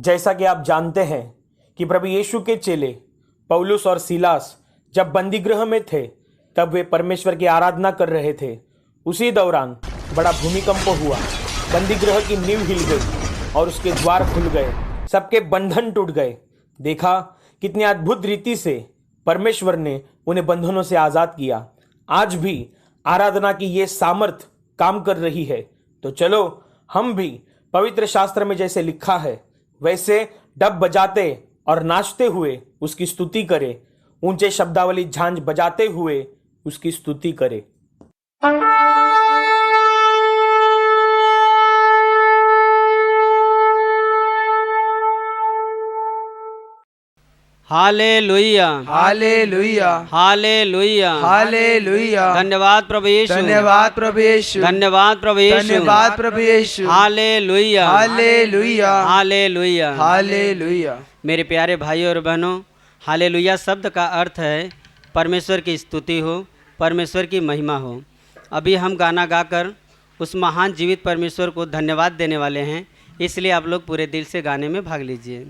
जैसा कि आप जानते हैं कि प्रभु यीशु के चेले पौलुस और सीलास जब बंदीगृह में थे तब वे परमेश्वर की आराधना कर रहे थे। उसी दौरान बड़ा भूमिकंप हुआ, बंदीगृह की नींव हिल गई और उसके द्वार खुल गए, सबके बंधन टूट गए। देखा कितनी अद्भुत रीति से परमेश्वर ने उन्हें बंधनों से आजाद किया। आज भी आराधना की ये सामर्थ काम कर रही है। तो चलो हम भी पवित्र शास्त्र में जैसे लिखा है वैसे डब बजाते और नाचते हुए उसकी स्तुति करें, ऊंचे शब्दावली झांझ बजाते हुए उसकी स्तुति करें। Hallelujah, hallelujah, hallelujah, hallelujah. धन्यवाद प्रभु यीशु, धन्यवाद प्रभु यीशु, धन्यवाद प्रभु यीशु, धन्यवाद प्रभु Yeshu. Hallelujah, hallelujah, hallelujah, hallelujah. मेरे प्यारे भाइयों और बहनों, हालेलुया शब्द का अर्थ है परमेश्वर की स्तुति हो, परमेश्वर की महिमा हो। अभी हम गाना गाकर उस महान जीवित परमेश्वर को धन्यवाद देने वाले हैं, इसलिए आप लोग पूरे दिल से गाने में भाग लीजिए।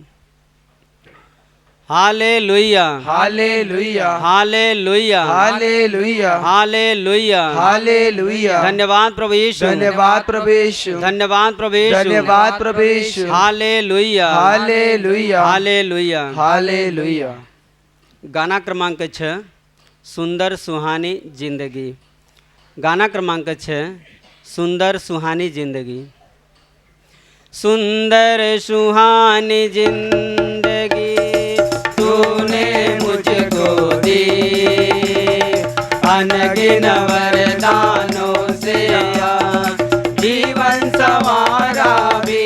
Hallelujah, hallelujah, hallelujah, hallelujah, hallelujah, hallelujah. धन्यवाद प्रभु यीशु, धन्यवाद प्रभु यीशु, धन्यवाद प्रभु यीशु, धन्यवाद प्रभु Yeshu. Hallelujah, hallelujah, hallelujah. Hallelujah. गाना क्रमांक 6, सुंदर सुहानी जिंदगी। गाना क्रमांक 6, सुंदर सुहानी जिंदगी। सुंदर सुहानी जिंदगी तूने मुझको दी, अनगिन वरदानों से जीवन संवारा भी।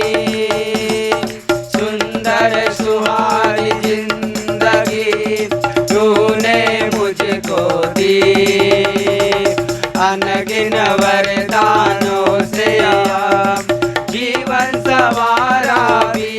सुंदर सुहानी जिंदगी तूने मुझको दी, अनगिन वरदानों से जीवन संवारा भी।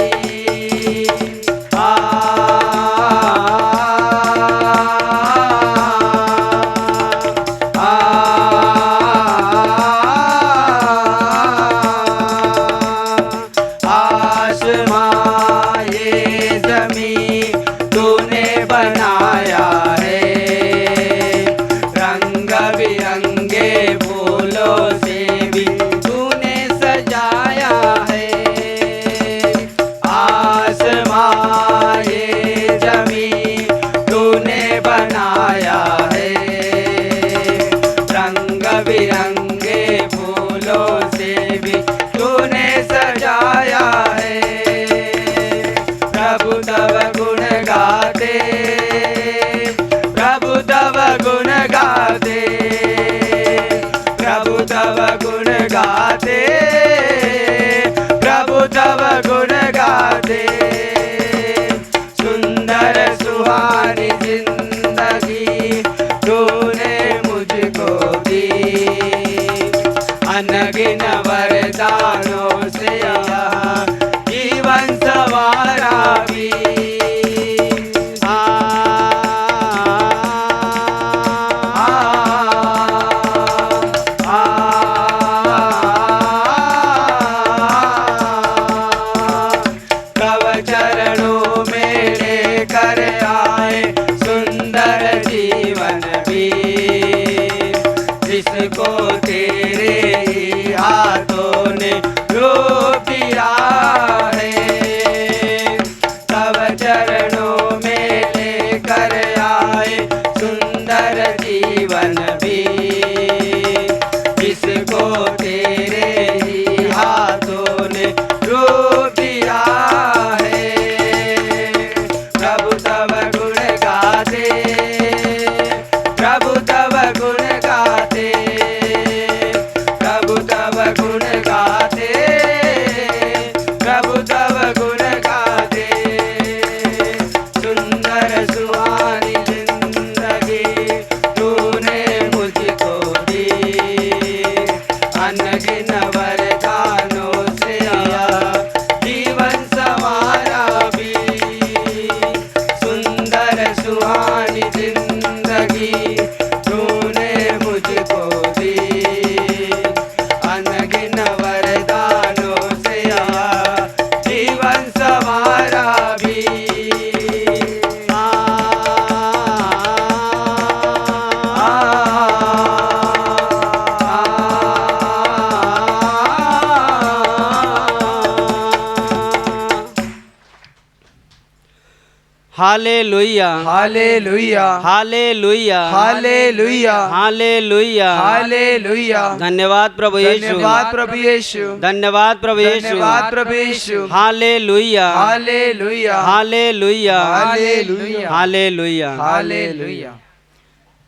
Hallelujah hallelujah hallelujah hallelujah hallelujah hallelujah. धन्यवाद प्रभु यीशु धन्यवाद प्रभु यीशु धन्यवाद प्रभु यीशु धन्यवाद प्रभु Yeshu hallelujah hallelujah hallelujah hallelujah hallelujah. Hallelujah.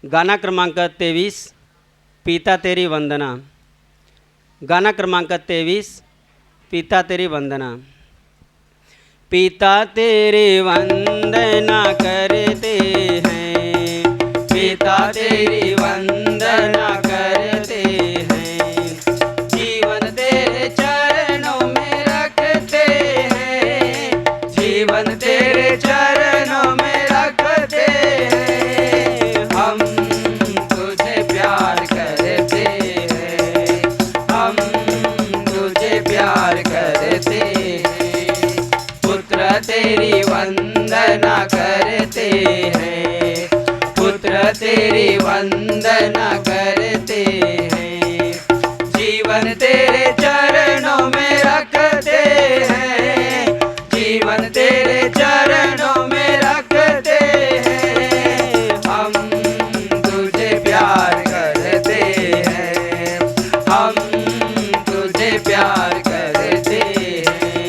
गाना क्रमांक 23 पिता तेरी वंदना। गाना क्रमांक 23 पिता तेरी वंदना। पिता तेरी वंदना करते हैं, पिता तेरी वंदना करते हैं, जीवन तेरे चरणों में रखते हैं, जीवन तेरे चरणों में रखते हैं। हम तुझे प्यार करते हैं, हम तुझे प्यार करते हैं, पुत्र तेरी वंदना करते हैं, पुत्र तेरी वंदना करते हैं, जीवन तेरे चरणों में रखते हैं, जीवन तेरे चरणों में रखते हैं। हम तुझे प्यार करते हैं, हम तुझे प्यार करते हैं,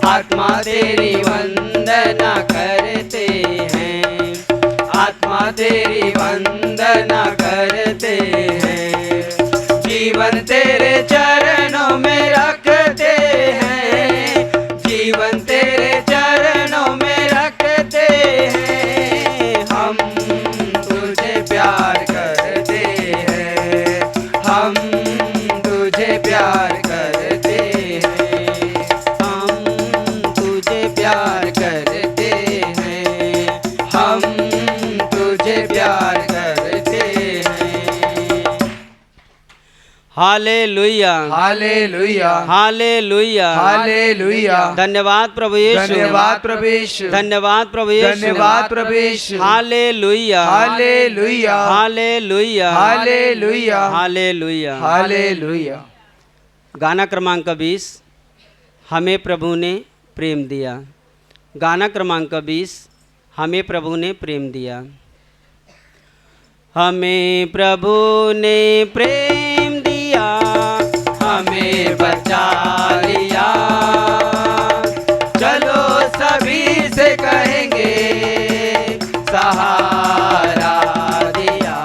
आत्मा तेरी वंदना करते हैं, आत्मा तेरी वंदना करते हैं, जीवन तेरे चरणों में रखते हैं, जीवन तेरे चरणों में रखते हैं। हम तुझे प्यार करते हैं, हम तुझे प्यार करते हैं, हम तुझे प्यार करते हैं, हम तुझे प्यार करते हैं। Hallelujah hallelujah hallelujah hallelujah. धन्यवाद प्रभु यीशु धन्यवाद प्रभु यीशु धन्यवाद प्रभु यीशु धन्यवाद प्रभु Yeshu hallelujah hallelujah hallelujah hallelujah hallelujah. Hallelujah. गाना क्रमांक 20 हमें प्रभु ने प्रेम दिया। गाना क्रमांक 20 हमें प्रभु ने प्रेम दिया। हमें प्रभु ने प्रेम दिया, हमें बचा लिया, चलो सभी से कहेंगे सहारा दिया।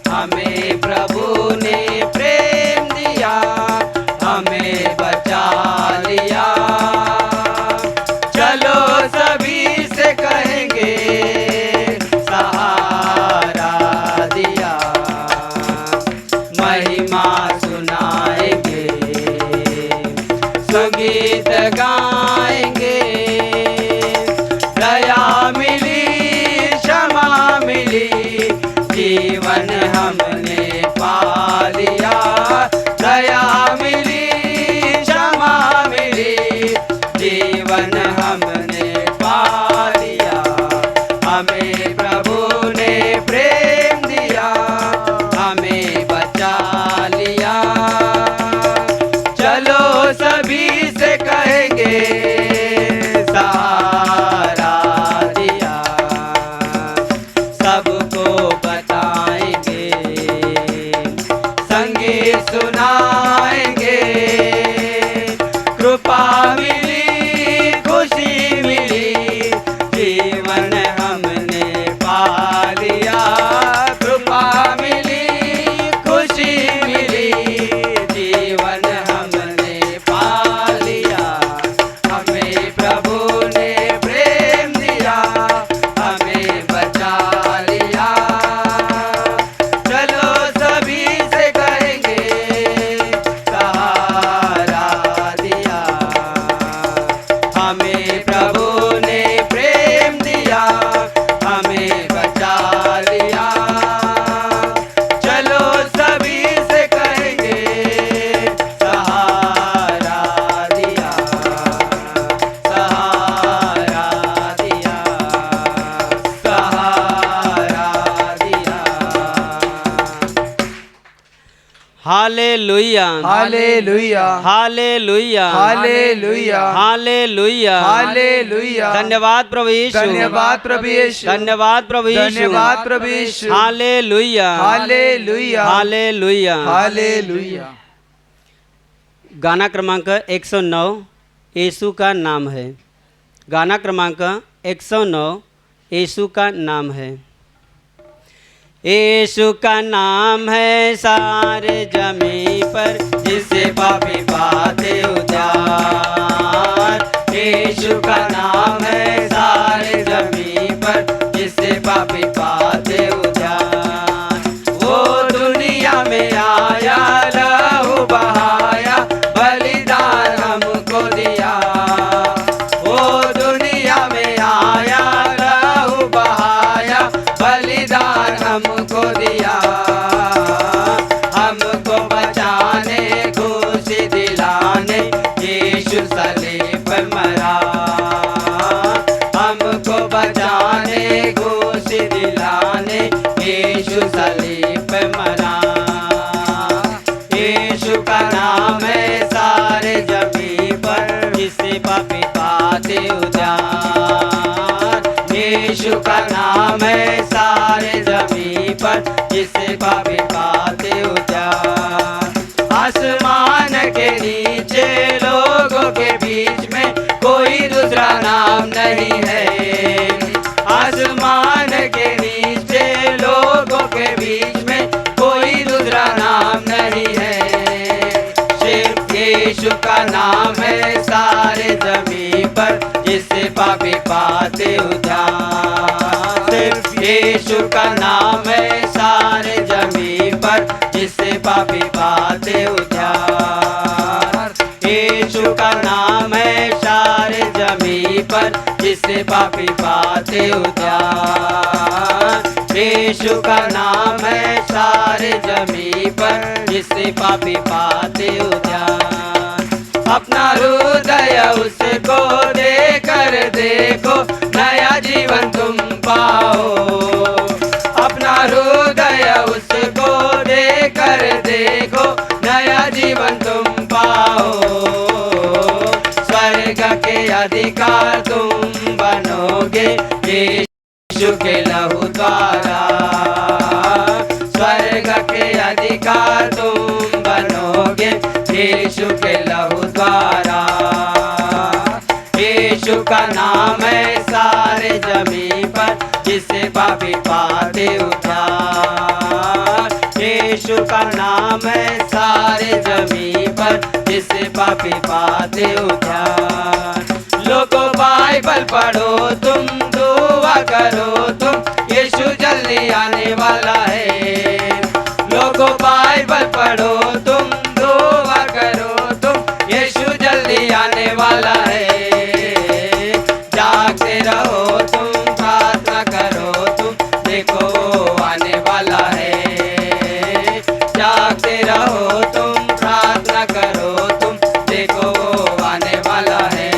हमें प्रभु ने प्रेम दिया, हमें बचा लिया, चलो सभी से कहेंगे सहारा दिया। महिमा सुनाएंगे, संगीत गाएंगे, दया मिली क्षमा मिली, जीवन हमने पा लिया, दया मिली क्षमा मिली, जीवन हमने पा लिया। हमें प्रभु ने प्रेम दिया, हमें बचा लिया, चलो सभी से कहेंगे सहारा दिया। सबको बताएंगे, संगीत सुनाएंगे, कृपा मिली खुशी मिली, जीवन हमने पा hallelujah hallelujah hallelujah hallelujah hallelujah hallelujah. धन्यवाद प्रभु यीशु धन्यवाद प्रभु यीशु धन्यवाद प्रभु यीशु धन्यवाद प्रभु Yeshu hallelujah hallelujah hallelujah. Hallelujah. गाना क्रमांक 109 यीशु का नाम है। गाना क्रमांक 109 यीशु का नाम है। यीशु का नाम है सारे जमी पर, जिससे पापी पाते उद्धार। यीशु का नाम है सारे जमी पर, जिससे पापी पाते उद्धार। वो दुनिया में आया, लहू बहाया, बलिदान हमको दिया। वो दुनिया में आया, लहू बहाया, बलिदान हमको दिया। हमको बचाने, खुशी दिलाने, यीशु सलीब पर मरा। हमको बचाने, खुशी दिलाने, यीशु सलीब पर मरा। यीशु का नाम है सारे जमी पर, जिससे पापी पाते उद्धार। यीशु का नाम है सारे जमी पर, जिससे पापी पाते उद्धार। आसमान के नीचे लोगों के बीच में कोई दूसरा नाम नहीं है। आसमान के नीचे लोगों के बीच में कोई दूसरा नाम नहीं है। सिर्फ यीशु का नाम है सारे जमी पर, जिससे पापी पाते उद्धार। सिर्फ यीशु का नाम है सारे जमी पर, जिससे पापी पाते उद्धार। यीशु का नाम है सारे जमी पर, जिससे पापी पाते उद्धार। यीशु का नाम है सारे जमी पर, जिससे पापी पाते उद्धार। अपना हृदय उसको देकर देखो, नया जीवन तुम पाओ। अपना हृदय उसको देकर देखो, नया जीवन तुम पाओ। स्वर्ग के अधिकार तुम बनोगे, यीशु के लहू द्वारा। स्वर्ग के अधिकार तुम बनोगे, यीशु के लहू द्वारा। यीशु का नाम है सारे जमी पर, जिससे पापी पाते उद्धार। यीशु का नाम है सारे जमी पर, जिससे पापी पाते उद्धार। लोगों बाइबल पढ़ो तुम, दुआ करो तुम, यीशु जल्दी आने वाला है। लोगों बाइबल पढ़ो तुम, दुआ करो तुम, यीशु जल्दी आने वाला है। जागते रहो तुम, प्रार्थना करो तुम, देखो आने वाला है। जागते रहो तुम, प्रार्थना करो तुम, देखो आने वाला है।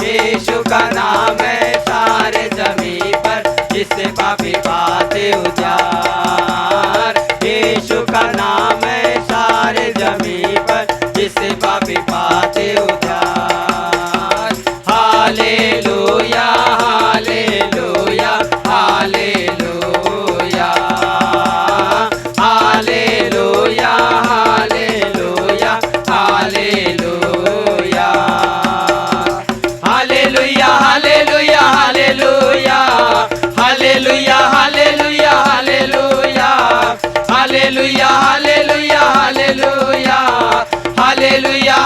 यीशु का नाम है सारे जमी पर, जिससे पापी पाते उद्धार। यीशु का नाम है सारे जमी पर, जिससे पापी पाते उद्धार। Hallelujah hallelujah hallelujah hallelujah hallelujah hallelujah hallelujah hallelujah hallelujah hallelujah hallelujah hallelujah hallelujah hallelujah hallelujah hallelujah hallelujah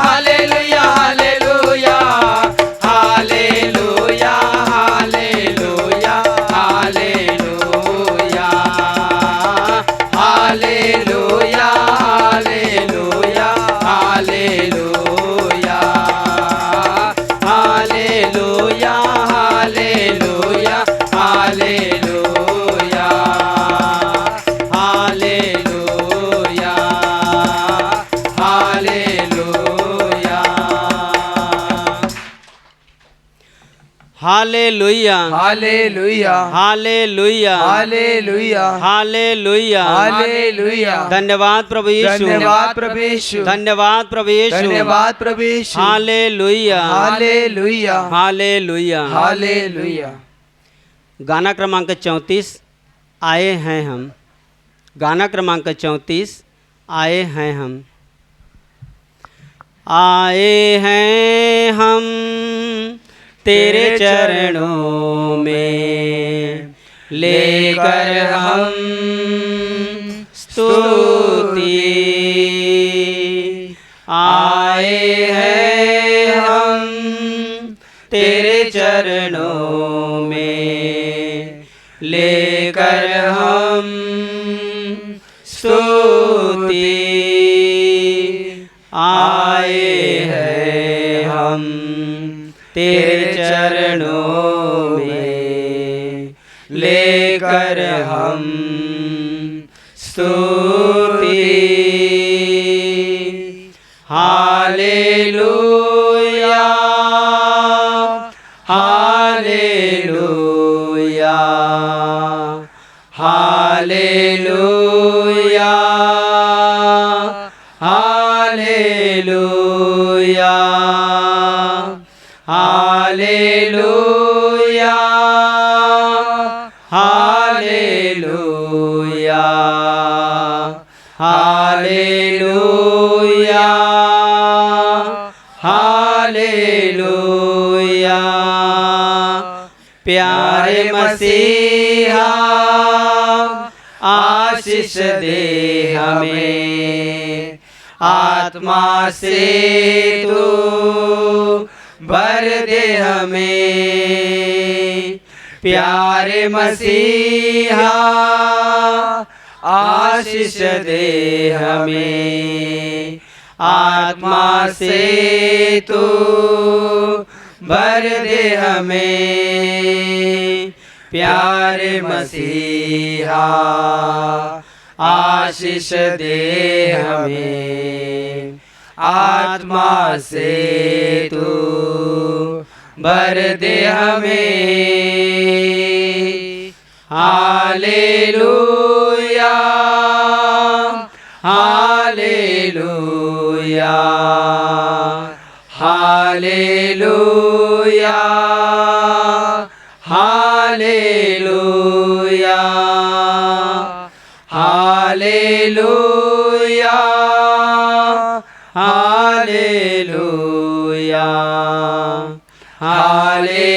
hallelujah hallelujah hallelujah hallelujah hallelujah hallelujah. धन्यवाद प्रभु यीशु धन्यवाद प्रभु यीशु धन्यवाद प्रभु यीशु धन्यवाद प्रभु Yeshu hallelujah hallelujah hallelujah hallelujah. गाना क्रमांक 34 आए हैं हम। गाना क्रमांक 34 आए हैं हम। आए हैं हम तेरे चरणों में लेकर हम स्तुति। आए हैं हम तेरे चरणों में लेकर हम स्तुति। आए हैं हम तेरे चरणों में लेकर हम स्तुति। Hallelujah hallelujah hallelujah hallelujah hallelujah hallelujah hallelujah hallelujah. प्यारे मसीहा आशीष दे हमें, आत्मा से तू भर दे हमें। प्यारे मसीहा आशीष दे हमें, आत्मा से तू भर दे हमें। प्यारे मसीहा आशीष दे हमें, आत्मा से तू भर दे हमें। Hallelujah hallelujah hallelujah hallelujah hallelujah hallelujah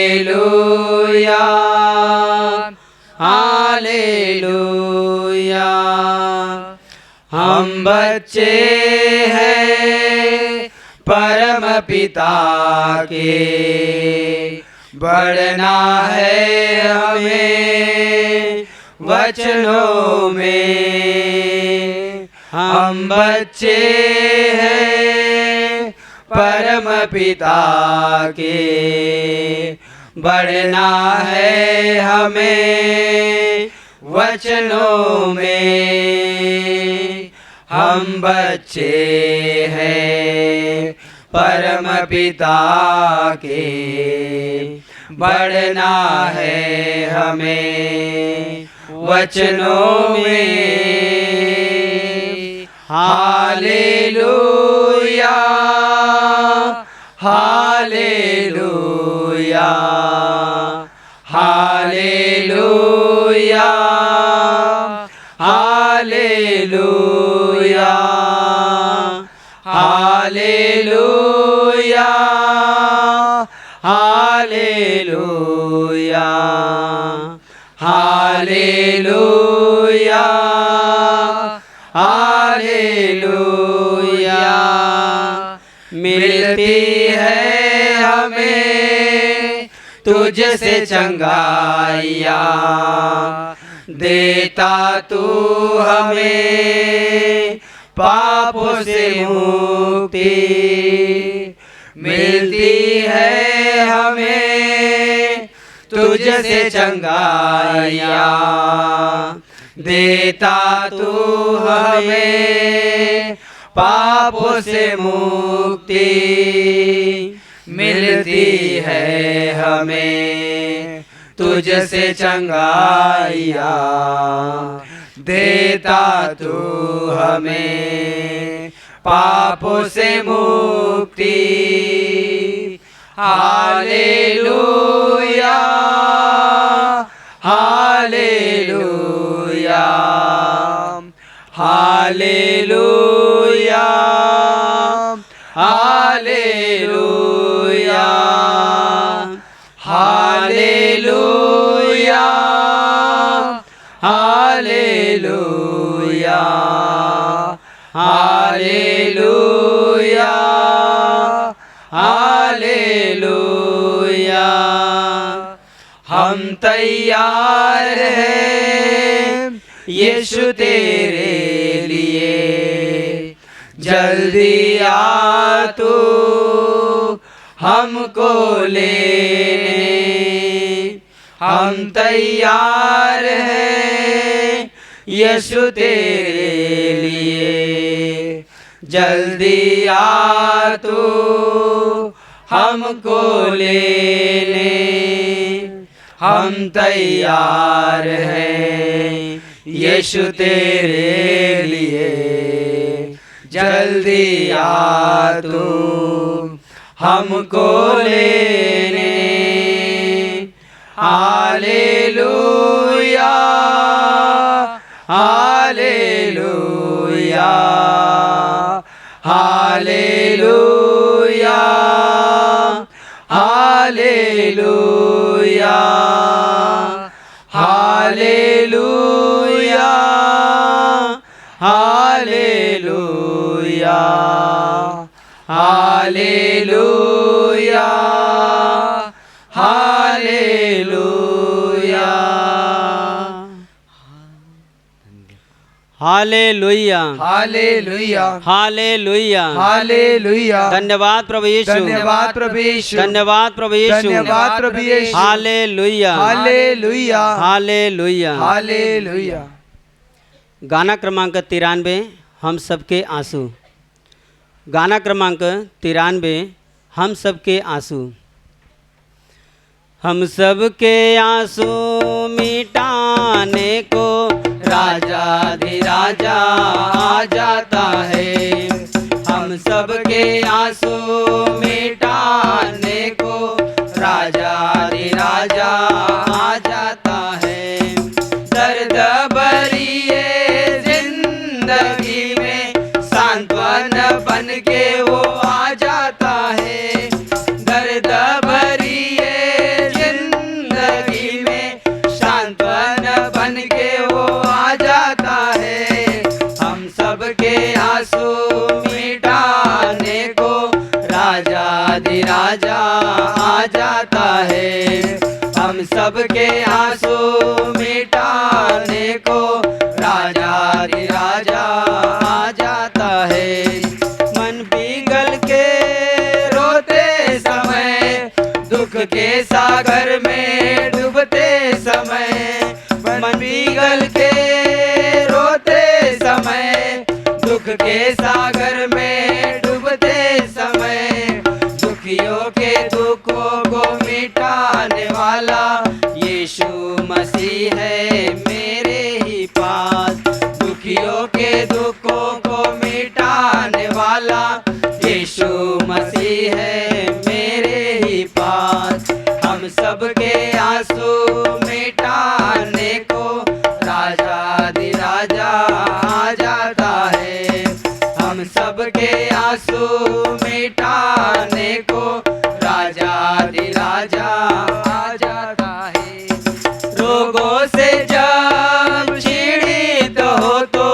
hallelujah hallelujah. हम बच्चे हैं परम पिता के, बढ़ना है हमें वचनों में। हम बच्चे हैं परम पिता के, बढ़ना है हमें वचनों में। हम बच्चे हैं परम पिता के, बढ़ना है हमें वचनों में। Hallelujah hallelujah hallelujah hallelujah hallelujah hallelujah hallelujah hallelujah. मिलती है हमें तुझसे चंगाइया, देता तू हमें पापों से मुक्ति। मिलती है हमें तुझसे चंगाइया, देता तू हमें पापों से मुक्ति। मिलती है हमें तुझसे चंगाइया, देता तू हमें पापों से मुक्ति। Hallelujah hallelujah hallelujah hallelujah hallelujah hallelujah hallelujah hallelujah. हम तैयार हैं यीशु तेरे लिए, जल्दी आ तू हमको लेने। हम तैयार हैं यीशु तेरे लिए, जल्दी आ तू हमको लेने। हम तैयार हैं यीशु तेरे लिए, जल्दी आ तू हमको लेने। Hallelujah hallelujah hallelujah hallelujah hallelujah hallelujah hallelujah hallelujah hallelujah hallelujah hallelujah hallelujah. धन्यवाद प्रभु यीशु, धन्यवाद प्रभु यीशु, धन्यवाद प्रभु यीशु, धन्यवाद प्रभु Yeshu. Hallelujah hallelujah hallelujah. Hallelujah. गाना क्रमांक 93 हम सबके आंसू। गाना क्रमांक 93 हम सबके आंसू। हम सबके आंसू मिटाने को राजाधिराजा आ जाता है। हम सबके आंसू मिटाने को राजाधिराजा आ जाता है। दर्द भरी ये जिंदगी में सांत्वन बन के वो आ जाता है। दर्द भरी ये जिंदगी में सांत्वन बन के वो आ जाता है। हम सबके आंसू मिटाने को राजाधिराजा आ जाता है। हम सबके आंसू मिटाने को राजाधिराजा आ जाता है। मन पिघल के रोते समय, दुख के सागर में डूबते समय, मन पिघल के रोते समय, दुख के सागर में डूबते समय, दुखियों के दुखों को मिटाने वाला यीशु मसीह है मेरे ही पास। दुखियों के दुखों को मिटाने वाला यीशु मसीह है मेरे ही पास। हम सबके आंसू मिटाने को राजाधिराजा आ जाता है। हम सबके आंसू मिटाने को राजाधिराजा आ जाता है। रोगों से जब पीड़ित हो तो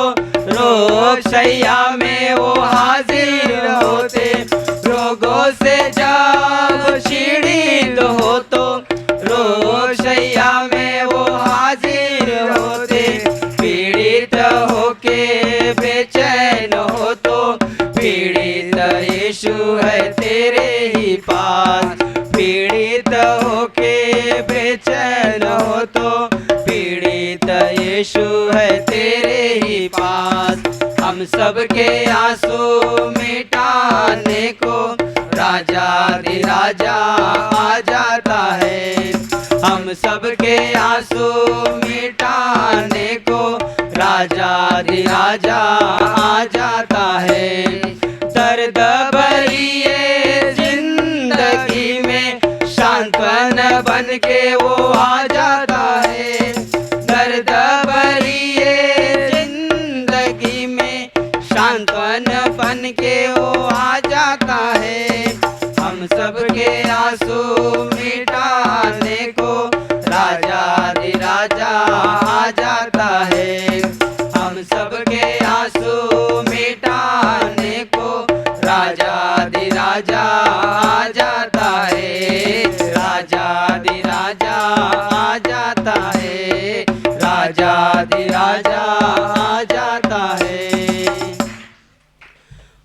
रोग शैया में वो हाजिर होते। रोगों से जब पीड़ित हो तो रोग शैया में वो हाजिर होते। पीड़ित होके बेचैन हो तो पीड़ित यीशु है तेरे ही पास। पीड़ित होके बेचैन हो तो पीड़ित यीशु है तेरे ही पास। हम सबके आंसू मिटाने को राजा आ जाता है। हम सबके आंसू मिटाने को राजा आ जाता है। दर्द भरी ये जिंदगी में सांत्वना बन के वो आ जाता है। दर्द भरी ये जिंदगी में सांत्वना बन के वो आ जाता है। हम सबके आंसू मिटाने को राजा आ जाता है। हम सबके आंसू मिटाने को राजा आ जाता है। राजा आ जाता है। राजा आ जाता है।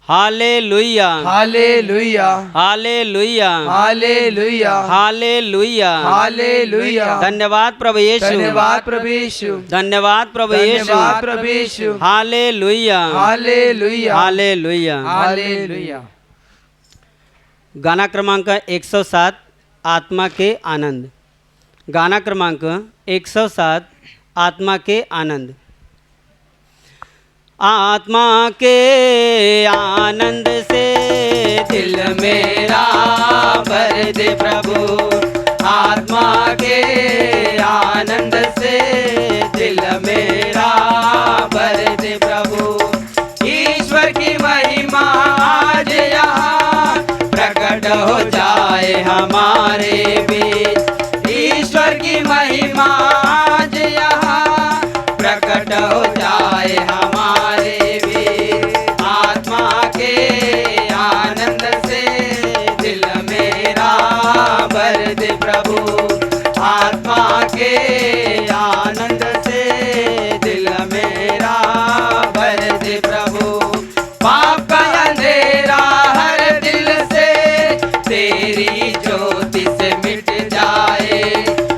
Hallelujah hallelujah hallelujah hallelujah hallelujah hallelujah. धन्यवाद प्रभु यीशु, धन्यवाद प्रभु यीशु, धन्यवाद प्रभु यीशु, धन्यवाद प्रभु Yeshu. Hallelujah hallelujah hallelujah. Hallelujah. गाना क्रमांक 107 आत्मा के आनंद। गाना क्रमांक 107 आत्मा के आनंद। आत्मा के आनंद से दिल मेरा भर दे प्रभु। आत्मा के आनंद से दिल मेरा भर दे प्रभु। ईश्वर की महिमा आज यहाँ प्रकट हो जाए हमारे बीच। ईश्वर की महिमा आज यहाँ प्रकट हो जाए हमारे बीच। आत्मा के आनंद से दिल मेरा भर दे प्रभु। आत्मा के आनंद से दिल मेरा भर दे प्रभु। पाप का अंधेरा हर दिल से तेरी ज्योति से मिट जाए।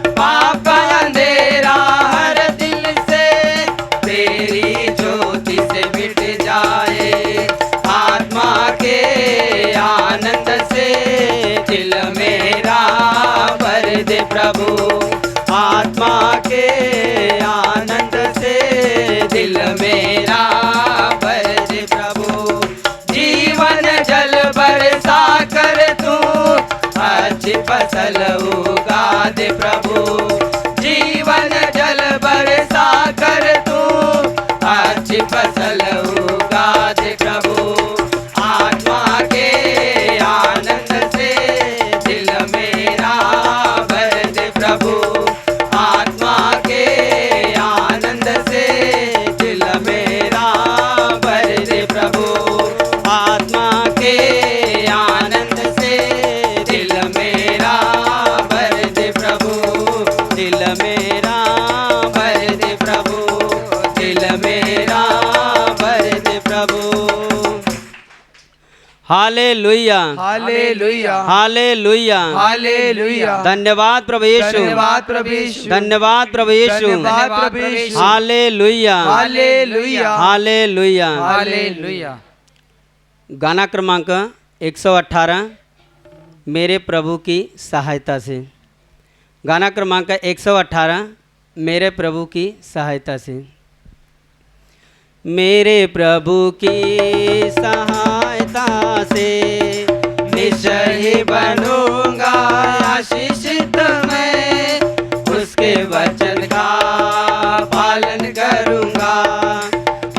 पाप का अंधेरा हर दिल से तेरी ज्योति से मिट जाए। आत्मा के आनंद से दिल मेरा भर दे प्रभु। आत्मा के आनंद से दिल मेरा भर दे प्रभु। जीवन जल बरसा कर तू अच्छी फसल उगा दे प्रभु। जीवन जल बरसा कर तू अच्छी फसल उगा दे प्रभु। आत्मा के आनंद से दिल मेरा भर दे प्रभु। आत्मा के आनंद से दिल मेरा भर दे प्रभु। आत्मा के आनंद से दिल मेरा भर दे प्रभु। दिल मेरा भर दे प्रभु। दिल मेरा भर दे प्रभु। Hallelujah hallelujah hallelujah hallelujah. धन्यवाद प्रभु यीशु, धन्यवाद प्रभु यीशु, धन्यवाद प्रभु यीशु। धन्यवाद प्रभु Yeshu. Hallelujah hallelujah hallelujah. Hallelujah. गाना क्रमांक 118 मेरे प्रभु की सहायता से। गाना क्रमांक 118 मेरे प्रभु की सहायता से। मेरे प्रभु की सहायता से निश्चय ही बनूंगा आशीषित मैं। उसके वचन का पालन करूंगा।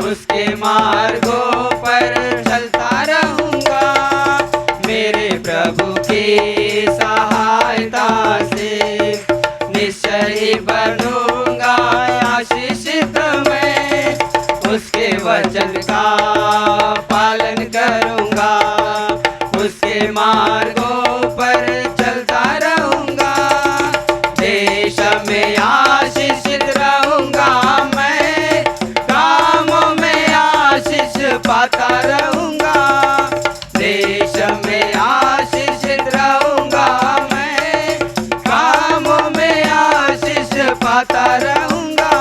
उसके मार्गों पर चलता रहूंगा। मेरे प्रभु की सहायता से निश्चय ही बनूंगा आशीषित मैं। उसके वचन का पालन करूंगा। उसके मार्गों पर चलता रहूंगा। देश में आशीषित रहूंगा मैं। कामों में आशीष पाता रहूंगा। देश में आशीषित रहूंगा मैं। कामों में आशीष पाता रहूंगा।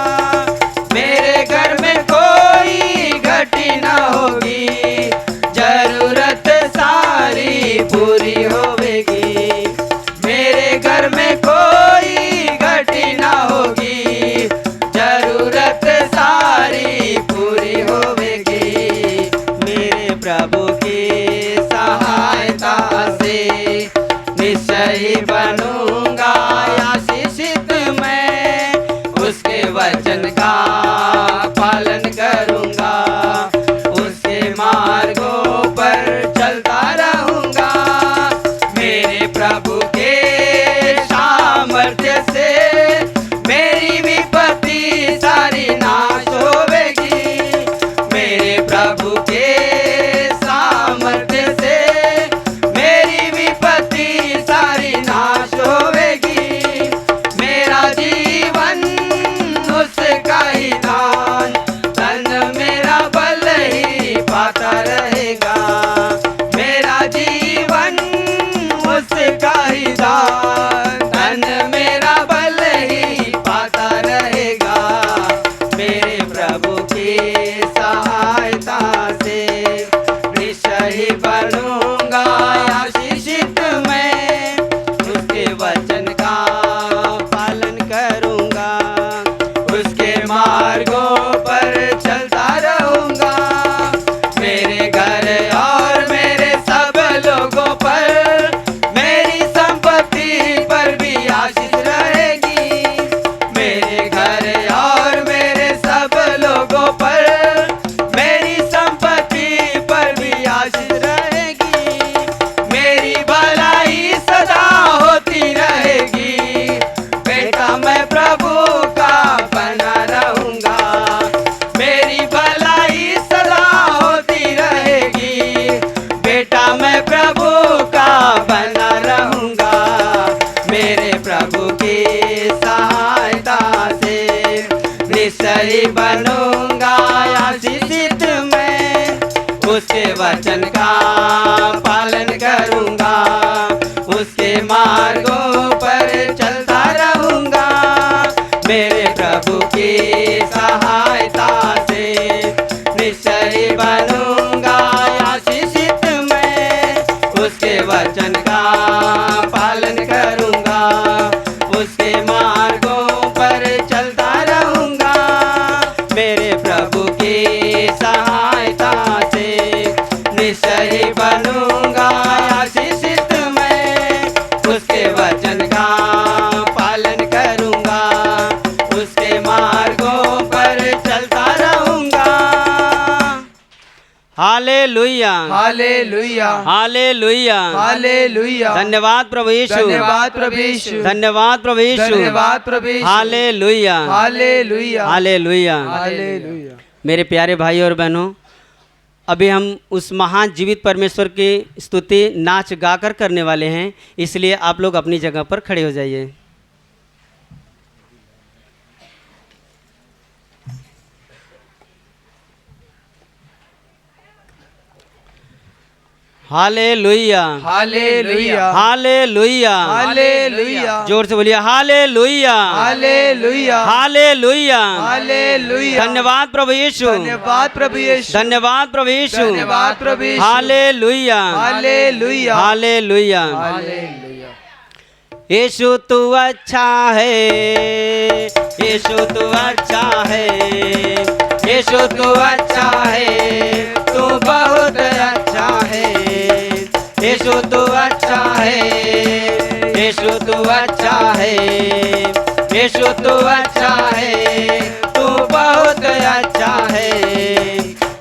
मेरे घर में कोई घटी न होगी। जरूरत सारी पूरी वचन का पालन करूंगा, उसके मार्गों पर चलता रहूंगा। मेरे प्रभु के सामर्थ्य से मेरी विपत्ति सारी नाश होवेगी। मेरे प्रभु के सामर्थ्य से मेरी विपत्ति सारी नाश होवेगी। मेरा जीवन उसका ही दान, तन मेरा बल ही पाता रहेगा। मेरा जीवन उसका ही दान, तन मेरा बल ही पाता रहेगा। मेरे प्रभु की सहायता से निश्चय ही बनूंगा आशीषित मैं, उसके वचन का पालन करूंगा, उसके मार्गों पर चलता रहूंगा। मेरे घर और मेरे सब लोगों पर, मेरी संपत्ति पर भी आशीष रहेगी। मेरे घर और मेरे सब लोगों पर, मेरी संपत्ति पर भी आशीष रहेगी। मेरी भलाई सदा होती रहेगी। बेटा मैं प्रभु का बना रहूंगा। मेरी भलाई सदा होती रहेगी। बेटा मैं प्रभु का बना रहूंगा। मेरे प्रभु की सहायता से निश्चय बनूंगा आशीषित मैं, उसके वचन का पालन करूंगा, उसके मार्गों पर चलता रहूंगा। मेरे प्रभु की सहायता से निश्चय बनूंगा आशीषित मैं, उसके वचन का पालन करूंगा, उसके मार्गों पर चलता रहूंगा। मेरे प्रभु की सहायता से निश्चय बनूंगा आशीषित मैं, उसके वचन का पालन करूंगा, उसके मार्गों पर चलता रहूंगा। Hallelujah, hallelujah, hallelujah, hallelujah. धन्यवाद प्रभु यीशु, धन्यवाद प्रभु यीशु, धन्यवाद प्रभु यीशु, धन्यवाद प्रभु Yeshu. Hallelujah, hallelujah, hallelujah. Hallelujah. मेरे प्यारे भाई और बहनों, अभी हम उस महान जीवित परमेश्वर की स्तुति नाच गाकर करने वाले हैं, इसलिए आप लोग अपनी जगह पर खड़े हो जाइए। Hallelujah, hallelujah, hallelujah, hallelujah. जोर से बोलिए हालेलुया, हालेलुया, हालेलुया, हालेलुया। धन्यवाद प्रभु यीशु, धन्यवाद प्रभु यीशु, धन्यवाद प्रभु यीशु, धन्यवाद प्रभु Yeshu. Hallelujah, hallelujah, hallelujah. Hallelujah. Yeshu तू अच्छा है, यीशु तू अच्छा है, यीशु तू अच्छा है, तू बहुत अच्छा है। यीशु तू अच्छा है, यीशु तू अच्छा है, यीशु तू अच्छा है, तू बहुत अच्छा है।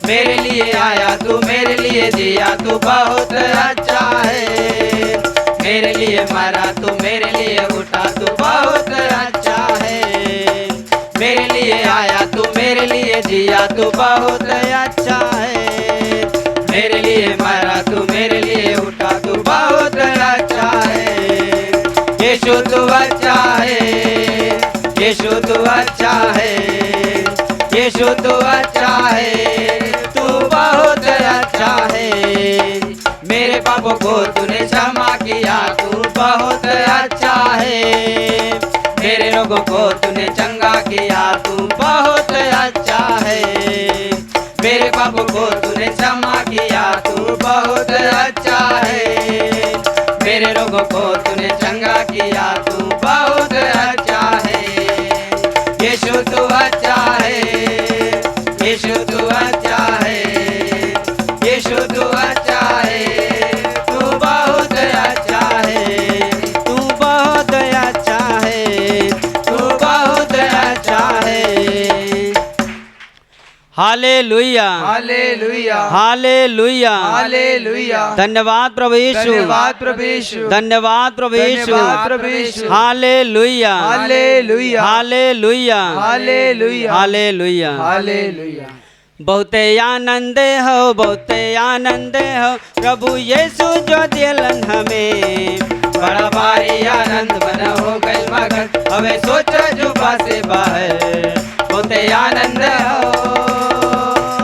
मेरे लिए आया तू, मेरे लिए जिया, तू बहुत अच्छा है। मेरे लिए मरा तू, मेरे लिए उठा, तू बहुत अच्छा है। मेरे लिए आया तू, मेरे लिए जिया, तू बहुत अच्छा है। मेरे लिए मरा तू, मेरे लिए उठा, तू बहुत अच्छा है। यीशु तू अच्छा है, यीशु तू अच्छा है, यीशु तू अच्छा है, तू बहुत अच्छा है। मेरे पापों को तूने क्षमा किया, तू बहुत अच्छा है। मेरे रोगों को तूने चंगा किया, तू बहुत अच्छा है। मेरे पापों को तूने क्षमा किया, तू बहुत अच्छा है। मेरे रोगों को तूने चंगा किया, तू बहुत अच्छा है। यीशु तू अच्छा है, यीशु तू अच्छा है, यीशु तू अच्छा है, तू बहुत अच्छा है, तू बहुत अच्छा है, तू बहुत अच्छा है। Hallelujah hallelujah hallelujah hallelujah. धन्यवाद प्रभु यीशु धन्यवाद प्रभु यीशु धन्यवाद प्रभु यीशु धन्यवाद प्रभु Yeshu hallelujah hallelujah hallelujah hallelujah hallelujah hallelujah. बहुते आनंद हो बहुते आनंद हो प्रभु यीशु जो दिलन हमें बड़ा भारी आनंद मन हो गइल मगन हमें सोच जुबा से बाहर बहुते आनंद हो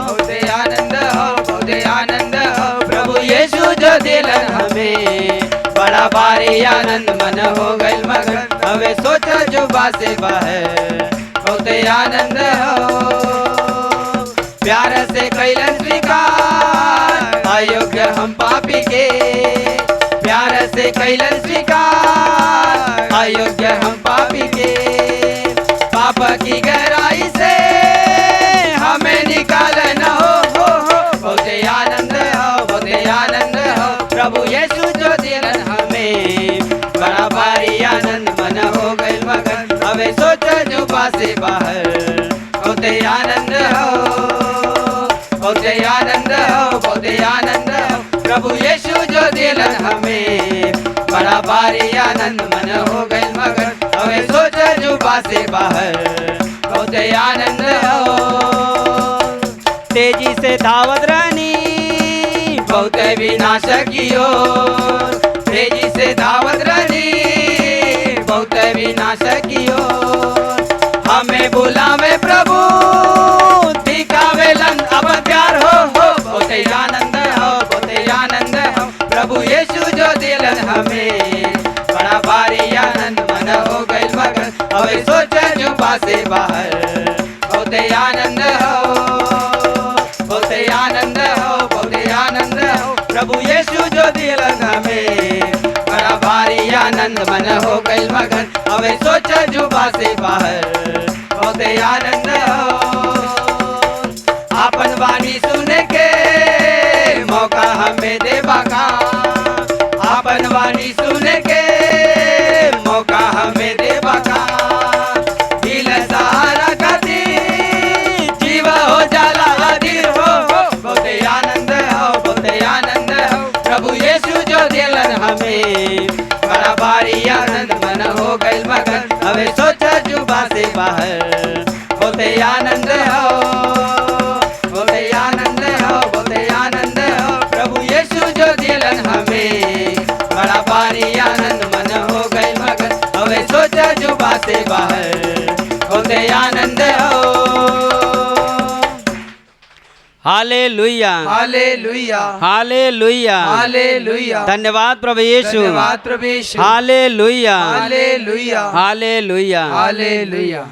बहुते आनंद हो बहुते आनंद हो प्रभु यीशु जो दिलन हमें बड़ा भारी आनंद मन हो गइल मगन हमें सोच जुबा से बाहर बहुते आनंद हो प्यार से कैलन स्वीकार अयोग्य हम पापी के प्यार से कैलन स्वीकार अयोग्य हम पापी के पाप की गहराई से हमें निकालना हो बहुते आनंद हो बहुते आनंद हो प्रभु यीशु जो दिलन हमें बड़ा भारी आनंद मन हो गइल मगन हमें सोच जुबा से बाहर बहुते आनंद हो बहुते आनंद हो बहुते आनंद हो प्रभु यीशु जो दिलन हमें बड़ा भारी आनंद मन हो गइल मगन हमें सोच जुबा से बाहर बहुते आनंद हो तेजी से धावत रानी बहुते विनाश की ओर तेजी से धावत रानी बहुते विनाश की ओर हमें बुलावे प्रभु दिखावेलन अब प्यार हो बहुते आनंद हो बहुते आनंद हो प्रभु यीशु जो दिलन हमें बड़ा भारी आनंद मन हो गइल मगन हमें सोच जुबा से बाहर बहुते आनंद हो बहुते आनंद हो बहुते आनंद हो प्रभु यीशु जो दिलन हमें बड़ा भारी आनंद मन हो गइल मगन हमें सोच जुबा से बाहर बहुते आनंद हो आपन वाणी सुने के मौका हमें देबा का आपन वाणी सुने के मौका हमें देबा का दिल सहारा का जीव हो जाला अधीर हो बहुते आनंद हो बहुते आनंद हो प्रभु यीशु जो दिलन हमें बड़ा भारी आनंद मन हो गइल मगन हमें सोच जुबा से बाहर बहुते आनंद हो बहुते आनंद हो बहुते आनंद हो प्रभु यीशु जो दिलन हमें बड़ा भारी आनंद मन हो गइल मगन हमें सोच जुबा से बाहर बहुते आनंद हो हालेलुया हालेलुया हालेलुया हालेलुया। धन्यवाद प्रभु यीशु धन्यवाद प्रभु Yeshu hallelujah hallelujah hallelujah hallelujah.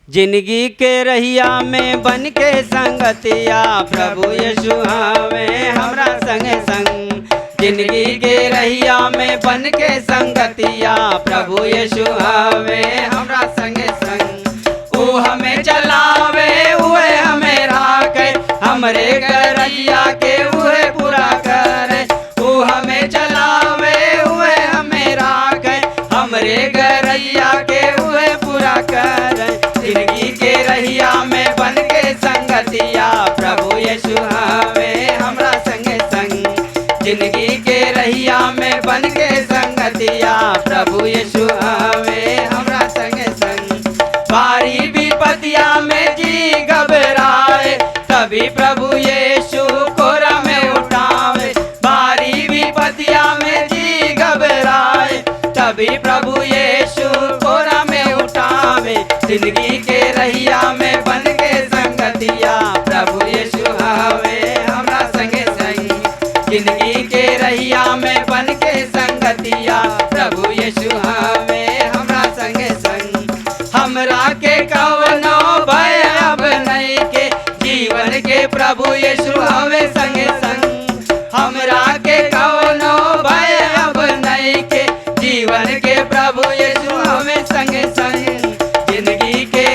जिंदगी के रहिया में बन के संगतिया प्रभु यीशु हमें हमरा संग संग जिंदगी के रहिया में बन के संगतिया प्रभु यीशु हमें हमरा संग संग ऊ हमें चलावे उहे हमें राखे हमरे गरैया के उहे पूरा करे ऊ हमें चलावे उहे हमें राखे हमरे गरैया के उहे पूरा करे जिंदगी के रहिया में बन के संगतिया प्रभु यीशु हमें हमरा संग संग जिंदगी के रहिया में बन के संगतिया प्रभु यीशु हमें हमरा संग संग भारी विपतिया में जी घबराए तभी प्रभु यीशु कोरा में उठावे भारी विपतिया में जी घबराए तभी प्रभु यीशु कोरा में उठावे जिंदगी के रहिया में बन के संगतिया प्रभु यीशु हमें हमरा संग संग जिंदगी के रहिया में बन के संगतिया प्रभु यीशु हमें हमरा संग संग हमरा के कवनो भय अब नहीं के जीवन के प्रभु यीशु हमें संग संग हमरा के कवनो भय अब नहीं के जीवन के प्रभु यीशु हमें संग संग जिंदगी के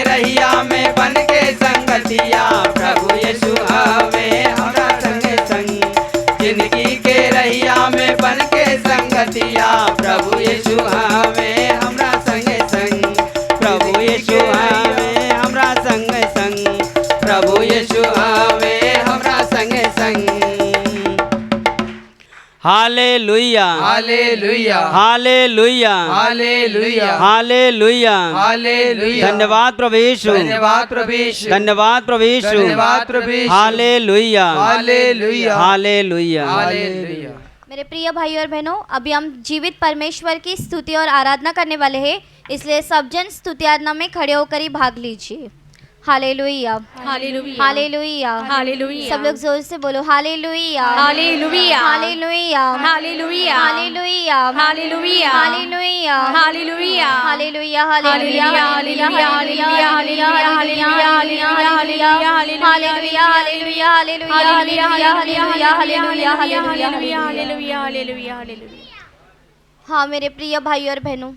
hallelujah hallelujah hallelujah hallelujah hallelujah hallelujah. धन्यवाद प्रभु यीशु धन्यवाद प्रभु यीशु धन्यवाद प्रभु यीशु धन्यवाद प्रभु Yeshu hallelujah hallelujah hallelujah hallelujah. मेरे प्रिय भाई और बहनों, अभी हम जीवित परमेश्वर की स्तुति और आराधना करने वाले हैं, इसलिए सब जन स्तुति आराधना में खड़े होकर ही भाग लीजिए। Hallelujah hallelujah hallelujah hallelujah. सब लोग जोर से बोलो hallelujah hallelujah hallelujah hallelujah hallelujah hallelujah hallelujah hallelujah hallelujah hallelujah hallelujah hallelujah hallelujah hallelujah hallelujah hallelujah hallelujah hallelujah hallelujah. हाँ मेरे प्रिय भाई और बहनों,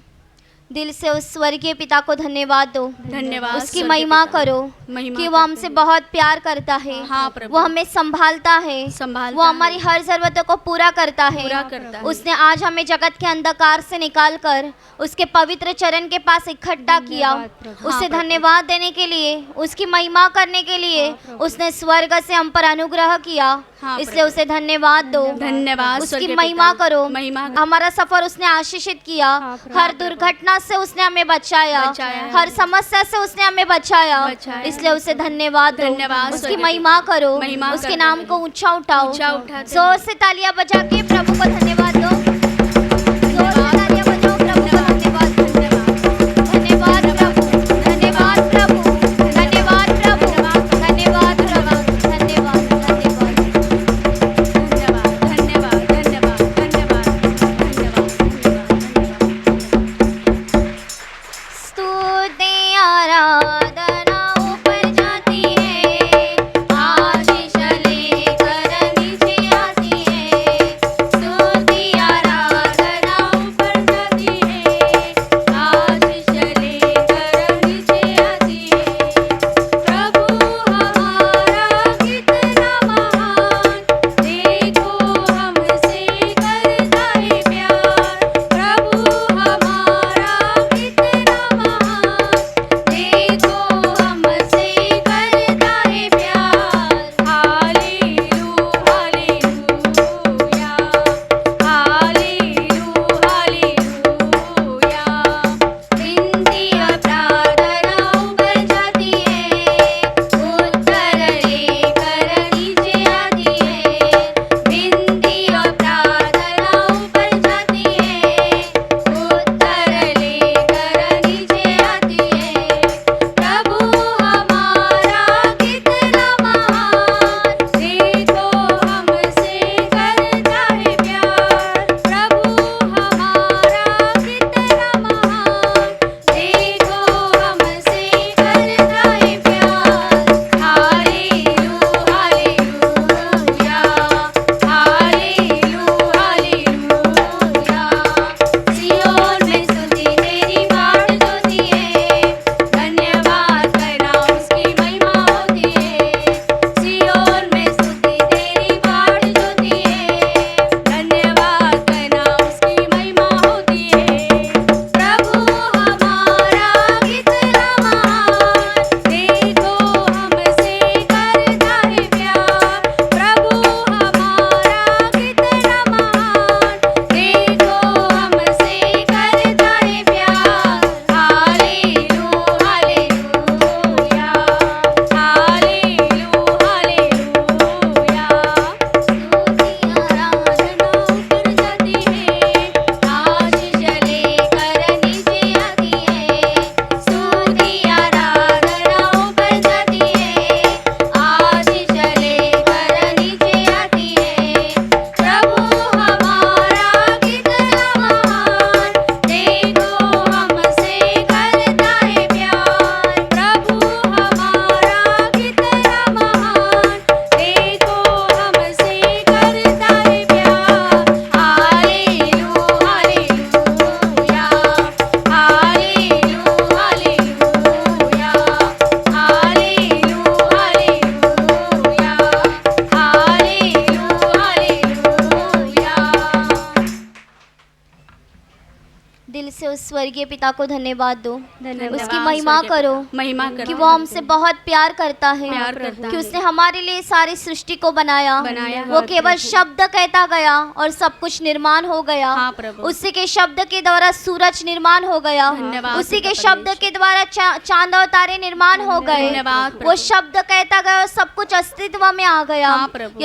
दिल से उस स्वर्गीय पिता को धन्यवाद दो, धन्यवाद उसकी स्वर्गीय महिमा पिता। करो महिमा कि वो हमसे बहुत प्यार करता है। हाँ प्रभु। वो हमें संभालता है, संभालता वो हमारी है। हर जरूरतों को पूरा करता है। पूरा करता है। उसने आज हमें जगत के अंधकार से निकाल कर उसके पवित्र चरण के पास इकट्ठा किया। उसे धन्यवाद देने के लिए, उसकी महिमा करने के लिए उसने स्वर्ग से हम पर अनुग्रह किया, इसलिए उसे धन्यवाद दो। धन्यवाद उसकी स्वर्गीय महिमा पिता। करो। महिमा हमारा सफर उसने आशीषित किया, हर दुर्घटना से उसने हमें बचाया, हर समस्या से उसने हमें बचाया, इसलिए उसे धन्यवाद दो। धन्यवाद उसकी स्वर्गीय महिमा पिता। करो, महिमा उसके करते नाम हैं। को ऊंचा उठाओ, ऊंचा उठाते जोर से तालियां बजा के प्रभु को धन्यवाद दो। जोर से तालियां बजाओ, प्रभु को धन्यवाद दो। धन्यवाद प्रभु, धन्यवाद प्रभु, धन्यवाद प्रभु, धन्यवाद प्रभु, धन्यवाद धन्यवाद। धन्यवाद धन्यवाद धन्यवाद स्तुति आराधना ऊपर जाती है, आशीष लेकर नीचे आती है। स्तुति स्वर्गीय पिता को धन्यवाद दो, धन्यवाद उसकी महिमा स्वर्गीय करो पिता, महिमा करो कि वो हमसे बहुत प्यार करता है, प्यार करता कि है। उसने हमारे लिए सारी सृष्टि को बनाया। बनाया। वो केवल शब्द कहता गया और सब कुछ निर्माण हो गया। हाँ, प्रभु। उसी के शब्द के द्वारा सूरज निर्माण हो गया, धन्यवाद उसी के पिता शब्द के द्वारा चांद और तारे निर्माण हो गए। धन्यवाद प्रभु। वो शब्द कहता गया और सब कुछ अस्तित्व में आ गया। हाँ, प्रभु।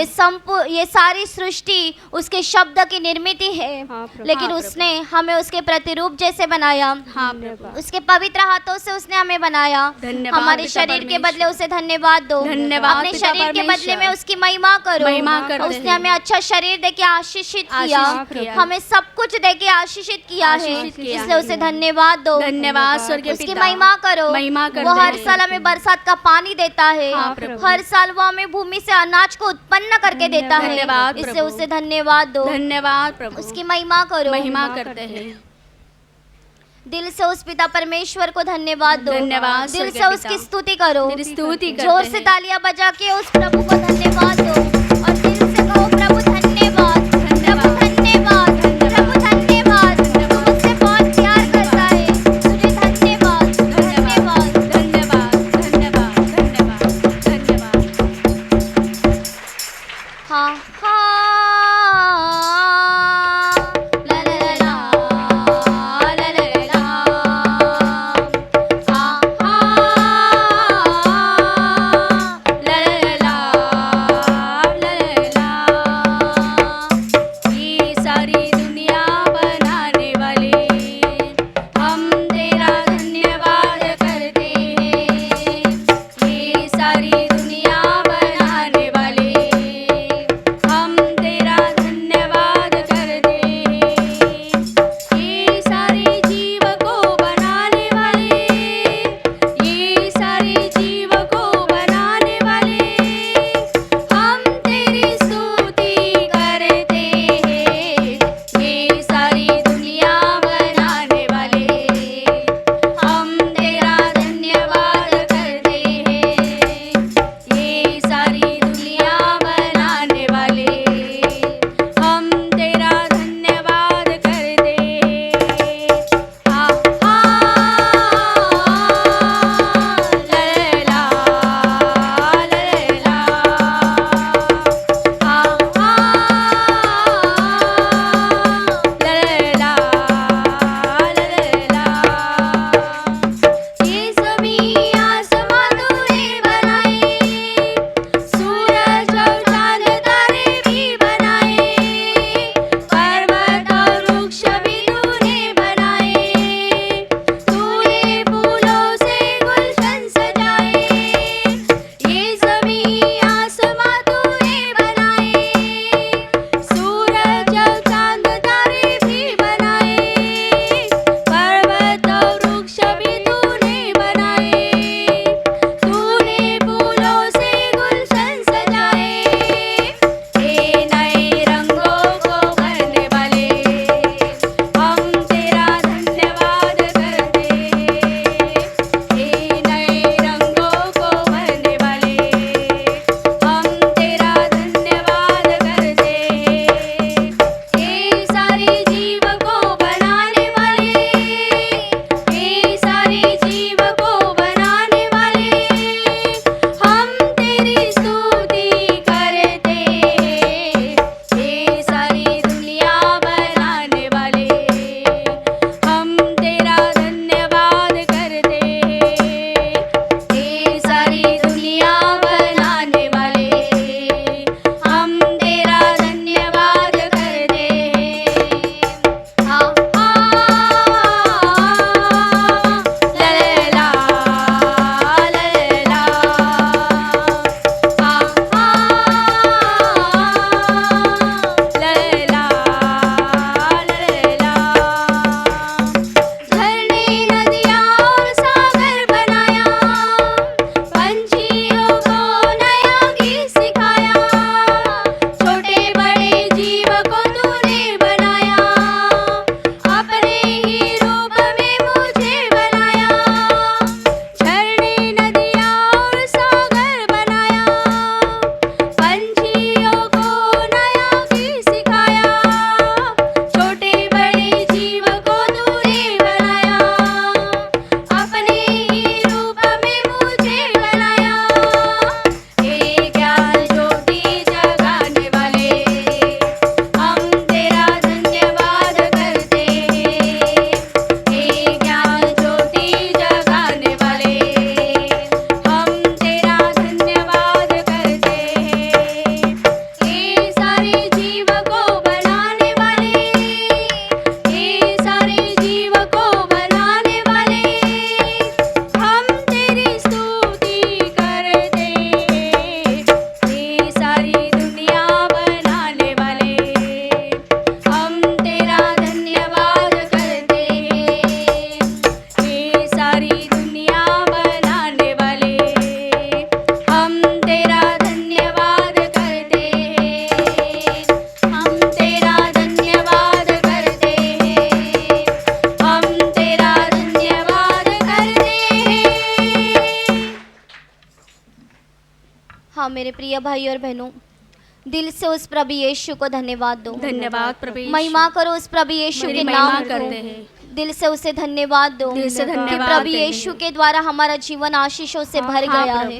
ये सारी सृष्टि उसके शब्द की निर्मित है, हाँ, प्रभु। लेकिन हाँ, उसने हमें उसके प्रतिरूप जैसे बनाया। हाँ प्रभु। उसके पवित्र हाथों से उसने हमें बनाया। धन्यवाद हमारे पिता शरीर के परमेश्वर। बदले उसे धन्यवाद दो। धन्यवाद अपने पिता शरीर के बदले परमेश्वर। में उसकी महिमा करो। महिमा करते उसने हैं। हमें अच्छा शरीर देके आशीषित किया, आशीषित किया। हमें सब कुछ देके आशीषित किया है, आशीषित किया इसलिए है। उसे धन्यवाद दो। धन्यवाद स्वर्गीय उसकी पिता। महिमा करो। महिमा वो करते हर हैं। साल हमें बरसात का पानी देता है। हाँ, प्रभु। हर साल वो हमें भूमि से अनाज को उत्पन्न करके देता है, धन्यवाद इससे प्रभु। उसे धन्यवाद दो। धन्यवाद प्रभु। उसकी महिमा करो। महिमा करते हैं। दिल से उस पिता परमेश्वर को धन्यवाद दो। धन्यवाद दिल स्वर्गीय से पिता। उसकी स्तुति करो। तेरी स्तुति करते जोर से हैं। तालियां बजा के उस प्रभु को धन्यवाद दो और दिल से कहो प्रभु धन्यवाद, प्रभु धन्यवाद, प्रभु धन्यवाद। तू मुझसे बहुत प्यार करता है, तुझे धन्यवाद, धन्यवाद। धन्यवाद धन्यवाद धन्यवाद धन्यवाद। हाँ हाँ ला ला ला ला ला ला ला ला। हाँ हाँ ला ला ला ला ला ला। ये सारी दुनिया बनाने वाले हम तेरा धन्यवाद करते हैं। ये सारी दुनिया बनाने वाले हम तेरा धन्यवाद करते हैं। ये सारे जीव को बनाने वाले, ये सारे जीव को बनाने वाले हम तेरी स्तुति करते हैं। ये सारी दुनिया बनाने वाले हम तेरा धन्यवाद करते हैं। हाँ मेरे प्रिय भाई और बहनों, दिल से उस प्रभु यीशु को धन्यवाद दो। धन्यवाद प्रभु यीशु। महिमा करो उस प्रभु यीशु मेरी के महिमा नाम करते को। हैं। दिल से उसे धन्यवाद दो दिल से कि धन्यवाद प्रभु देंगे। यीशु के द्वारा हमारा जीवन आशीषों से भर हाँ, गया प्रभु। है।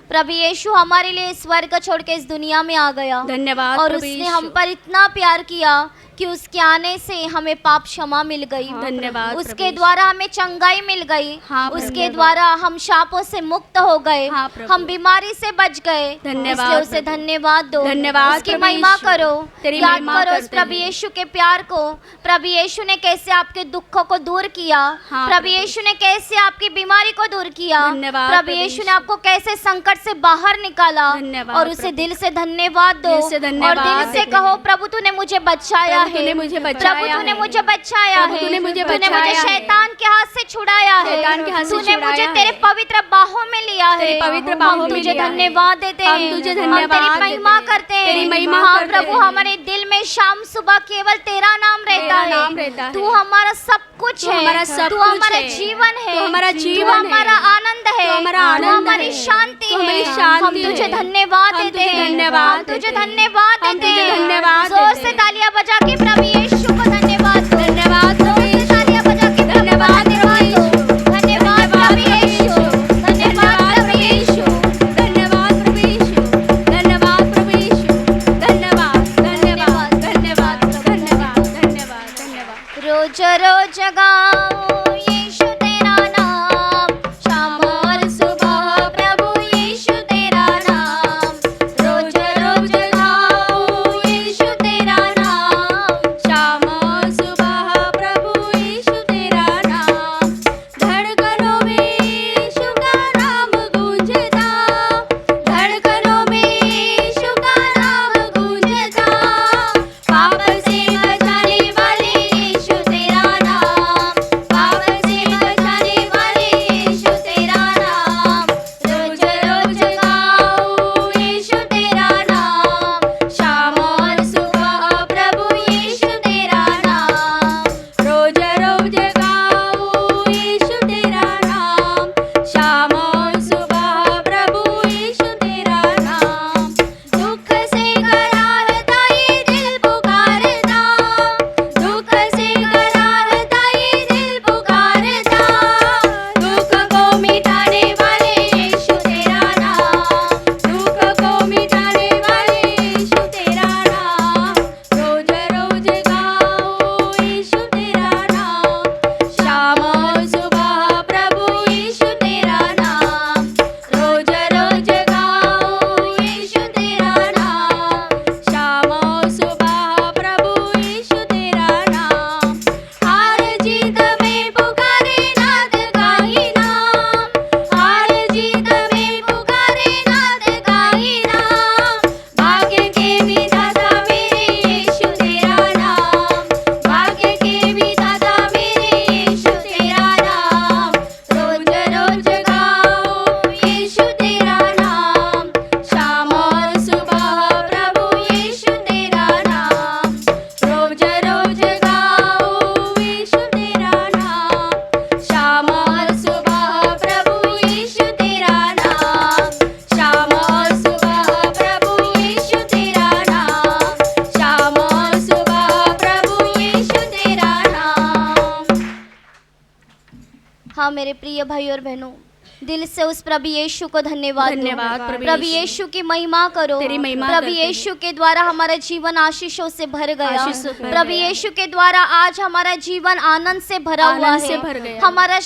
प्रभु यीशु हमारे लिए स्वर्ग छोड़ के इस दुनिया में आ गया धन्यवाद और प्रभु उसने यीशु। हम पर इतना प्यार किया कि उसके आने से हमें पाप क्षमा मिल गई। धन्यवाद उसके प्रभु। द्वारा हमें चंगाई मिल गई। हाँ, प्रभु। उसके द्वारा हम शापों से मुक्त हो गए। हाँ, प्रभु। हम बीमारी से बच गए। धन्यवाद इसलिए उसे प्रभु। धन्यवाद दो। धन्यवाद उसकी प्रभु महिमा यीशु। करो। तेरी याद महिमा करो उस करते प्रभु हैं। यीशु के प्यार को। प्रभु यीशु ने कैसे आपके दुखों को दूर किया। हाँ, प्रभु प्रभु। यीशु ने कैसे आपकी बीमारी को दूर किया। धन्यवाद प्रभु प्रभु यीशु ने यीशु। आपको कैसे संकट से बाहर निकाला। धन्यवाद और उसे प्रभु। दिल से धन्यवाद दो। दिल से धन्यवाद और दिल से देते कहो, हैं। प्रभु तूने मुझे बचाया प्रभु, है। तूने मुझे प्रभु बचाया तूने है। मुझे बचाया प्रभु, है। तूने मुझे तूने बचाया मुझे है। शैतान के हाथ से छुड़ाया है। शैतान के हाथ से तूने छुड़ाया मुझे है। तेरे पवित्र बाहों में लिया है। तेरी पवित्र बाहों हम में तुझे लिया है। धन्यवाद देते हम हैं। तुझे हम धन्यवाद तेरी देते महिमा हैं। करते हैं। तेरी महिमा हाँ करते प्रभु, हैं। हमारे दिल में शाम सुबह केवल तेरा नाम रहता तेरा है। नाम रहता है। तू हमारा सब कुछ तू है। हमारा सब तू कुछ हमारा है। जीवन है। तू हमारा तू जीवन है। हमारा आनंद है। तू हमारा तू आनंद हमारी है। शांति तू हमारी है। शांति हम तुझे है। धन्यवाद हम देते तुझे हैं। धन्यवाद हम तुझे देते हैं। धन्यवाद हम देते तुझे हैं। धन्यवाद जोर देते से हैं। तालियां बजा के प्रभु यीशु को धन्यवाद दो। धन्यवाद जोर प्रभु से यीशु। तालियां बजा के प्रभु को धन्यवाद धन्यवाद दो। धन्यवाद प्रभु यीशु। धन्यवाद प्रभु यीशु। धन्यवाद प्रभु यीशु। धन्यवाद प्रभु यीशु। धन्यवाद धन्यवाद धन्यवाद धन्यवाद धन्यवाद धन्यवाद। रोज रोज गाओ यीशु तेरा नाम, शाम और सुबह प्रभु यीशु तेरा नाम। रोज रोज गाओ यीशु तेरा नाम, शाम और सुबह प्रभु यीशु तेरा नाम। धड़कनों में यीशु का नाम गूंजता। धड़कनों में यीशु का नाम गूंजता। पाप से बचाने वाले यीशु तेरा नाम। पाप से बचाने वाले यीशु तेरा नाम। रोज रोज गाओ यीशु तेरा नाम, शाम और सुबह प्रभु यीशु तेरा नाम। रोज रोज गाओ यीशु तेरा नाम, शाम और सुबह प्रभु यीशु तेरा नाम। दुख से कराहता ये दिल पुकारता। दुख से कराहता ये दिल पुकारता। दुख को मिटाने वाले यीशु तेरा नाम। दुख को मिटाने वाले यीशु तेरा नाम। रोज रोज गाओ यीशु तेरा नाम, शाम और सुबह प्रभु यीशु तेरा नाम। रोज रोज गाओ यीशु तेरा नाम, शाम और सुबह प्रभु यीशु तेरा नाम। हार जीत में पुकारे नाथ का ही नाम। हार जीत में पुकारे नाथ का ही नाम। भाग्य के विधाता मेरे यीशु तेरा नाम। भाग्य के विधाता मेरे यीशु तेरा नाम। रोज रोज गाओ यीशु तेरा नाम, शाम और सुबह प्रभु यीशु तेरा नाम। रोज रोज गाओ यीशु तेरा नाम, शाम और सुबह प्रभु यीशु तेरा नाम। शाम और सुबह प्रभु यीशु तेरा नाम। शाम और सुबह प्रभु यीशु तेरा नाम। हाँ मेरे प्रिय भाई और बहनों, दिल से उस प्रभु यीशु को धन्यवाद दो। धन्यवाद प्रभु प्रभु यीशु। यीशु की महिमा करो। तेरी महिमा प्रभु करते हैं। यीशु के द्वारा हमारा जीवन आशीषों से भर गया। आशीष से भर प्रभु गया। यीशु के द्वारा आज हमारा जीवन आनंद से भरा हुआ आनंद है। से भर गया। हमारा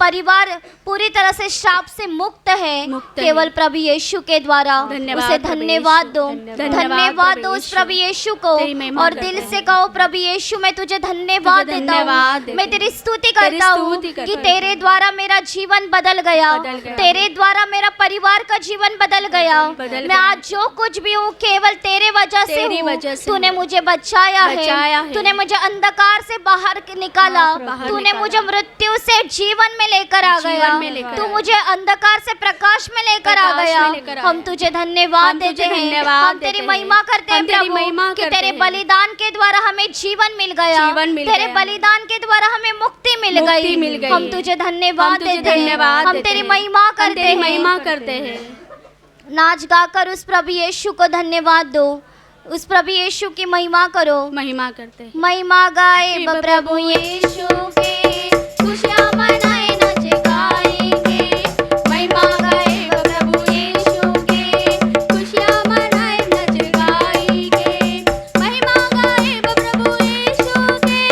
परिवार पूरी तरह से श्राप से मुक्त है। मुक्त है। केवल प्रभु यीशु के द्वारा धन्यवाद उसे प्रभु धन्यवाद यीशु। दो। धन्यवाद धन्यवाद प्रभु दो उस यीशु। प्रभु यीशु को तेरी महिमा और करते दिल हैं। से कहो, प्रभु यीशु मैं तुझे धन्यवाद तुझे देता धन्यवाद हूँ। देते मैं तेरी स्तुति तेरी करता हूँ स्तुति करता कि हूँ। तेरे द्वारा मेरा जीवन बदल गया। बदल गया। तेरे द्वारा मेरा परिवार का जीवन बदल गया। बदल मैं गया। आज जो कुछ भी हूँ केवल तेरे वजह से तेरी हूँ। वजह से तूने हूँ। मुझे बचाया बचाया है। है। तूने मुझे अंधकार से बाहर निकाला। हाँ, बाहर तूने निकाला। मुझे मृत्यु से जीवन में लेकर आ जीवन गया। में लेकर तू आया। मुझे अंधकार से प्रकाश में लेकर आ प्रकाश गया। में लेकर हम आया। तुझे धन्यवाद हम तुझे देते हैं। धन्यवाद हम देते तेरी हैं। महिमा करते हैं हम तेरी प्रभु महिमा कि करते तेरे हैं। बलिदान के द्वारा हमें जीवन मिल गया। जीवन मिल तेरे गया। बलिदान के द्वारा हमें मुक्ति मिल मुक्ति गई। मिल गई। हम तुझे धन्यवाद हम तुझे देते हैं। धन्यवाद हम देते तेरी हैं। महिमा हम करते तेरी हैं। महिमा करते हैं। नाच गाकर उस प्रभु यीशु को धन्यवाद दो, उस प्रभु यीशु की महिमा करो। महिमा करते हैं। महिमा गाए प्रभु यीशु की, खुशियाँ मनाए नच गाएंगे। महिमा गाए प्रभु यीशु की, खुशियाँ मनाए नच गाएंगे। महिमा गाए प्रभु यीशु की,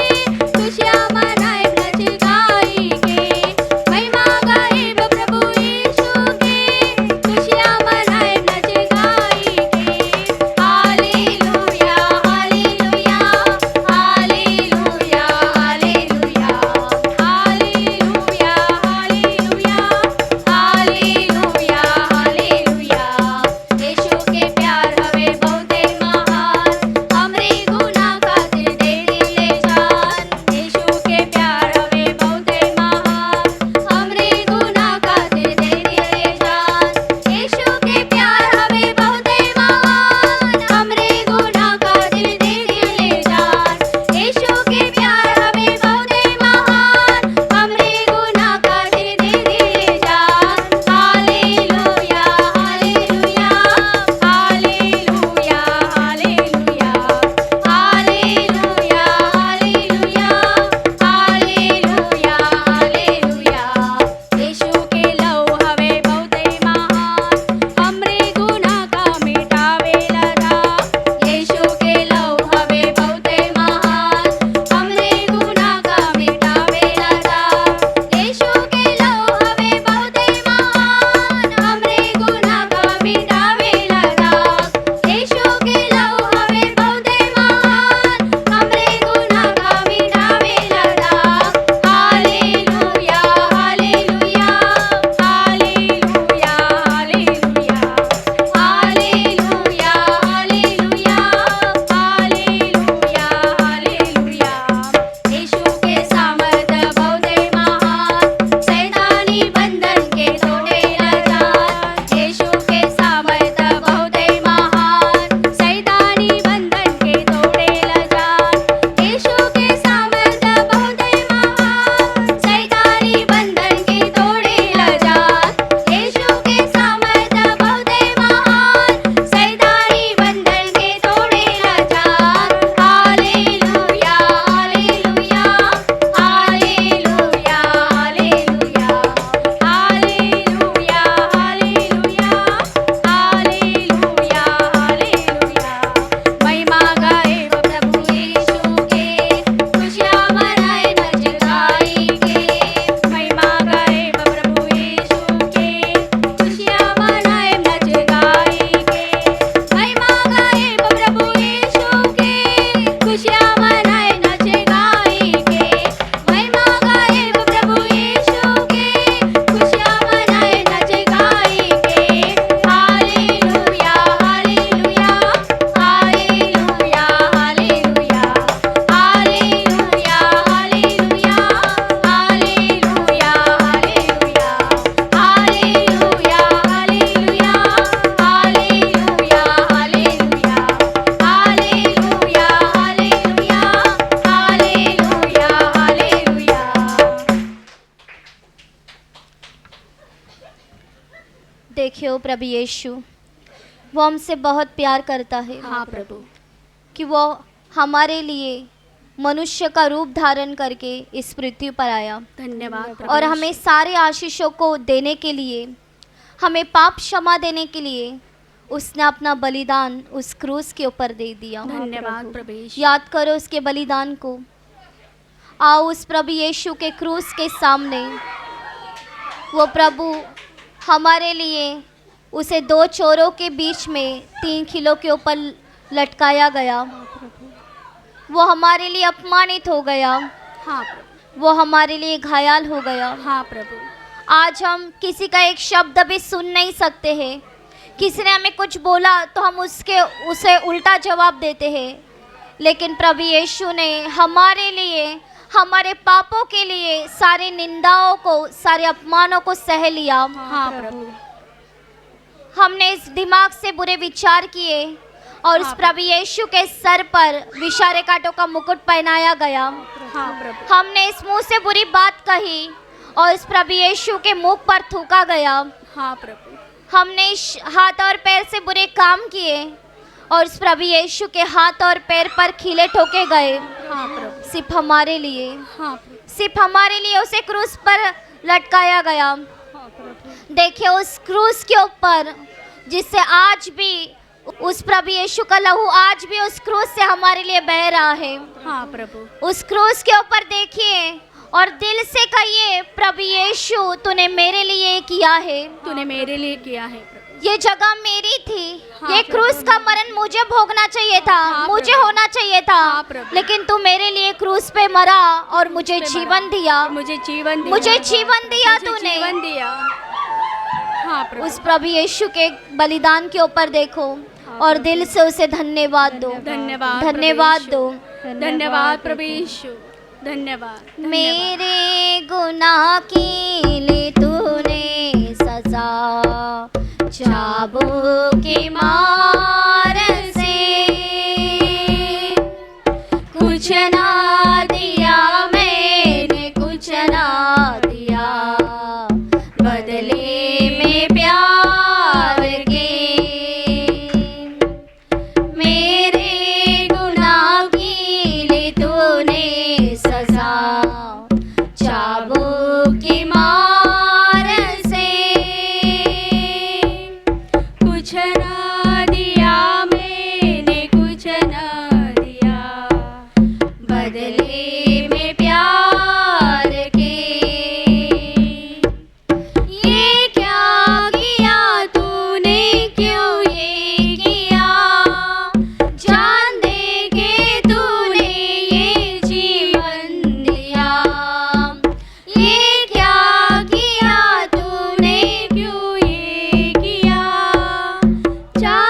खुशियाँ मनाए नच गाएंगे। महिमा गाए प्रभु यीशु की, खुशियाँ मनाए नच गाएंगे। Hallelujah hallelujah hallelujah hallelujah hallelujah hallelujah hallelujah. Yeshu के प्यार हवे बहुते महान, हमरे गुनाह खातिर दे दिले जान। यीशु के प्यार हवे बहुते महान, हमरे गुनाह खातिर दे दिले जान। यीशु के प्यार हवे बहुते महान, हमरे गुनाह खातिर दे दिले जान। यीशु के प्यार हवे बहुते महान, हमरे गुनाह खातिर दे दिले जान। Hallelujah hallelujah hallelujah hallelujah hallelujah hallelujah hallelujah hallelujah. Yeshu के लहू हवे बहुते महान, हमरे गुनाह का मिटावेला था। यीशु के लहू हवे बहुते महान, हमरे गुनाह का मिटावेला था। यीशु के लहू हवे बहुते महान, हमरे गुनाह का मिटावेला था। यीशु के लहू हवे बहुते महान, हमरे गुनाह का मिटावेला था। Hallelujah hallelujah hallelujah hallelujah hallelujah hallelujah hallelujah hallelujah. Yeshu के सामर्थ बहुते महान, शैतानी बंधन के तोड़ेला जान। यीशु के सामर्थ बहुते महान, शैतानी बंधन के तोड़ेला जान। यीशु के सामर्थ बहुते महान, शैतानी बंधन के तोड़ेला जान। यीशु के सामर्थ बहुते महान, शैतानी बंधन के तोड़ेला जान। Hallelujah hallelujah hallelujah hallelujah hallelujah hallelujah hallelujah. महिमा गाए प्रभु यीशु के, खुशियाँ मनाए नच गाएंगे। महिमा गाए प्रभु यीशु के, खुशियाँ मनाए नच गाएंगे। महिमा गाए प्रभु यीशु के, खुशियाँ मनाए नच गाएंगे। महिमा गाए प्रभु यीशु के, खुशियाँ मनाए नच गाएंगे। Hallelujah hallelujah hallelujah hallelujah hallelujah hallelujah hallelujah hallelujah hallelujah hallelujah hallelujah hallelujah hallelujah hallelujah hallelujah. देखियो प्रभु यीशु, वो हमसे बहुत प्यार करता है। हाँ प्रभु। कि वो हमारे लिए मनुष्य का रूप धारण करके इस पृथ्वी पर आया धन्यवाद प्रभु। और हमें सारे आशीषों को देने के लिए, हमें पाप क्षमा देने के लिए उसने अपना बलिदान उस क्रूस के ऊपर दे दिया। धन्यवाद प्रभु यीशु। याद करो उसके बलिदान को। आओ उस प्रभु यीशु के क्रूस के सामने, वो प्रभु हमारे लिए उसे दो चोरों के बीच में 3 किलो के ऊपर लटकाया गया। वो हमारे लिए अपमानित हो गया। हाँ प्रभु। वो हमारे लिए घायल हो गया। हाँ प्रभु। आज हम किसी का एक शब्द भी सुन नहीं सकते हैं। किसी ने हमें कुछ बोला तो हम उसे उल्टा जवाब देते हैं, लेकिन प्रभु यीशु ने हमारे लिए, हमारे पापों के लिए सारे निंदाओं को, सारे अपमानों को सह लिया। हाँ प्रभु। हमने इस दिमाग से बुरे विचार किए और उस प्रभु यीशु के सर पर विषारे कांटों का मुकुट पहनाया गया। हाँ प्रभु। हमने इस मुंह से बुरी बात कही और इस प्रभु यीशु के मुख पर थूका गया। हाँ प्रभु। हमने हाथ और पैर से बुरे काम किए और उस प्रभु यीशु के हाथ और पैर पर खीले ठोके गए, हाँ प्रभु, सिर्फ हमारे लिए, हाँ प्रभु, सिर्फ हमारे लिए उसे क्रूस पर लटकाया गया। हाँ प्रभु, देखिए उस क्रूस के ऊपर जिससे आज भी उस प्रभु यीशु का लहू आज भी उस क्रूस से हमारे लिए बह रहा है। हाँ प्रभु, उस क्रूस के ऊपर देखिए और दिल से कहिए, प्रभु यीशु तूने मेरे लिए किया है, तूने मेरे लिए किया है प्रभु। ये जगह मेरी थी, हाँ, ये प्रभु। क्रूस का मरण मुझे भोगना चाहिए था, हाँ, मुझे प्रभु। होना चाहिए था, हाँ, प्रभु। लेकिन तू मेरे लिए क्रूस पे मरा और मुझे जीवन दिया, मुझे जीवन दिया, मुझे जीवन दिया मुझे तूने। जीवन दिया। हाँ प्रभु, उस प्रभु यीशु के बलिदान के ऊपर देखो और दिल से उसे धन्यवाद दो, धन्यवाद, धन्यवाद प्रभु दो। यीशु। धन्यवाद प्रभु यीशु, धन्यवाद। मेरे गुनाह के लिए तूने सजा चाबुक के मार से कुछ ना दिया, मैंने कुछ ना दिया, बदले में प्यार के। मेरे गुनाह के लिए तूने सजा चाबुक की मार से कुछ ना दिया, मैंने कुछ ना दिया, बदले में प्यार के। ये क्या किया तूने, क्यों ये किया, जान दे के तूने ये जीवन दिया। ये क्या किया तूने, क्यों ये किया, जान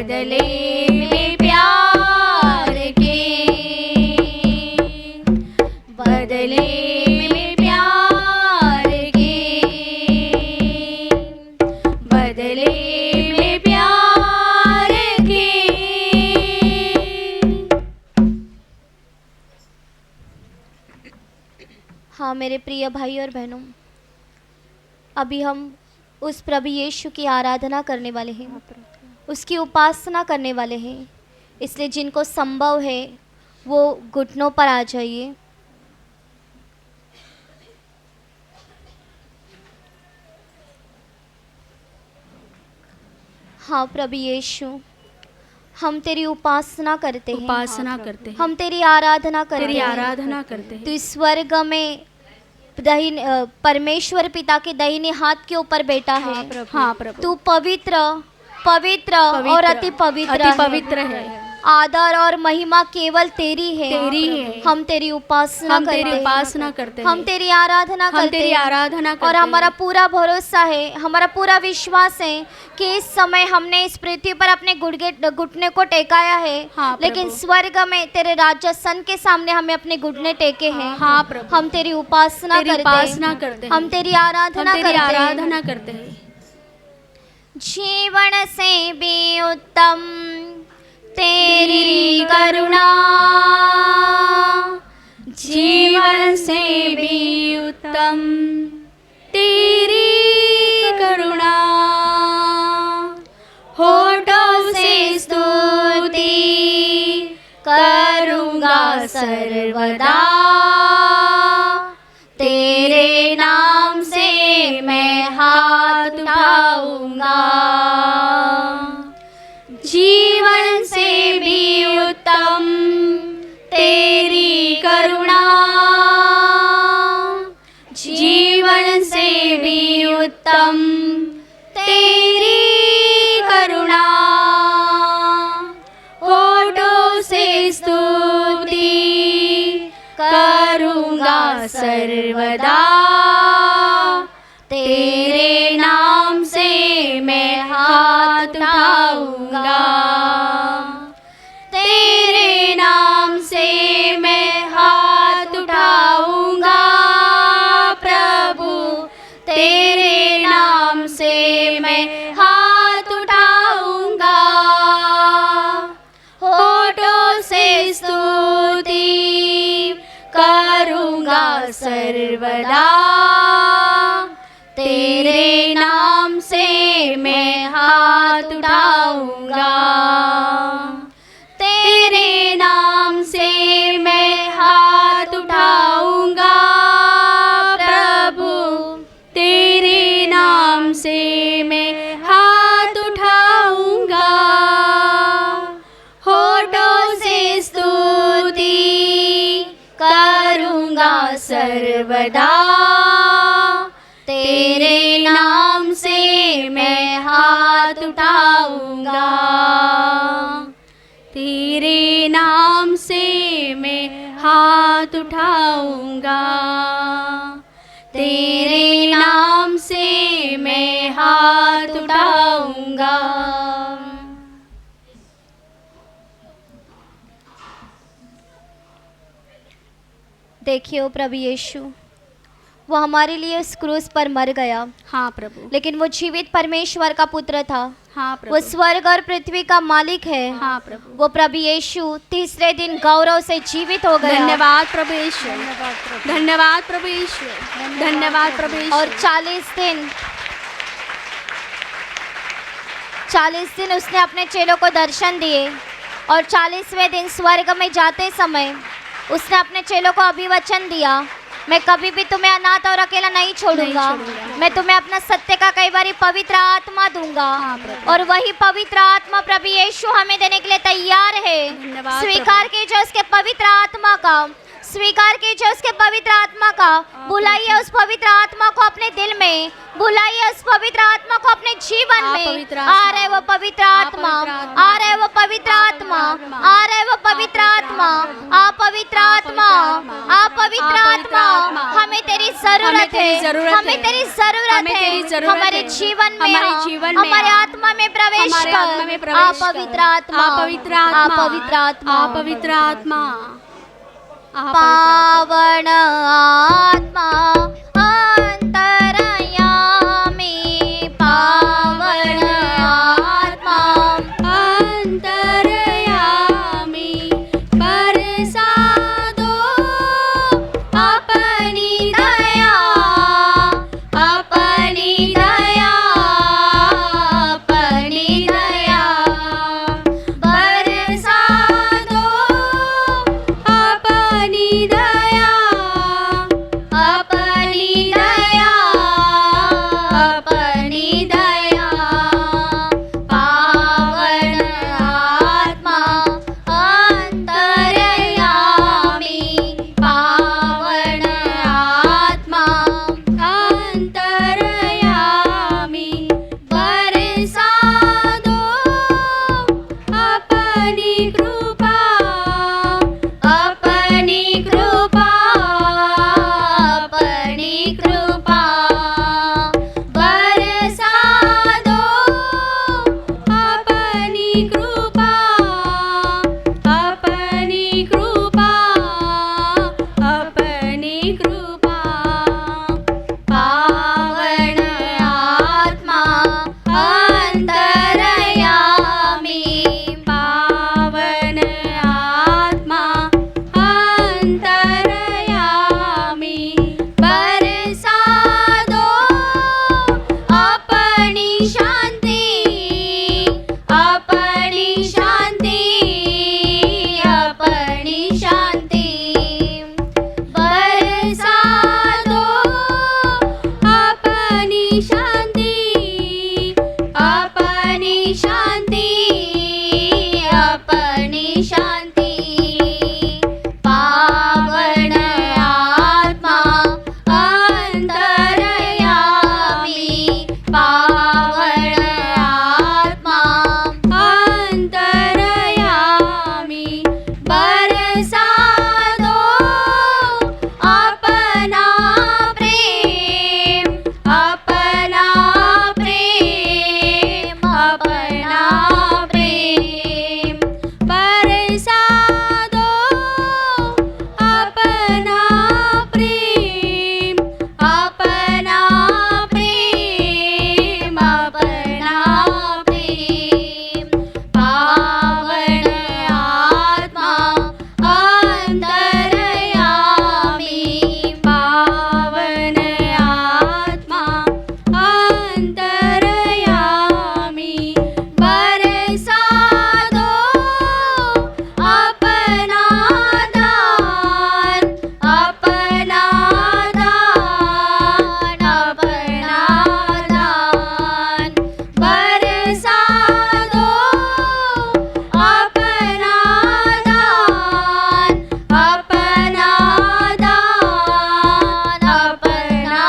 बदले में प्यार के, बदले में प्यार के, बदले में प्यार के। हाँ मेरे प्रिय भाई और बहनों, अभी हम उस प्रभु यीशु की आराधना करने वाले हैं, उसकी उपासना करने वाले हैं। इसलिए जिनको संभव है वो घुटनों पर आ जाइए। हाँ प्रभु यीशु, हम तेरी उपासना करते हैं, उपासना करते हैं, हम तेरी आराधना करते तेरी हैं। आराधना करते हैं। तू स्वर्ग में परमेश्वर पिता के दाहिने हाथ के ऊपर बैठा है। हाँ प्रभु, तू पवित्र पवित्र और अति पवित्र है। आदर और महिमा केवल तेरी है। तेरी है। हम तेरी उपासना हम तेरी करते हैं। उपासना करते हैं। हम तेरी आराधना हम करते तेरी हैं। आराधना करते और हैं। हमारा पूरा भरोसा है, हमारा पूरा विश्वास है कि इस समय हमने इस पृथ्वी पर अपने घुटने को टेकाया है। हाँ, प्रभु। लेकिन स्वर्ग में तेरे राजसन के सामने हमें अपने घुटने टेके हैं। हाँ, प्रभु। हम तेरी उपासना तेरी करते हैं। उपासना करते हैं। हम तेरी आराधना हम तेरी करते हैं। आराधना करते हैं। जीवन से भी उत्तम तेरी करुणा, जीवन से भी उत्तम तेरी करुणा, होठों से स्तुति करूँगा सर्वदा, तेरे नाम से मैं हाथ उठाऊंगा। जीवन से भी उत्तम तेरी करुणा, जीवन से भी उत्तम तेरी करुणा, होठों से स्तुति करूँगा सर्वदा, तेरे नाम से मैं हाथ उठाऊंगा, तेरे नाम से मैं हाथ उठाऊंगा। प्रभु तेरे नाम से मैं हाथ उठाऊंगा, होठों से स्तुति करूंगा सर्वदा, तेरे नाम से मैं हाथ उठाऊंगा, तेरे नाम से मैं हाथ उठाऊंगा। प्रभु तेरे नाम से मैं हाथ उठाऊंगा, होठों से स्तुति करूंगा सर्वदा, तेरे नाम से मैं हाथ उठाऊंगा, तेरे नाम से मैं हाथ उठाऊंगा, तेरे नाम से मैं हाथ उठाऊंगा। देखिए ओ प्रभु यीशु, वो हमारे लिए उस क्रूस पर मर गया, हाँ प्रभु, लेकिन वो जीवित परमेश्वर का पुत्र था। हाँ वो प्रभु, स्वर्ग और पृथ्वी का मालिक है। हाँ प्रभु। वो प्रभु यीशु तीसरे दिन गौरव से जीवित हो गया। धन्यवाद प्रभु यीशु, धन्यवाद प्रभु यीशु, धन्यवाद प्रभु यीशु। और 40 दिन उसने अपने चेलों को दर्शन दिए। और 40वें दिन स्वर्ग में जाते समय उसने अपने चेलों को अभिवचन दिया, मैं कभी भी तुम्हें अनाथ और अकेला नहीं छोड़ूंगा, मैं तुम्हें अपना सत्य का कई बारी पवित्र आत्मा दूंगा। और वही पवित्र आत्मा प्रभु यीशु हमें देने के लिए तैयार है। धन्यवाद स्वीकार कीजिए उसके पवित्र आत्मा का, स्वीकार कीजिए उसके पवित्र आत्मा का। बुलाइए उस पवित्र आत्मा को अपने दिल में, बुलाइए उस पवित्र आत्मा को अपने जीवन में। आ रहे वो पवित्र आत्मा, आ रहे वो पवित्र आत्मा, आ रहे वो पवित्र आत्मा, आ पवित्र आत्मा, आ पवित्र आत्मा, हमें तेरी जरूरत है, हमें तेरी जरूरत है, हमारे जीवन में, हमारे आत्मा में प्रवेश कर, आ पवित्र आत्मा, पवित्र आत्मा, पवित्र आत्मा, पवित्र आत्मा, पावन आत्मा अंतरयामी, पावन आत्मा अंतरयामी, बरसा दो अपनी दया, अपनी दया, अपनी दया, बरसा दो अपनी दया, अपनी दया, अपनी दया, पावन आत्मा अंतरयामी, पावन आत्मा अंतरयामी, बरसा दो अपनी कृपा, अपनी कृपा, अपनी कृपा, बरसा दो अपनी कृपा, अपनी कृपा, अपनी कृपा, पावन आत्मा अंतरयामी, पावन आत्मा अंतरयामी, बरसा दो अपनी शांति, अपनी शांति, अपनी शांति, बरसा दो अपनी शांति, अपनी शांति, अपनी शांति, पावन आत्मा अंतरयामी, पावन आत्मा अंतरयामी, बरसा दो अपना प्रेम, अपना प्रेम, अपना प्रेम, बरसा दो अपना प्रेम, अपना प्रेम, अपना प्रेम, पावन आत्मा अंतरयामी, पावन आत्मा अंतरयामी, बरसा दो अपना दान, अपना दान, अपना दान, बरसा दो अपना दान, अपना दान, अपना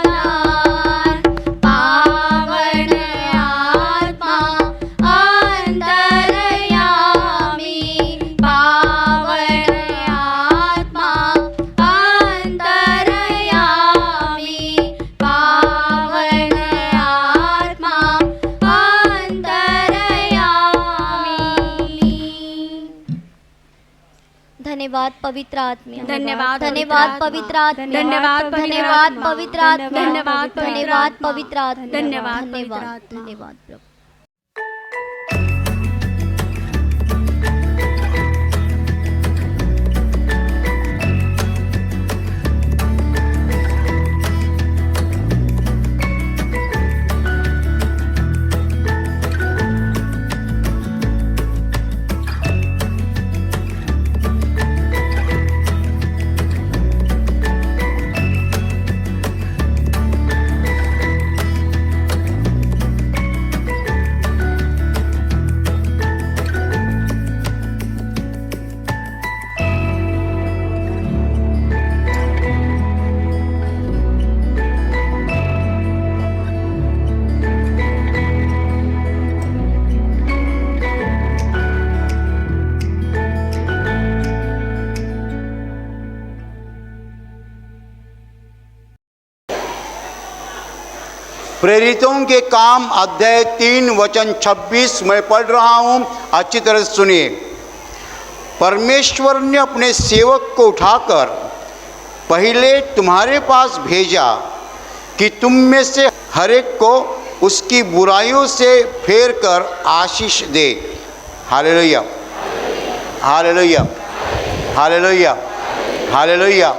दान, पावन आत्मा अंतरयामी, पावन आत्मा अंतरयामी, पावन आत्मा अंतरयामी। धन्यवाद पवित्र आत्मा, धन्यवाद धन्यवाद पवित्र आत्मा, धन्यवाद धन्यवाद पवित्र आत्मा, धन्यवाद धन्यवाद पवित्र आत्मा, धन्यवाद पवित्र धन्यवाद, आत्मा। धन्यवाद प्रभु। प्रेरितों के काम अध्याय 3 वचन 26 मैं पढ़ रहा हूँ, अच्छी तरह से सुनिए। परमेश्वर ने अपने सेवक को उठाकर पहले तुम्हारे पास भेजा कि तुम में से हर एक को उसकी बुराइयों से फेर कर आशीष दे। Hallelujah, hallelujah, hallelujah, hallelujah.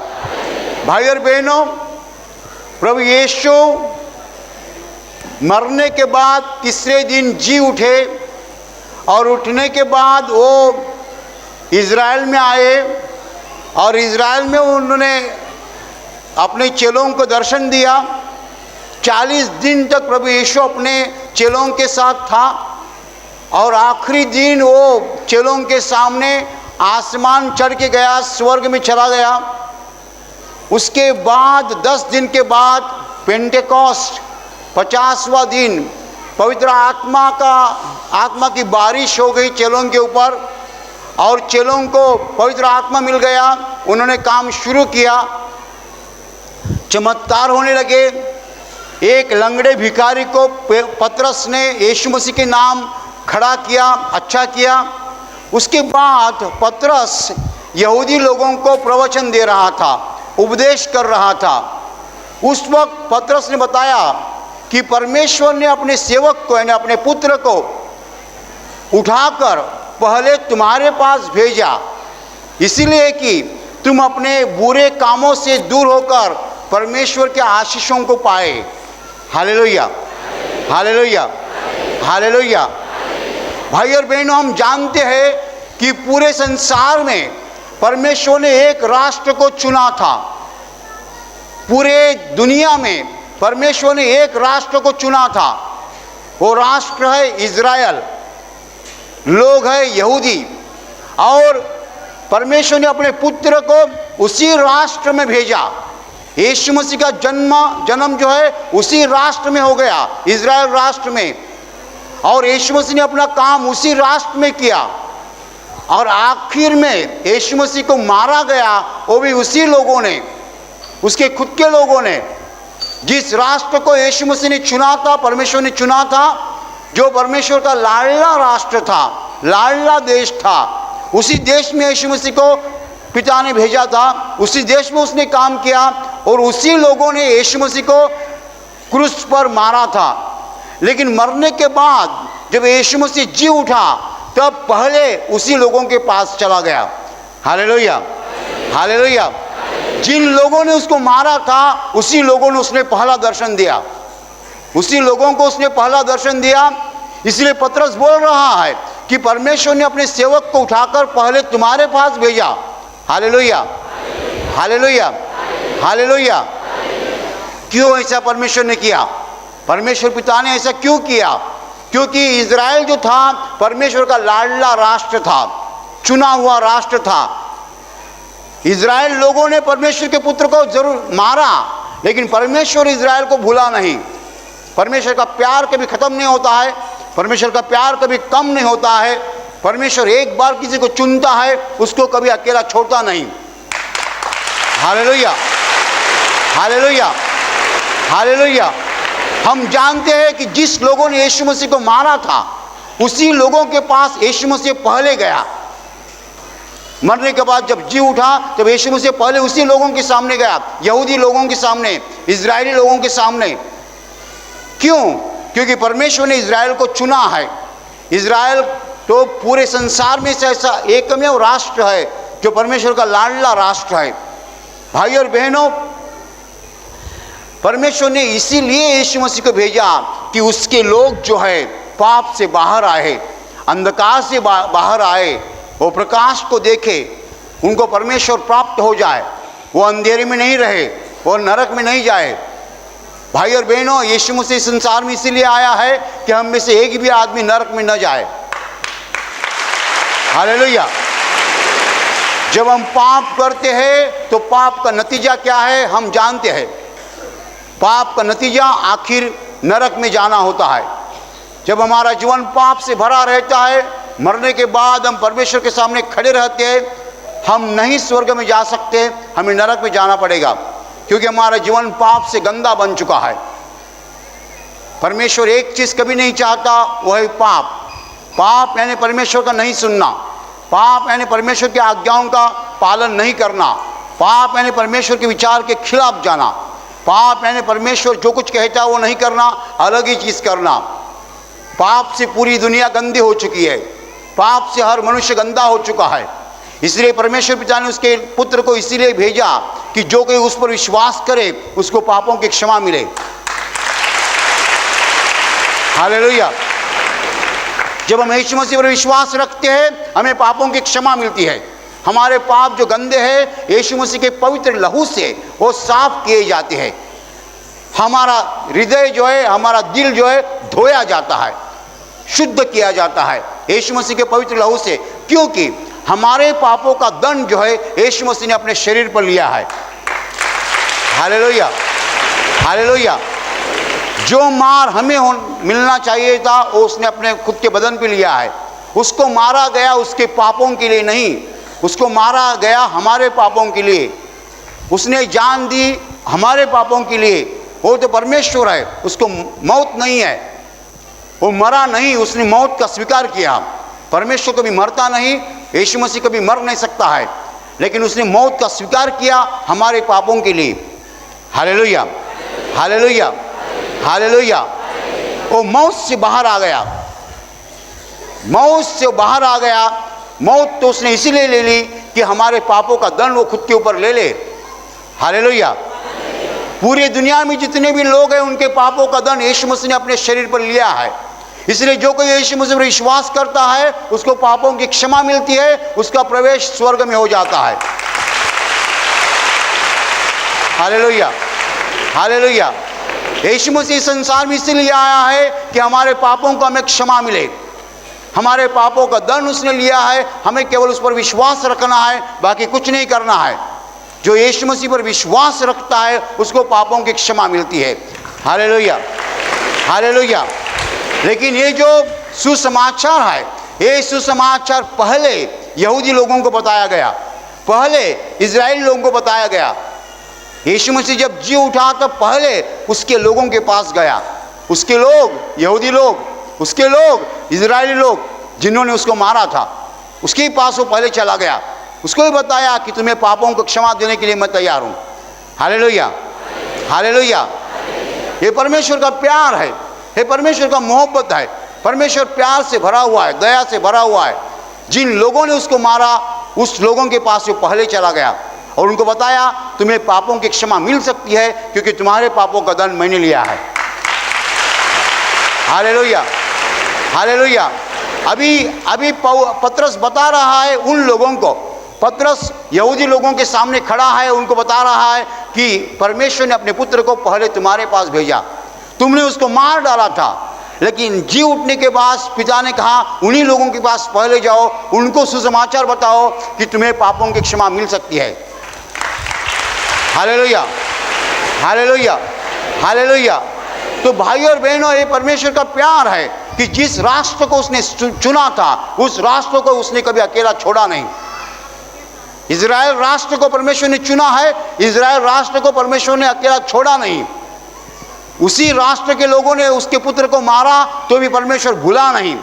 भाई और बहनों, प्रभु यीशु मरने के बाद तीसरे दिन जी उठे और उठने के बाद वो इज़राइल में आए और इज़राइल में उन्होंने अपने चेलों को दर्शन दिया। 40 दिन तक प्रभु यीशु अपने चेलों के साथ था और आखिरी दिन वो चेलों के सामने आसमान चढ़ के गया, स्वर्ग में चला गया। उसके बाद 10 दिन के बाद पेंटेकोस्ट 50वां दिन पवित्र आत्मा की बारिश हो गई चेलों के ऊपर और चेलों को पवित्र आत्मा मिल गया। उन्होंने काम शुरू किया, चमत्कार होने लगे। एक लंगड़े भिखारी को पतरस ने यीशु मसीह के नाम खड़ा किया, अच्छा किया। उसके बाद पतरस यहूदी लोगों को प्रवचन दे रहा था, उपदेश कर रहा था। उस वक्त पतरस ने बताया कि परमेश्वर ने अपने सेवक को यानी अपने पुत्र को उठाकर पहले तुम्हारे पास भेजा, इसलिए कि तुम अपने बुरे कामों से दूर होकर परमेश्वर के आशीषों को पाए। Hallelujah, hallelujah, hallelujah. भाई और बहनों, हम जानते हैं कि पूरे संसार में परमेश्वर ने एक राष्ट्र को चुना था। पूरे दुनिया में परमेश्वर ने एक राष्ट्र को चुना था, वो राष्ट्र है इज़राइल, लोग है यहूदी। और परमेश्वर ने अपने पुत्र को उसी राष्ट्र में भेजा। यीशु मसीह का जन्म जो है उसी राष्ट्र में हो गया, इज़राइल राष्ट्र में। और यीशु मसीह ने अपना काम उसी राष्ट्र में किया और आखिर में यीशु मसीह को मारा गया, वो भी उसी लोगों ने, उसके खुद के लोगों ने। जिस राष्ट्र को यीशु मसीह ने चुना था, परमेश्वर ने चुना था, जो परमेश्वर का लाडला राष्ट्र था, लाडला देश था, उसी देश में यीशु मसीह को पिता ने भेजा था, उसी देश में उसने काम किया और उसी लोगों ने यीशु मसीह को क्रूस पर मारा था। लेकिन मरने के बाद जब यीशु मसीह जी उठा तब पहले उसी लोगों के पास चला गया। Hallelujah, hallelujah. जिन लोगों ने उसको मारा था उसी लोगों ने उसने पहला दर्शन दिया, उसी लोगों को उसने पहला दर्शन दिया। इसलिए पतरस बोल रहा है कि परमेश्वर ने अपने सेवक को उठाकर पहले तुम्हारे पास भेजा। Hallelujah, hallelujah, hallelujah. क्यों ऐसा परमेश्वर ने किया? परमेश्वर पिता ने ऐसा क्यों किया? क्योंकि इज़राइल जो था परमेश्वर का लाडला राष्ट्र था, चुना हुआ राष्ट्र था। इज़राइल लोगों ने परमेश्वर के पुत्र को जरूर मारा, लेकिन परमेश्वर इज़राइल को भूला नहीं। परमेश्वर का प्यार कभी खत्म नहीं होता है, परमेश्वर का प्यार कभी कम नहीं होता है। परमेश्वर एक बार किसी को चुनता है, उसको कभी अकेला छोड़ता नहीं। Hallelujah, hallelujah, hallelujah. हम जानते हैं कि जिस लोगों ने यीशु मसीह को मारा था उसी लोगों के पास यीशु मसीह पहले गया। मरने के बाद जब जी उठा तब यीशु मसीह पहले उसी लोगों के सामने गया, यहूदी लोगों के सामने, इज़राइली लोगों के सामने। क्यों? क्योंकि परमेश्वर ने इज़राइल को चुना है। इज़राइल तो पूरे संसार में से ऐसा एकमेव राष्ट्र है जो परमेश्वर का लाडला राष्ट्र है। भाई और बहनों, परमेश्वर ने इसीलिए यीशु मसीह को भेजा कि उसके लोग जो है पाप से बाहर आए, अंधकार से बाहर आए, वो प्रकाश को देखे, उनको परमेश्वर प्राप्त हो जाए, वो अंधेरे में नहीं रहे, वो नरक में नहीं जाए। भाई और बहनों, यीशु मसीह संसार में इसीलिए आया है कि हम में से एक भी आदमी नरक में न जाए। हालेलुया। जब हम पाप करते हैं तो पाप का नतीजा क्या है हम जानते हैं। पाप का नतीजा आखिर नरक में जाना होता है। जब हमारा जीवन पाप से भरा रहता है, मरने के बाद हम परमेश्वर के सामने खड़े रहते हैं, हम नहीं स्वर्ग में जा सकते, हमें नरक में जाना पड़ेगा, क्योंकि हमारा जीवन पाप से गंदा बन चुका है। परमेश्वर एक चीज़ कभी नहीं चाहता, वह है पाप। पाप यानी परमेश्वर का नहीं सुनना, पाप यानी परमेश्वर की आज्ञाओं का पालन नहीं करना, पाप यानी परमेश्वर के विचार के खिलाफ जाना, पाप यानी परमेश्वर जो कुछ कहता है वो नहीं करना, अलग ही चीज़ करना। पाप से पूरी दुनिया गंदी हो चुकी है, पाप से हर मनुष्य गंदा हो चुका है। इसलिए परमेश्वर पिता ने उसके पुत्र को इसीलिए भेजा कि जो कोई उस पर विश्वास करे उसको पापों की क्षमा मिले। हालेलुया। जब हम यीशु मसीह पर विश्वास रखते हैं हमें पापों की क्षमा मिलती है। हमारे पाप जो गंदे हैं यीशु मसीह के पवित्र लहू से वो साफ किए जाते हैं। हमारा हृदय जो है, हमारा दिल जो है धोया जाता है, शुद्ध किया जाता है यीशु मसीह के पवित्र लहू से, क्योंकि हमारे पापों का दंड जो है यीशु मसीह ने अपने शरीर पर लिया है। Hallelujah, hallelujah. जो मार हमें मिलना चाहिए था वो उसने अपने खुद के बदन पे लिया है। उसको मारा गया उसके पापों के लिए नहीं, उसको मारा गया हमारे पापों के लिए। उसने जान दी हमारे पापों के लिए। वो तो परमेश्वर है, उसको मौत नहीं है, वो मरा नहीं, उसने मौत का स्वीकार किया। परमेश्वर कभी मरता नहीं, यीशु मसीह कभी मर नहीं सकता है, लेकिन उसने मौत का स्वीकार किया हमारे पापों के लिए। Hallelujah, hallelujah, hallelujah. वो मौत से बाहर आ गया, मौत से बाहर आ गया। मौत तो उसने इसीलिए ले ली कि हमारे पापों का दंड वो खुद के ऊपर ले ले। हालेलुया। पूरी दुनिया में जितने भी लोग हैं उनके पापों का दंड यीशु मसीह ने अपने शरीर पर लिया है। इसलिए जो कोई यीशु मसीह पर विश्वास करता है उसको पापों की क्षमा मिलती है, उसका प्रवेश स्वर्ग में हो जाता है। Hallelujah, hallelujah. यीशु मसीह संसार में इसलिए आया है कि हमारे पापों को हमें क्षमा मिले। हमारे पापों का दंड उसने लिया है, हमें केवल उस पर विश्वास रखना है, बाकी कुछ नहीं करना है। जो यीशु मसीह पर विश्वास रखता है उसको पापों की क्षमा मिलती है। Hallelujah, hallelujah. लेकिन ये जो सुसमाचार है, ये सुसमाचार पहले यहूदी लोगों को बताया गया, पहले इजराइली लोगों को बताया गया। यीशु मसीह जब जी उठा तो पहले उसके लोगों के पास गया। उसके लोग, यहूदी लोग, उसके लोग, इजरायली लोग जिन्होंने उसको मारा था, उसके पास वो पहले चला गया। उसको भी बताया कि तुम्हें पापों को क्षमा देने के लिए मैं तैयार हूँ। Hallelujah, hallelujah. ये परमेश्वर का प्यार है, ये परमेश्वर का मोहब्बत है। परमेश्वर प्यार से भरा हुआ है, दया से भरा हुआ है। जिन लोगों ने उसको मारा उस लोगों के पास वो पहले चला गया और उनको बताया तुम्हें पापों की क्षमा मिल सकती है क्योंकि तुम्हारे पापों का दंड मैंने लिया है। Hallelujah, hallelujah. अभी पतरस बता रहा है उन लोगों को, पतरस यहूदी लोगों के सामने खड़ा है, उनको बता रहा है कि परमेश्वर ने अपने पुत्र को पहले तुम्हारे पास भेजा, तुमने उसको मार डाला था, लेकिन जी उठने के बाद पिता ने कहा उन्हीं लोगों के पास पहले जाओ, उनको सुसमाचार बताओ कि तुम्हें पापों की क्षमा मिल सकती है। Hallelujah, hallelujah, hallelujah. तो भाई और बहनों, ये परमेश्वर का प्यार है कि जिस राष्ट्र को उसने चुना था उस राष्ट्र को उसने कभी अकेला छोड़ा नहीं। इजराइल राष्ट्र को परमेश्वर ने चुना है, इजराइल राष्ट्र को परमेश्वर ने अकेला छोड़ा नहीं। उसी राष्ट्र के लोगों ने उसके पुत्र को मारा तो भी परमेश्वर भूला नहीं,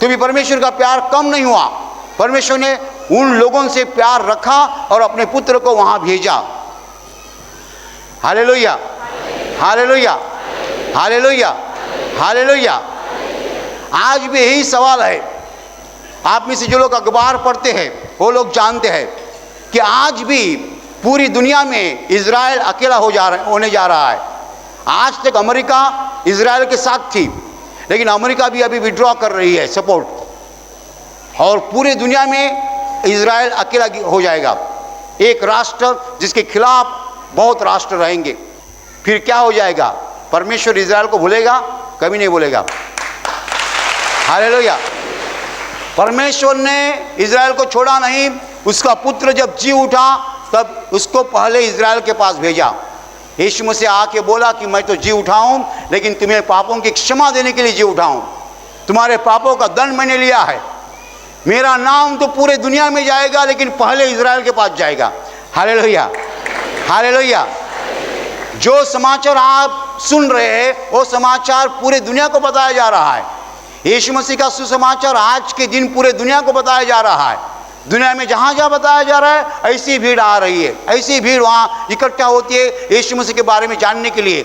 तो भी परमेश्वर का प्यार कम नहीं हुआ। परमेश्वर ने उन लोगों से प्यार रखा और अपने पुत्र को वहां भेजा। Hallelujah, hallelujah, hallelujah, hallelujah. आज भी यही सवाल है। आप में से जो लोग अखबार पढ़ते हैं वो लोग जानते हैं कि आज भी पूरी दुनिया में इजराइल अकेला होने जा रहा है। आज तक अमेरिका इजराइल के साथ थी, लेकिन अमेरिका भी अभी विड्रॉ कर रही है सपोर्ट, और पूरी दुनिया में इजराइल अकेला हो जाएगा। एक राष्ट्र जिसके खिलाफ बहुत राष्ट्र रहेंगे। फिर क्या हो जाएगा? परमेश्वर इजराइल को भूलेगा? कभी नहीं भूलेगा। हालेलुया। परमेश्वर ने इजराइल को छोड़ा नहीं। उसका पुत्र जब जी उठा तब उसको पहले इजराइल के पास भेजा। यीशु मसीह आके बोला कि मैं तो जी उठा हूं, लेकिन तुम्हें पापों की क्षमा देने के लिए जी उठा हूं। तुम्हारे पापों का दंड मैंने लिया है। मेरा नाम तो पूरे दुनिया में जाएगा, लेकिन पहले इजराइल के पास जाएगा। Hallelujah, hallelujah. जो समाचार आप सुन रहे हैं वो समाचार पूरे दुनिया को बताया जा रहा है। यीशु मसीह का सुसमाचार आज के दिन पूरे दुनिया को बताया जा रहा है। दुनिया में जहाँ जहाँ बताया जा रहा है ऐसी भीड़ आ रही है, ऐसी भीड़ वहाँ इकट्ठा होती है यीशु मसीह के बारे में जानने के लिए।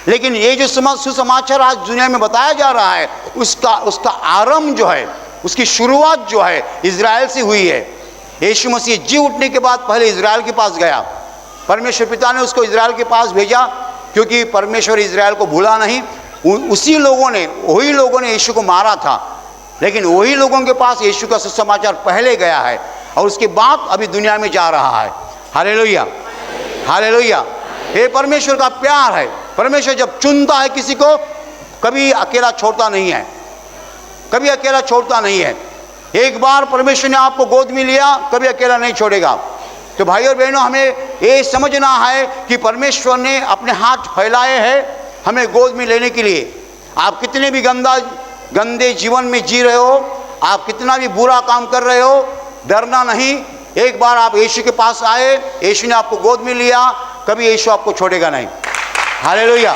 लेकिन ये जो सुसमाचार आज दुनिया में बताया जा रहा है उसका आरंभ जो है, उसकी शुरुआत जो है इजराइल से हुई है। यीशु मसीह जी उठने के बाद पहले इजराइल के पास गया, परमेश्वर पिता ने उसको इजराइल के पास भेजा, क्योंकि परमेश्वर इजराइल को भूला नहीं। वही लोगों ने यीशु को मारा था, लेकिन वही लोगों के पास यीशु का सुसमाचार पहले गया है और उसके बाद अभी दुनिया में जा रहा है। Hallelujah, hallelujah. ये परमेश्वर का प्यार है। परमेश्वर जब चुनता है किसी को कभी अकेला छोड़ता नहीं है, कभी अकेला छोड़ता नहीं है। एक बार परमेश्वर ने आपको गोद में लिया, कभी अकेला नहीं छोड़ेगा। तो भाई और बहनों, हमें ये समझना है कि परमेश्वर ने अपने हाथ फैलाए हैं हमें गोद में लेने के लिए। आप कितने भी गंदे जीवन में जी रहे हो, आप कितना भी बुरा काम कर रहे हो, डरना नहीं। एक बार आप यीशु के पास आए, यीशु ने आपको गोद में लिया, कभी यीशु आपको छोड़ेगा नहीं। Hallelujah,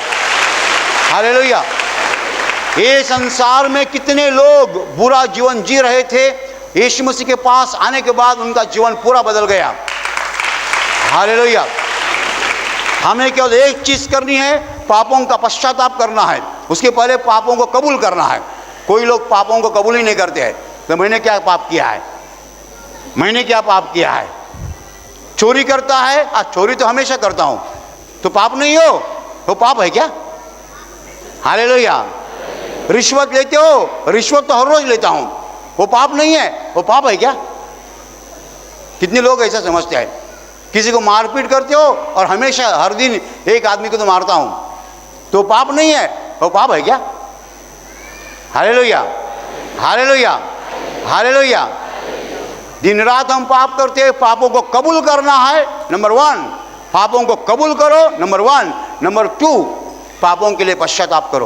hallelujah. ये संसार में कितने लोग बुरा जीवन जी रहे थे, यीशु मसीह के पास आने के बाद उनका जीवन पूरा बदल गया। हालेलुया। हमें केवल एक चीज करनी है, पापों का पश्चाताप करना है, उसके पहले पापों को कबूल करना है। कोई लोग पापों को कबूल ही नहीं करते हैं। तो मैंने क्या पाप किया है, मैंने क्या पाप किया है? चोरी करता है, चोरी तो हमेशा करता हूं, तो पाप नहीं हो? वो पाप है क्या? हालेलुया। रिश्वत लेते हो, रिश्वत तो हर रोज लेता हूं, वो पाप नहीं है? वो पाप है क्या? कितने लोग ऐसा समझते हैं। किसी को मारपीट करते हो और हमेशा हर दिन एक आदमी को तो मारता हूं, तो पाप नहीं है? वो पाप है क्या? Hallelujah, hallelujah, hallelujah. दिन रात हम पाप करते हैं। पापों को कबूल करना है, नंबर 1, पापों को कबूल करो, नंबर 1। नंबर 2, पापों के लिए पश्चाताप करो,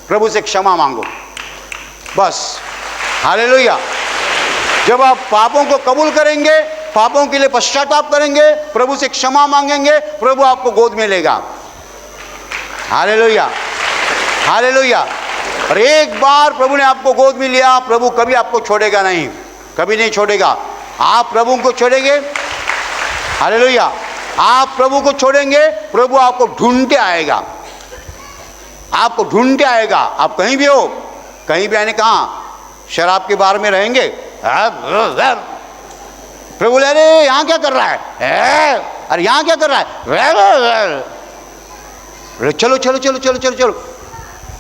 प्रभु से क्षमा मांगो, बस। हालेलुया। जब आप पापों को कबूल करेंगे, पापों के लिए पश्चाताप करेंगे, प्रभु से क्षमा मांगेंगे, प्रभु आपको गोद में लेगा। Hallelujah, hallelujah. और एक बार प्रभु ने आपको गोद में लिया, प्रभु कभी आपको छोड़ेगा नहीं, कभी नहीं छोड़ेगा। आप प्रभु को छोड़ेंगे, हालेलुया, आप प्रभु को छोड़ेंगे, प्रभु आपको ढूंढते आएगा, आपको ढूंढते आएगा। आप कहीं भी हो, कहीं भी आने, कहाँ शराब के बार में रहेंगे, प्रभु ले अरे यहाँ क्या कर रहा है, अरे यहाँ क्या कर रहा है, चलो चलो चलो चलो चलो चलो,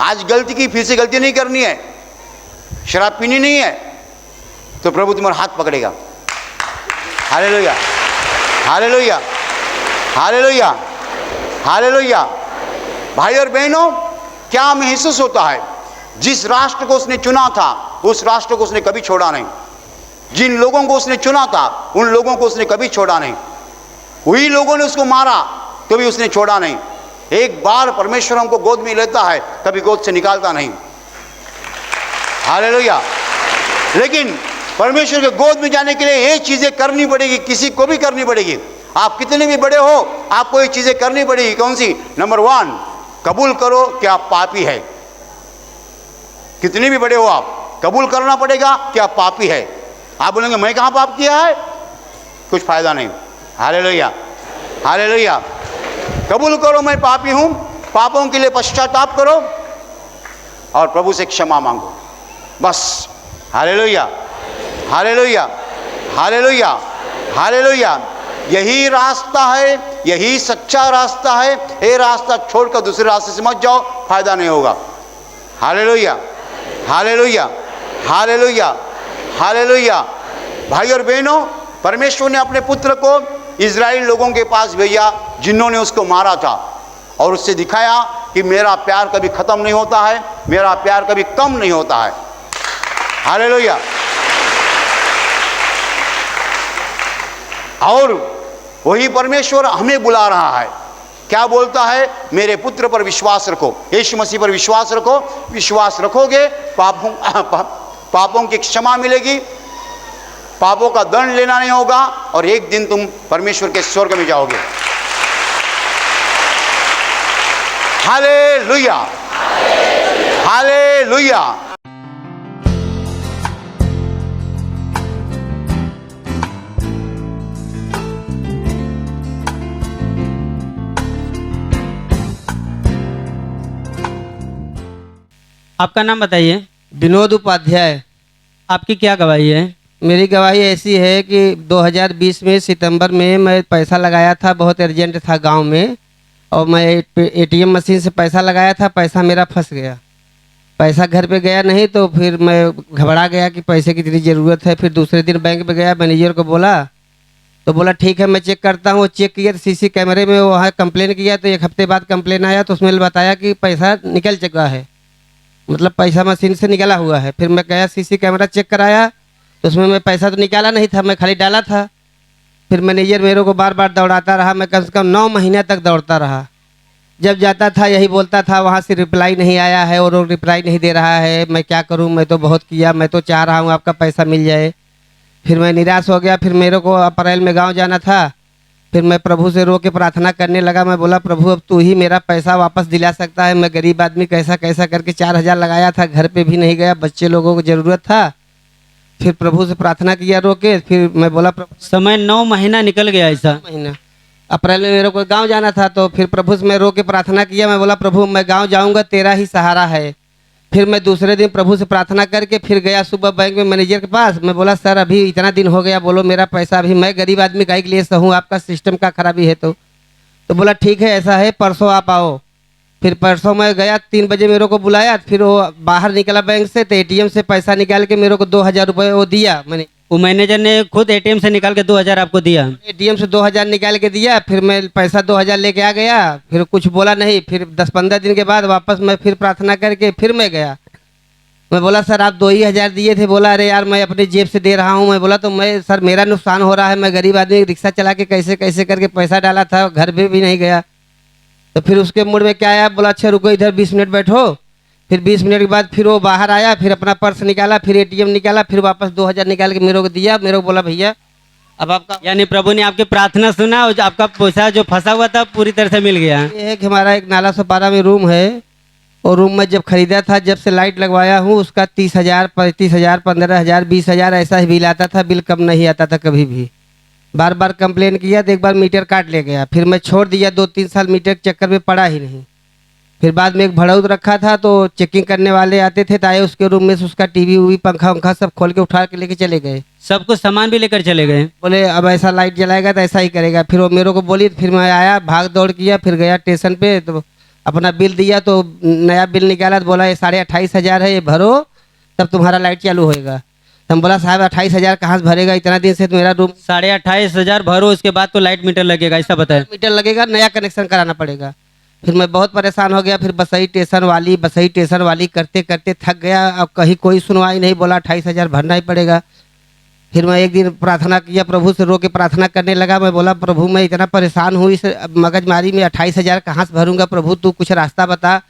आज गलती की, फिर से गलती नहीं करनी है, शराब पीनी नहीं है, तो प्रभु तुम्हारा हाथ पकड़ेगा। Hallelujah, hallelujah, hallelujah, hallelujah. भाई और बहनों, क्या महसूस होता है? जिस राष्ट्र को उसने चुना था, उस राष्ट्र को उसने कभी छोड़ा नहीं। जिन लोगों को उसने चुना था, उन लोगों को उसने कभी छोड़ा नहीं। वही लोगों ने उसको मारा तो भी उसने छोड़ा नहीं। एक बार परमेश्वर हमको गोद में लेता है, कभी गोद से निकालता नहीं। हालेलुया। लेकिन परमेश्वर के गोद में जाने के लिए ये चीजें करनी पड़ेगी, किसी को भी करनी पड़ेगी। आप कितने भी बड़े हो, आपको ये चीजें करनी पड़ेगी। कौन सी? नंबर 1, कबूल करो कि आप पापी है। कितने भी बड़े हो आप, कबूल करना पड़ेगा कि आप पापी है। आप बोलेंगे मैं कहाँ पाप किया है, कुछ फायदा नहीं। Hallelujah, hallelujah. कबूल करो मैं पापी हूं, पापों के लिए पश्चाताप करो और प्रभु से क्षमा मांगो, बस। Hallelujah, hallelujah, hallelujah, hallelujah. यही रास्ता है, यही सच्चा रास्ता है। ये रास्ता छोड़कर दूसरे रास्ते से मत जाओ, फायदा नहीं होगा। Hallelujah, hallelujah, hallelujah, hallelujah. भाई और बहनों, परमेश्वर ने अपने पुत्र को इजराइल लोगों के पास भेजा जिन्होंने उसको मारा था, और उससे दिखाया कि मेरा प्यार कभी खत्म नहीं होता है, मेरा प्यार कभी कम नहीं होता है। हालेलुया। और वही परमेश्वर हमें बुला रहा है। क्या बोलता है? मेरे पुत्र पर विश्वास रखो, यीशु मसीह पर विश्वास रखो। विश्वास रखोगे, पापों की क्षमा मिलेगी, पापों का दंड लेना नहीं होगा, और एक दिन तुम परमेश्वर के स्वर्ग में जाओगे। हालेलुया। Hallelujah, hallelujah. आपका नाम बताइए। विनोद उपाध्याय। आपकी क्या गवाही है? मेरी गवाही ऐसी है कि 2020 में सितंबर में मैं पैसा लगाया था, बहुत अर्जेंट था गांव में, और मैं एटीएम मशीन से पैसा लगाया था, पैसा मेरा फंस गया। पैसा घर पे गया नहीं, तो फिर मैं घबरा गया कि पैसे की इतनी ज़रूरत है। फिर दूसरे दिन बैंक पे गया, मैनेजर को बोला तो बोला ठीक है मैं चेक करता हूँ। चेक किया तो सीसी कैमरे में वहाँ कंप्लेन किया, तो 1 हफ्ते बाद कंप्लेन आया, तो उसमें बताया कि पैसा निकल चुका है, मतलब पैसा मशीन से निकला हुआ है। फिर मैं गया सीसी कैमरा चेक कराया, तो उसमें मैं पैसा तो निकाला नहीं था, मैं खाली डाला था। फिर मैनेजर मेरे को बार बार दौड़ाता रहा, मैं कम से कम 9 महीने तक दौड़ता रहा। जब जाता था यही बोलता था वहाँ से रिप्लाई नहीं आया है और रिप्लाई नहीं दे रहा है, मैं क्या करूँ, मैं तो बहुत किया, मैं तो चाह रहा हूँ आपका पैसा मिल जाए। फिर मैं निराश हो गया। फिर मेरे को अप्रैल में गाँव जाना था। फिर मैं प्रभु से रो के प्रार्थना करने लगा। मैं बोला प्रभु अब तू ही मेरा पैसा वापस दिला सकता है, मैं गरीब आदमी कैसा कैसा करके 4000 लगाया था, घर पे भी नहीं गया, बच्चे लोगों को ज़रूरत था। फिर प्रभु से प्रार्थना किया रो के। फिर मैं बोला समय 9 महीना निकल गया ऐसा। महीना अप्रैल में मेरे को गांव जाना था, तो फिर प्रभु से मैं रो के प्रार्थना किया। मैं बोला प्रभु मैं गांव जाऊंगा, तेरा ही सहारा है। फिर मैं दूसरे दिन प्रभु से प्रार्थना करके फिर गया सुबह बैंक में मैनेजर के पास। मैं बोला सर अभी इतना दिन हो गया, बोलो मेरा पैसा अभी, मैं गरीब आदमी काहे के लिए सहूँ, आपका सिस्टम का खराबी है। तो बोला ठीक है ऐसा है, परसों आप आओ। फिर परसों मैं गया, 3 बजे मेरे को बुलाया। फिर वो बाहर निकला बैंक से, तो एटीएम से पैसा निकाल के मेरे को 2000 रुपये वो दिया। मैंने वो मैनेजर ने खुद एटीएम से निकाल के 2000 आपको दिया? एटीएम से 2000 निकाल के दिया। फिर मैं पैसा 2000 लेके आ गया। फिर कुछ बोला नहीं। फिर 10-15 दिन के बाद वापस मैं फिर प्रार्थना करके फिर मैं गया। मैं बोला सर आप 2000 दिए थे। बोला अरे यार मैं अपनी जेब से दे रहा हूँ। मैं बोला तो मैं सर मेरा नुकसान हो रहा है, मैं गरीब आदमी रिक्शा चला के कैसे कैसे करके पैसा डाला था, घर पे भी नहीं गया। तो फिर उसके मूड में क्या आया, बोला अच्छा रुको इधर 20 मिनट बैठो। फिर 20 मिनट के बाद फिर वो बाहर आया, फिर अपना पर्स निकाला, फिर एटीएम निकाला, फिर वापस 2000 निकाल के मेरे को दिया। मेरे को बोला भैया अब आपका, यानी प्रभु ने आपकी प्रार्थना सुना और आपका पैसा जो फंसा हुआ था पूरी तरह से मिल गया। ये है कि हमारा एक नाला 112 में रूम है, और रूम में जब खरीदा था, जब से लाइट लगवाया हूँ उसका 30,000, 35,000, 15,000, 20,000 ऐसा ही बिल आता था। बिल कम नहीं आता था कभी भी। बार बार कंप्लेन किया तो एक बार मीटर काट ले गया। फिर मैं छोड़ दिया, 2-3 साल मीटर के चक्कर में पड़ा ही नहीं। फिर बाद में एक भड़ौत रखा था, तो चेकिंग करने वाले आते थे, तो आए उसके रूम में से उसका टीवी उवी पंखा उंखा सब खोल के उठा के लेके चले गए। सब कुछ सामान भी लेकर चले गए। बोले अब ऐसा लाइट जलाएगा तो ऐसा ही करेगा। फिर वो मेरे को बोली, फिर मैं आया, भाग दौड़ किया, फिर गया स्टेशन पे, तो अपना बिल दिया। तो नया बिल निकाला तो बोला ये 28,500 है, ये भरो तब तुम्हारा लाइट चालू होएगा। तो हम बोला साहब 28,000 कहाँ से भरेगा, इतना दिन से तो मेरा रूम। 28,500 भरो, उसके बाद तो लाइट मीटर लगेगा ऐसा बताया? मीटर लगेगा, नया कनेक्शन कराना पड़ेगा। फिर मैं बहुत परेशान हो गया। फिर बसई स्टेशन वाली करते करते थक गया। अब कहीं कोई सुनवाई नहीं, बोला 28,000 भरना ही पड़ेगा। फिर मैं एक दिन प्रार्थना किया, प्रभु से रो के प्रार्थना करने लगा। मैं बोला प्रभु मैं इतना परेशान हूँ इस मगजमारी में, 28,000 कहाँ से भरूंगा, प्रभु तू कुछ रास्ता बता,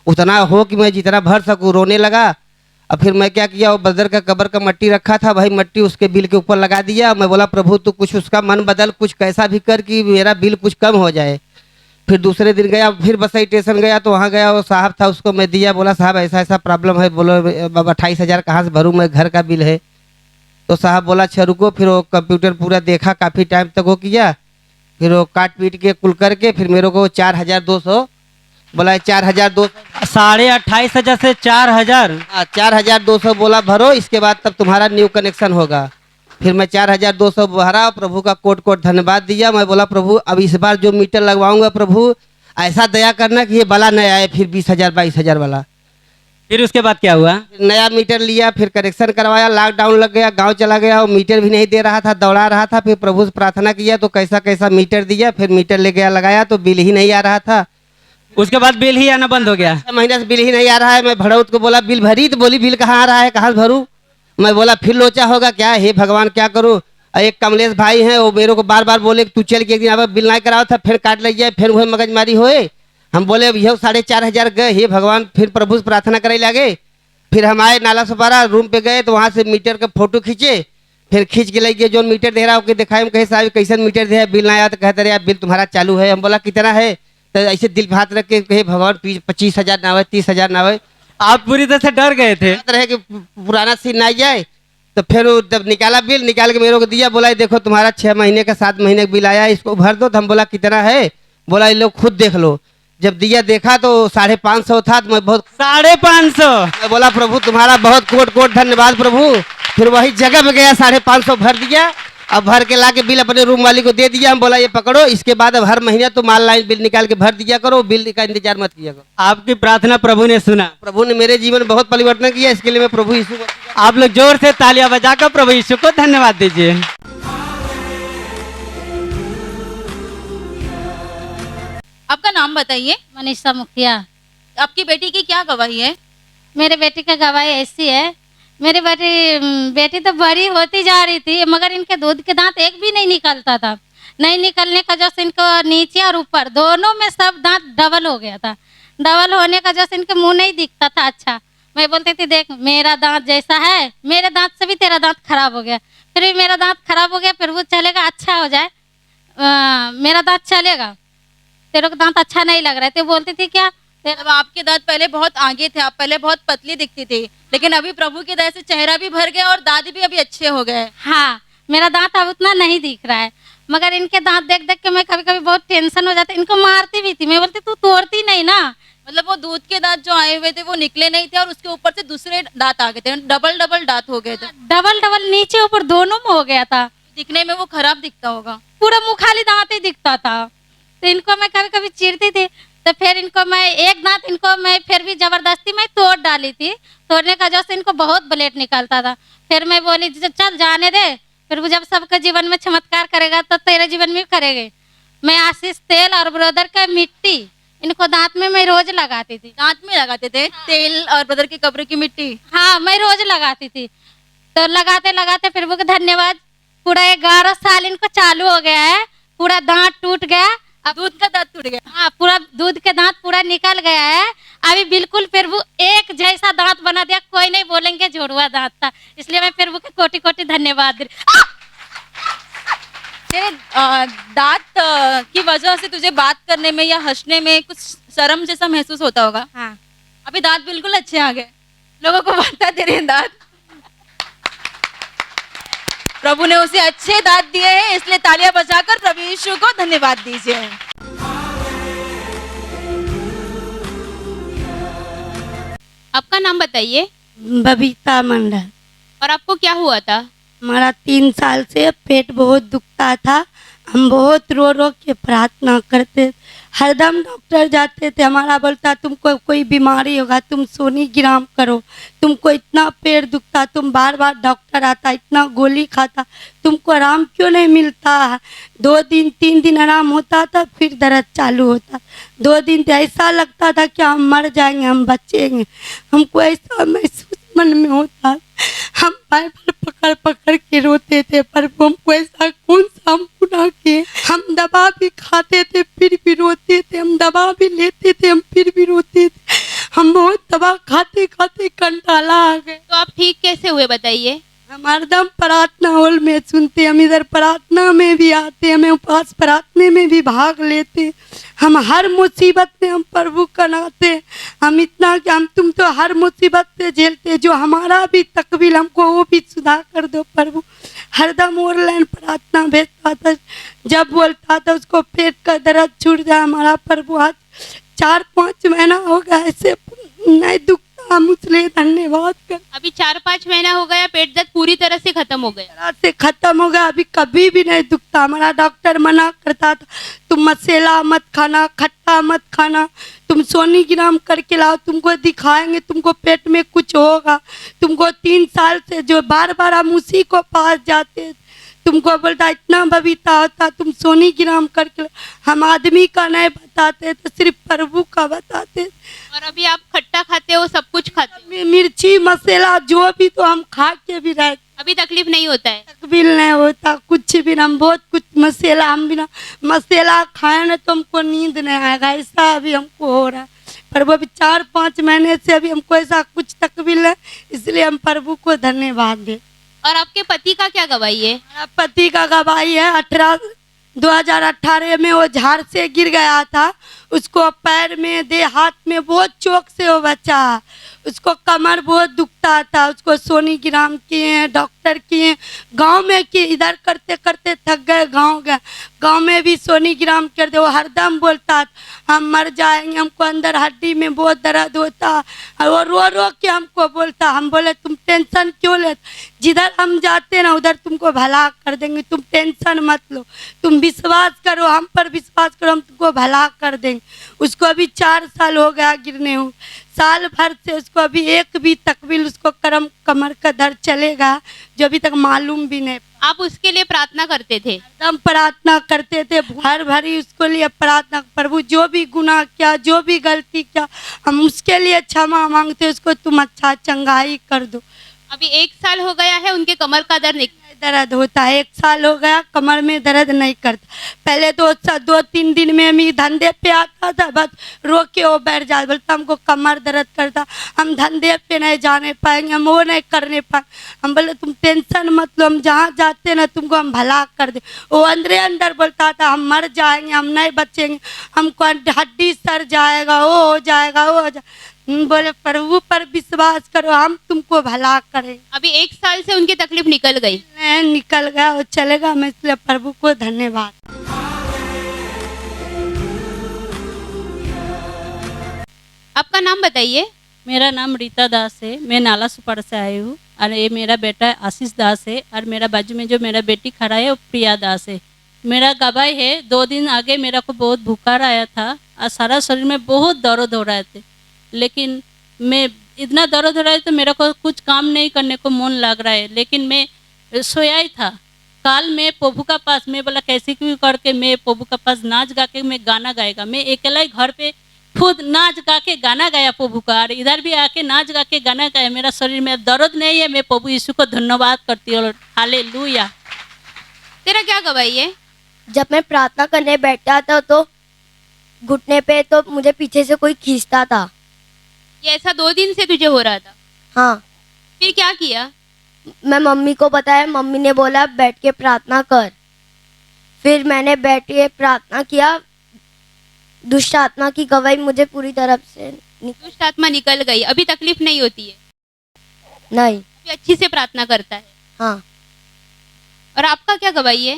उतना हो कि मैं जितना भर सकूँ। रोने लगा। अब फिर मैं क्या किया, वो बदर का कबर का मट्टी रखा था, भाई मट्टी उसके बिल के ऊपर लगा दिया। मैं बोला प्रभु तू कुछ उसका मन बदल, कुछ कैसा भी कर कि मेरा बिल कुछ कम हो जाए। फिर दूसरे दिन गया, फिर बसई स्टेशन गया, तो वहाँ गया, वो साहब था उसको मैं दिया। बोला साहब ऐसा ऐसा प्रॉब्लम है। बोलो अब 28,000 कहाँ से भरूँ मैं, घर का बिल है। तो साहब बोला अच्छा रुको। फिर वो कंप्यूटर पूरा देखा, काफ़ी टाइम तक वो किया। फिर वो काट पीट के कुल करके फिर मेरे को 4,200 बोला, 4,200 28,500 से 4,000? 4,200 बोला भरो, इसके बाद तब तुम्हारा न्यू कनेक्शन होगा। फिर मैं 4,200 भरा, प्रभु का कोट कोट धन्यवाद दिया। मैं बोला प्रभु अब इस बार जो मीटर लगवाऊंगा प्रभु ऐसा दया करना कि ये बला न आए, फिर 20,000 22,000 वाला। फिर उसके बाद क्या हुआ? नया मीटर लिया, फिर कनेक्शन करवाया, लॉकडाउन लग गया, गांव चला गया, वो मीटर भी नहीं दे रहा था, दौड़ा रहा था। फिर प्रभु से प्रार्थना किया तो कैसा कैसा मीटर दिया। फिर मीटर ले गया, लगाया तो बिल ही नहीं आ रहा था। उसके बाद बिल ही आना बंद हो गया? महीने से बिल ही नहीं आ रहा है। मैं भड़ौत को बोला बिल भरी, तो बोली बिल कहाँ आ रहा है, कहाँ से भरूँ। मैं बोला फिर लोचा होगा क्या, हे भगवान क्या करूँ। एक कमलेश भाई हैं, वो मेरे को बार बार बोले तू चल के एक दिन अब बिल नहीं कराओ था, फिर काट लग जाए, फिर वही मगजमारी होए। हम बोले अब यह 4,500 गए, हे भगवान। फिर प्रभु से प्रार्थना करे लगे। फिर हम आए नाला सुपारा रूम पे गए, तो वहाँ से मीटर का फोटो खींचे। फिर खींच के लगे जो मीटर दे रहा है दिखाए, हम कहे साहब कैसे मीटर दे, बिल ना आया। तो कहते रहे बिल तुम्हारा चालू है। हम बोला कितना है, तो ऐसे दिल पे हाथ रख के कहे भगवान 25,000 ना आवे, 30,000 ना आवे। आप पूरी तरह से डर गए थे। याद रहे कि पुराना सीन ना जाए। तो फिर वो जब निकाला बिल, निकाल के मेरे को दिया, बोला ये देखो तुम्हारा 6 महीने का 7 महीने का बिल आया, इसको भर दो। तो हम बोला कितना है? बोला ये लोग खुद देख लो। जब दिया देखा तो 550 था। तो मैं बहुत 550। मैं बोला प्रभु तुम्हारा बहुत कोट कोट धन्यवाद प्रभु। फिर वही जगह पे गया, 550 भर दिया। अब भर के ला के बिल अपने रूम वाली को दे दिया। हम बोला ये पकड़ो, इसके बाद अब हर महीने तुम ऑनलाइन बिल निकाल के भर दिया करो, बिल का इंतजार मत किया करो। आपकी प्रार्थना प्रभु ने सुना। प्रभु ने मेरे जीवन में बहुत परिवर्तन किया, इसके लिए मैं प्रभु यीशु को आप लोग जोर से तालियां बजाकर प्रभु यीशु को धन्यवाद दीजिए। आपका नाम बताइए। मनीषा मुखिया। आपकी बेटी की क्या गवाही है? मेरे बेटी का गवाही ऐसी है, मेरी बेटी तो बड़ी होती जा रही थी, मगर इनके दूध के दांत एक भी नहीं निकलता था। नहीं निकलने का जो इनको नीचे और ऊपर दोनों में सब दांत डबल हो गया था। डबल होने का जो इनके मुंह नहीं दिखता था। अच्छा, मैं बोलती थी देख मेरा दांत जैसा है, मेरे दांत से भी तेरा दांत खराब हो गया, फिर भी मेरा दांत खराब हो गया, फिर वो चलेगा, अच्छा हो जाए, मेरा दांत चलेगा, तेरे को दांत अच्छा नहीं लग रहा है। तो बोलती थी क्या अब आपके दांत पहले बहुत आगे थे, आप पहले बहुत पतली दिखती थी, लेकिन अभी प्रभु की दया से चेहरा भी भर गया और दांत भी अभी अच्छे हो गए। हाँ, मेरा दांत अब उतना नहीं दिख रहा है, मगर इनके दांत देख देख के मैं कभी कभी बहुत टेंशन हो जाती। इनको मारती भी थी, मैं बोलती तू तोड़ती नहीं ना। मतलब वो दूध के दांत जो आए हुए थे वो निकले नहीं थे और उसके ऊपर से दूसरे दांत आ गए थे, डबल डबल दांत हो गए थे। डबल डबल नीचे ऊपर दोनों में हो गया था। दिखने में वो खराब दिखता होगा। पूरा मुँह खाली दांत ही दिखता था। तो इनको मैं कभी कभी चीरती थी, तो फिर इनको मैं एक दांत इनको मैं फिर भी जबरदस्ती मैं तोड़ डाली थी। तोड़ने का जैसे इनको बहुत ब्लेड निकलता था। फिर मैं बोली चल जाने दे, फिर वो जब सबके जीवन में चमत्कार करेगा तो तेरे जीवन में करेंगे। मैं आशीष तेल और ब्रदर का मिट्टी इनको दांत में मैं रोज लगाती थी। दांत में लगाते थे तेल और ब्रदर की कब्र की मिट्टी? हाँ, मैं रोज लगाती थी। तो लगाते लगाते फिर वो धन्यवाद, पूरा 11 साल इनको चालू हो गया है। पूरा दांत टूट गया, अब दूध का दांत टूट गया। हाँ, पूरा दूध के दांत पूरा निकल गया है। अभी बिल्कुल फिर वो एक जैसा दांत बना दिया, कोई नहीं बोलेंगे जोड़ुआ दांत था। इसलिए मैं फिर वो कोटि कोटि धन्यवाद दे रही। तेरे दांत की वजह से तुझे बात करने में या हंसने में कुछ शर्म जैसा महसूस होता होगा। हाँ, अभी दांत बिल्कुल अच्छे आ गए, लोगों को पता तेरे दांत। प्रभु ने उसे अच्छे दांत दिए हैं, इसलिए तालियां बजाकर प्रभु यीशु को धन्यवाद दीजिए। आपका नाम बताइए। बबीता मंडल। और आपको क्या हुआ था? हमारा 3 साल से पेट बहुत दुखता था। हम बहुत रो रो के प्रार्थना करते, हरदम डॉक्टर जाते थे। हमारा बोलता तुमको कोई बीमारी होगा, तुम सोनीग्राम करो, तुमको इतना पेट दुखता, तुम बार बार डॉक्टर आता, इतना गोली खाता, तुमको आराम क्यों नहीं मिलता? 2 दिन 3 दिन आराम होता था, फिर दर्द चालू होता। 2 दिन तो ऐसा लगता था कि हम मर जाएंगे, हम बचेंगे। हमको ऐसा महसूस मन में होता। हम बाइबल पकड़ पकड़ के रोते थे, पर हमको ऐसा कौन सा हम गुनाह किए? हम दवा भी खाते थे फिर भी रोते थे, हम दवा भी लेते थे हम फिर भी रोते थे। हम बहुत दवा खाते खाते कंटाला आ गए। तो आप ठीक कैसे हुए बताइए? हम हरदम प्रार्थना हॉल में सुनते, हम इधर प्रार्थना में भी आते, हमें उपवास प्रार्थना में भी भाग लेते। हम हर मुसीबत में हम प्रभु का नाते, हम इतना कि हम तुम तो हर मुसीबत से झेलते, जो हमारा भी तकबील हमको वो भी सुधार कर दो प्रभु। हरदम ऑनलाइन प्रार्थना भेजता था, जब बोलता था उसको पेट का दर्द छूट जाए हमारा प्रभु। आज 4-5 महीना हो गया ऐसे नहीं दुखता, हम उसलिए धन्यवाद कर। अभी 4-5 महीना हो गया, पेट दर्द पूरी तरह से खत्म हो गया? से खत्म हो गया, अभी कभी भी नहीं दुखता। हमारा डॉक्टर मना करता था, तुम मसाला मत खाना, खट्टा मत खाना, तुम सोनीग्राम करके लाओ, तुमको दिखाएंगे, तुमको पेट में कुछ होगा। तुमको 3 साल से जो बार बार हम उसी को पास जाते, तुमको बोलता इतना बबीता होता, तुम सोनीग्राम करके। हम आदमी का नहीं बताते तो सिर्फ प्रभु का बताते। और अभी आप खट्टा खाते हो, सब कुछ खाते हो? मिर्ची मसाला जो भी तो हम खा के भी रहे, अभी तकलीफ नहीं होता है? तकबील नहीं होता कुछ भी। हम बहुत कुछ मसाला, हम बिना मसाला खाए ना तो हमको नींद नहीं आएगा, ऐसा अभी हमको हो रहा है। प्रभु अभी 4-5 महीने से अभी हमको ऐसा कुछ तकबील है, इसलिए हम प्रभु को धन्यवाद दें। और आपके पति का क्या गवाही है? पति का गवाही है, 2018 में वो झाड़ से गिर गया था, उसको पैर में दे हाथ में बहुत चोट से वो बचा। उसको कमर बहुत दुखता था, उसको सोनीग्राम किए, डॉक्टर किए, गांव में किए, इधर करते करते थक गए, गांव गए, गांव में भी सोनीग्राम कर दे। वो हरदम बोलता हम मर जाएंगे, हमको अंदर हड्डी में बहुत दर्द होता, और वो रो रो के हमको बोलता। हम बोले तुम टेंशन क्यों लेते, जिधर हम जाते ना उधर तुमको भला कर देंगे, तुम टेंशन मत लो, तुम विश्वास करो, हम पर विश्वास करो, हम तुमको भला कर देंगे। उसको अभी 4 साल हो गया गिरने हुए, साल भर से उसको अभी एक भी तकमील उसको कमर का दर्द चलेगा जो अभी तक मालूम भी नहीं। आप उसके लिए प्रार्थना करते थे? एकदम प्रार्थना करते थे, हर भरी उसको लिए प्रार्थना, प्रभु जो भी गुनाह किया, जो भी गलती किया, हम उसके लिए क्षमा मांगते, उसको तुम अच्छा चंगाई कर दो। अभी 1 साल हो गया है, उनके कमर का दर्द होता है, 1 साल हो गया, कमर में दर्द नहीं करता। पहले 2-3 दिन में मैं धंधे पे आता था, बस रो के वो बैठ जाता, बोलता हमको कमर दर्द करता, हम धंधे पे नहीं जाने पाएंगे, हम वो नहीं करने पाएंगे। हम बोले तुम टेंशन मत लो, हम जहाँ जाते ना तुमको हम भला कर दे। वो अंदर बोलता था हम मर जाएंगे, हम नहीं बचेंगे, हमको हड्डी सर जाएगा, वो हो जाएगा, वो हो जाएगा। बोले प्रभु पर विश्वास करो, हम तुमको भला करें। अभी 1 साल से उनकी तकलीफ निकल गई? निकल गया, वो चलेगा। मैं इसलिए प्रभु को धन्यवाद। आपका नाम बताइए। मेरा नाम रीता दास है, मैं नाला सुपाड़ से आई हूँ, और ये मेरा बेटा आशीष दास है, और मेरा बाजू में जो मेरा बेटी खड़ा है वो प्रिया दास है। मेरा गवाही है, 2 दिन आगे मेरा को बहुत बुखार आया था और सारा शरीर में बहुत दर्द हो रहे थे, लेकिन मैं इतना दर्द हो रहा है तो मेरा को कुछ काम नहीं करने को मन लग रहा है, लेकिन मैं सोया ही था। काल मैं प्रभु का पास, मैं बोला कैसे क्यों करके मैं प्रभु का पास नाच गा के मैं गाना गाएगा। मैं अकेला ही घर पे खुद नाच गा के गाना गाया प्रभु का, और इधर भी आके नाच गा के गाना गाया। मेरा शरीर में दर्द नहीं है, मैं प्रभु यीशु को धन्यवाद करती हूँ। हालेलुया। तेरा क्या गवाही है? जब मैं प्रार्थना करने बैठता था तो घुटने पे तो मुझे पीछे से कोई खींचता था। ये ऐसा 2 दिन से तुझे हो रहा था? हाँ। फिर क्या किया? मैं मम्मी को बताया, मम्मी ने बोला बैठ के प्रार्थना कर। फिर मैंने बैठ के प्रार्थना किया, दुष्ट आत्मा की गवाही मुझे पूरी तरफ से दुष्ट आत्मा निकल गई। अभी तकलीफ नहीं होती है? नहीं। अभी अच्छी से प्रार्थना करता है? हाँ। और आपका क्या गवाही है?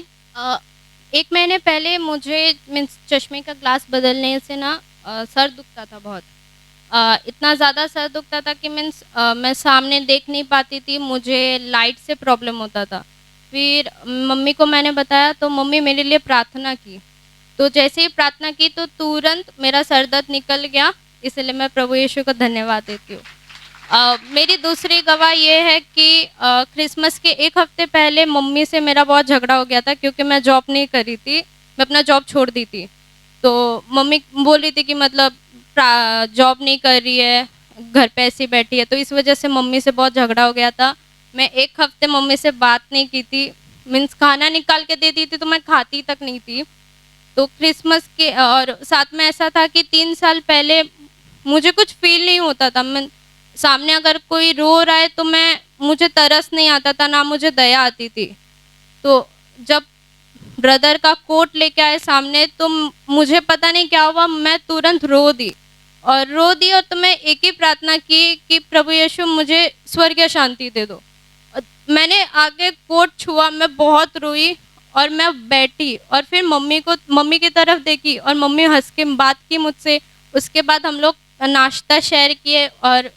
1 महीने पहले मुझे मीन्स चश्मे का ग्लास बदलने से ना सर दुखता था बहुत, इतना ज़्यादा सर दुखता था कि मीन्स मैं सामने देख नहीं पाती थी, मुझे लाइट से प्रॉब्लम होता था। फिर मम्मी को मैंने बताया तो मम्मी मेरे लिए प्रार्थना की, तो जैसे ही प्रार्थना की तो तुरंत मेरा सर दर्द निकल गया। इसलिए मैं प्रभु यीशु को धन्यवाद देती हूँ। मेरी दूसरी गवाह ये है कि क्रिसमस के 1 हफ्ते पहले मम्मी से मेरा बहुत झगड़ा हो गया था, क्योंकि मैं जॉब नहीं करी थी, मैं अपना जॉब छोड़ दी थी। तो मम्मी बोल रही थी कि मतलब जॉब नहीं कर रही है, घर पे ऐसी बैठी है, तो इस वजह से मम्मी से बहुत झगड़ा हो गया था। मैं 1 हफ्ते मम्मी से बात नहीं की थी, मीन्स खाना निकाल के देती थी तो मैं खाती तक नहीं थी। तो क्रिसमस के और साथ में ऐसा था कि 3 साल पहले मुझे कुछ फील नहीं होता था, मैं सामने अगर कोई रो रहा है तो मुझे तरस नहीं आता था, ना मुझे दया आती थी। तो जब ब्रदर का कोट लेके आए सामने तो मुझे पता नहीं क्या हुआ, मैं तुरंत रो दी और तो मैं एक ही प्रार्थना की कि प्रभु यीशु मुझे स्वर्गीय शांति दे दो। मैंने आगे कोट छुआ, मैं बहुत रोई और मैं बैठी और फिर मम्मी की तरफ देखी और मम्मी हंस के बात की मुझसे। उसके बाद हम लोग नाश्ता शेयर किए और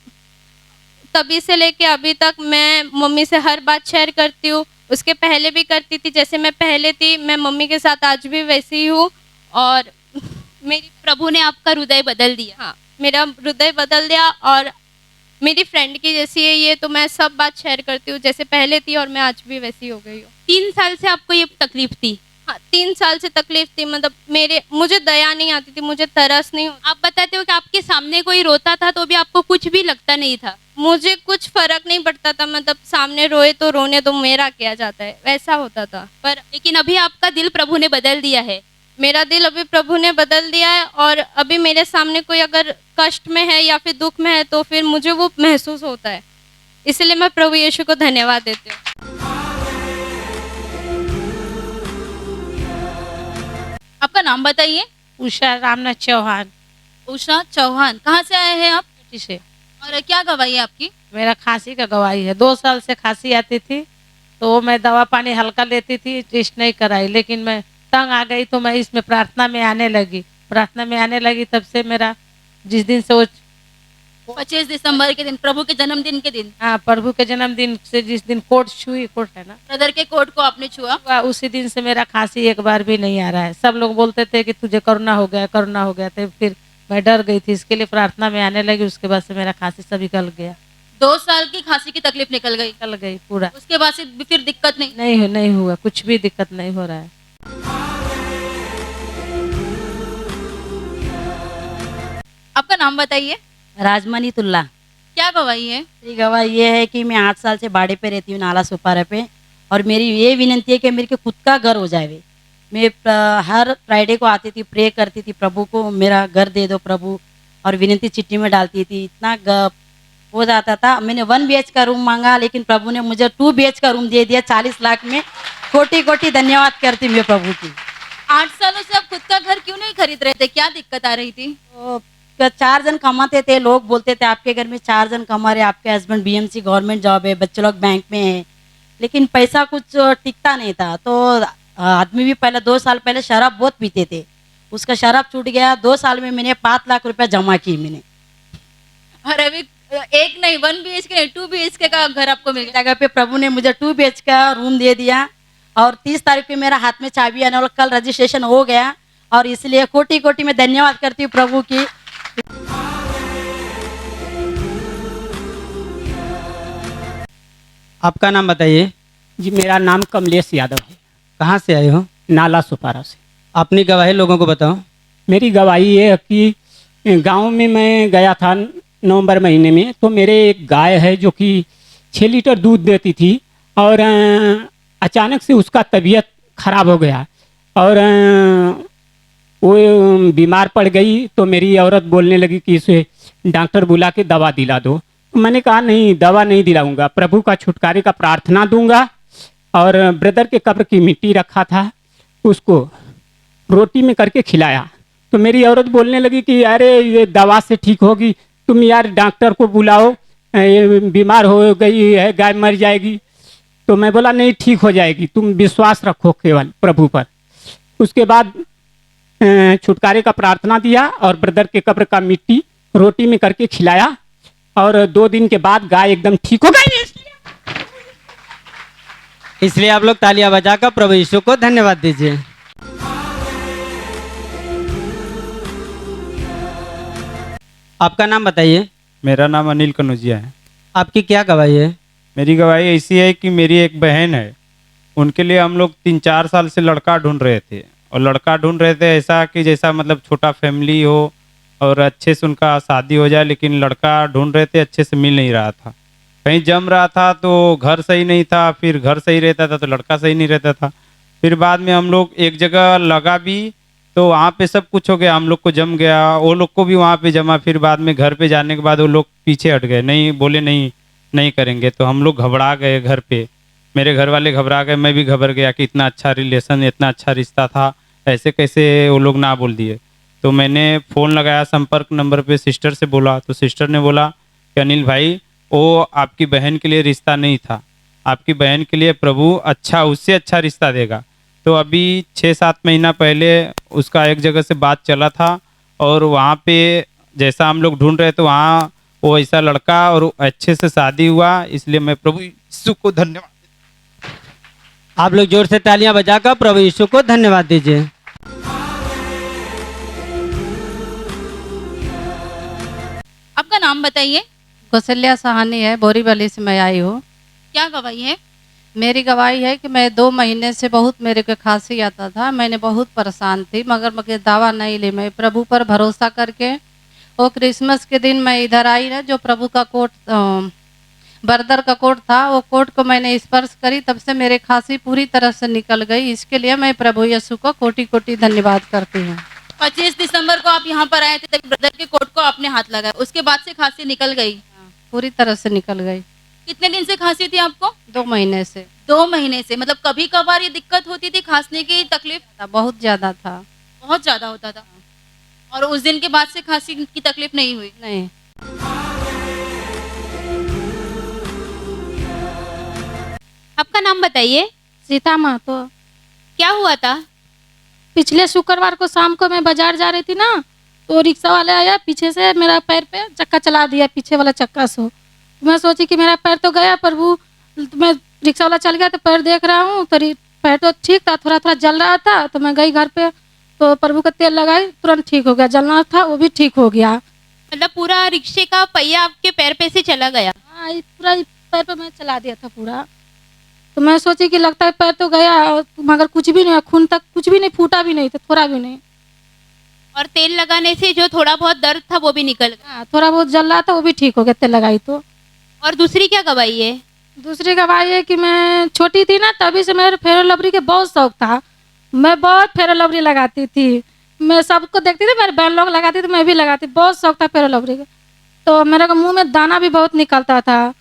तभी से लेके अभी तक मैं मम्मी से हर बात शेयर करती हूँ। उसके पहले भी करती थी, जैसे मैं पहले थी मैं मम्मी के साथ आज भी वैसी ही हूँ। और मेरी प्रभु ने आपका हृदय बदल दिया? हाँ, मेरा हृदय बदल दिया और मेरी फ्रेंड की जैसी है ये, तो मैं सब बात शेयर करती हूँ, जैसे पहले थी और मैं आज भी वैसी हो गई हूँ। 3 साल से आपको ये तकलीफ थी? हाँ, 3 साल से तकलीफ थी, मतलब मुझे दया नहीं आती थी, मुझे तरस नहीं। आप बताते हो कि आपके सामने कोई रोता था तो भी आपको कुछ भी लगता नहीं था? मुझे कुछ फर्क नहीं पड़ता था, मतलब सामने रोए तो रोने दो, मेरा किया जाता है, वैसा होता था। पर लेकिन अभी आपका दिल प्रभु ने बदल दिया है? मेरा दिल अभी प्रभु ने बदल दिया है और अभी मेरे सामने कोई अगर कष्ट में है या फिर दुख में है तो फिर मुझे वो महसूस होता है, इसलिए मैं प्रभु यीशु को धन्यवाद देती हूँ। आपका नाम बताइए। उषा रामनाथ चौहान उषा चौहान, कहाँ से आए हैं आप? से। और क्या गवाही है आपकी? मेरा खांसी का गवाही है। 2 साल से खांसी आती थी, तो मैं दवा पानी हल्का लेती थी, टेस्ट नहीं कराई, लेकिन मैं तंग आ गई तो मैं इसमें प्रार्थना में आने लगी। तब से मेरा जिस दिन से वो 25 दिसंबर के दिन, प्रभु के जन्मदिन के दिन, हाँ, प्रभु के जन्मदिन से जिस दिन कोट है ना, ब्रदर के कोट को आपने छुआ, उसी दिन से मेरा खांसी एक बार भी नहीं आ रहा है। सब लोग बोलते थे कि तुझे कोरोना हो गया। तो फिर मैं डर गई थी, इसके लिए प्रार्थना में आने लगी। उसके बाद से मेरा खांसी सब निकल गया। 2 साल की खांसी की तकलीफ निकल गई पूरा। उसके बाद से फिर दिक्कत नहीं हुआ, कुछ भी दिक्कत नहीं हो रहा है। आपका नाम बताइए। राजमनी तुल्ला। क्या गवाही है? मेरी गवाही ये है कि मैं 8 साल से बाड़े पे रहती हूँ, नाला सुपारा पे, और मेरी ये विनती है कि मेरे को खुद का घर हो जाए। मैं हर फ्राइडे को आती थी, प्रे करती थी, प्रभु को मेरा घर दे दो प्रभु, और विनती चिट्ठी में डालती थी। इतना हो जाता था। मैंने 1 BH का रूम मांगा, लेकिन प्रभु ने मुझे 2 BH का रूम दे दिया 40 लाख में। कोटि कोटि धन्यवाद करती मैं प्रभु की। 8 सालों से आप खुद का घर क्यों नहीं खरीद रहे थे? क्या दिक्कत आ रही थी? 4 जन कमाते थे, लोग बोलते थे आपके घर में 4 जन कमा रहे, आपके हस्बैंड BMC गवर्नमेंट जॉब है, बच्चे लोग बैंक में है, लेकिन पैसा कुछ टिकता नहीं था। तो आदमी भी पहले 2 साल पहले शराब बहुत पीते थे, उसका शराब छूट गया। 2 साल में मैंने 5 लाख रुपया जमा की मैंने। और अभी एक नहीं, 1 BHK नहीं, 2 BHK का घर आपको मिल गया। जगह पे प्रभु ने मुझे 2 BH का रूम दे दिया, और 30 तारीख पे मेरा हाथ में चाबी आने वाला, कल रजिस्ट्रेशन हो गया, और इसलिए कोटि कोटि में धन्यवाद करती हूँ प्रभु की। आपका नाम बताइए। जी, मेरा नाम कमलेश यादव है। कहाँ से आए हो? नाला सुपारा से। अपनी गवाही लोगों को बताओ। मेरी गवाही ये है कि गांव में मैं गया था नवंबर महीने में, तो मेरे एक गाय है जो कि 6 लीटर दूध देती थी, और अचानक से उसका तबीयत खराब हो गया, और वो बीमार पड़ गई। तो मेरी औरत बोलने लगी कि इसे डॉक्टर बुला के दवा दिला दो। तो मैंने कहा नहीं, दवा नहीं दिलाऊंगा, प्रभु का छुटकारे का प्रार्थना दूंगा। और ब्रदर के कब्र की मिट्टी रखा था, उसको रोटी में करके खिलाया। तो मेरी औरत बोलने लगी कि अरे ये दवा से ठीक होगी, तुम यार डॉक्टर को बुलाओ, ये बीमार हो गई है, गाय मर जाएगी। तो मैं बोला नहीं, ठीक हो जाएगी, तुम विश्वास रखो केवल प्रभु पर। उसके बाद छुटकारे का प्रार्थना दिया, और ब्रदर के कब्र का मिट्टी रोटी में करके खिलाया, और 2 दिन के बाद गाय एकदम ठीक हो गई। इसलिए आप लोग तालियां बजाकर प्रभु यीशु को धन्यवाद दीजिए। आपका नाम बताइए। मेरा नाम अनिल कनौजिया है। आपकी क्या गवाही है? मेरी गवाही ऐसी है कि मेरी एक बहन है, उनके लिए हम लोग 3-4 साल से लड़का ढूंढ रहे थे, और लड़का ढूंढ रहे थे ऐसा कि जैसा मतलब छोटा फैमिली हो और अच्छे से उनका शादी हो जाए, लेकिन लड़का ढूंढ रहे थे, अच्छे से मिल नहीं रहा था। कहीं जम रहा था तो घर सही नहीं था, फिर घर सही रहता था तो लड़का सही नहीं रहता था। फिर बाद में हम लोग एक जगह लगा भी, तो वहाँ पे सब कुछ हो गया, हम लोग को जम गया, वो लोग को भी वहाँ पे जमा। फिर बाद में घर पे जाने के बाद वो लोग पीछे हट गए, नहीं बोले नहीं करेंगे। तो हम लोग घबरा गए घर पे, मेरे घर वाले घबरा गए, मैं भी घबरा गया कि इतना अच्छा रिलेशन, इतना अच्छा रिश्ता था, ऐसे कैसे वो लोग ना बोल दिए। तो मैंने फ़ोन लगाया संपर्क नंबर पे, सिस्टर से बोला, तो सिस्टर ने बोला कि अनिल भाई, वो आपकी बहन के लिए रिश्ता नहीं था, आपकी बहन के लिए प्रभु अच्छा, उससे अच्छा रिश्ता देगा। तो अभी 6-7 महीना पहले उसका एक जगह से बात चला था, और वहाँ पे जैसा हम लोग ढूंढ रहे थे वहाँ वो ऐसा लड़का और अच्छे से शादी हुआ। इसलिए मैं प्रभु यीशु को धन्यवाद। आप लोग जोर से तालियां बजाकर प्रभु यीशु को धन्यवाद दीजिए। आपका नाम बताइए। कौशल्या सहानी है, बोरीवली से मैं आई हूँ। क्या गवाही है? मेरी गवाही है कि मैं 2 महीने से बहुत मेरे को खांसी आता था, मैंने बहुत परेशान थी, मगर मुझे दवा नहीं ली। मैं प्रभु पर भरोसा करके वो क्रिसमस के दिन मैं इधर आई ना, जो प्रभु का कोट बर्दर का कोट था, वो कोट को मैंने स्पर्श करी, तब से मेरे खांसी पूरी तरह से निकल गई। इसके लिए मैं प्रभु यीशु को कोटि कोटि धन्यवाद करती हूँ। 25 दिसंबर को आप यहाँ पर आए थे, तभी ब्रदर के कोट को आपने हाथ लगाया, उसके बाद से खांसी निकल गई? पूरी तरह से निकल गई। कितने दिन से खांसी थी आपको? 2 महीने से। 2 महीने से, मतलब कभी कभार ये दिक्कत होती थी खांसने की तकलीफ? बहुत ज्यादा था। बहुत ज़्यादा होता था। और उस दिन के बाद से खांसी की तकलीफ नहीं हुई? नहीं। आपका नाम बताइए। सीता महतो। क्या हुआ था? पिछले शुक्रवार को शाम को मैं बाजार जा रही थी ना, तो रिक्शा वाला आया पीछे से, मेरा पैर पे चक्का चला दिया, पीछे वाला चक्का से। मैं सोची कि मेरा पैर तो गया, प्रभु मैं रिक्शा वाला चल गया तो पैर देख रहा हूँ, तो पैर तो ठीक था, थोड़ा थोड़ा जल रहा था। तो मैं गई घर पे, तो प्रभु का तेल लगाई, तुरंत ठीक हो गया। जलना था वो भी ठीक हो गया। मतलब पूरा रिक्शे का पहिया आपके पैर पे से चला गया? हाँ, पूरा पैर पे मैं चला दिया था पूरा। तो मैं सोची कि लगता है पैर तो गया, मगर कुछ भी नहीं, खून तक कुछ भी नहीं, फूटा भी नहीं था, थोड़ा भी नहीं। और तेल लगाने से जो थोड़ा बहुत दर्द था वो भी निकल गया? हाँ, थोड़ा बहुत जल रहा था वो भी ठीक हो गया तेल लगाई तो। और दूसरी क्या गवाही है? दूसरी गवाही है कि मैं छोटी थी ना, तभी से मेरे फेयर लवली के बहुत शौक था। मैं बहुत फेयर लवली लगाती थी, मैं सबको देखती थी, मेरे बहन लोग लगाती थी, मैं भी लगाती, बहुत शौक था फेयर लवली का। तो मेरे को मुंह में दाना भी बहुत निकलता था,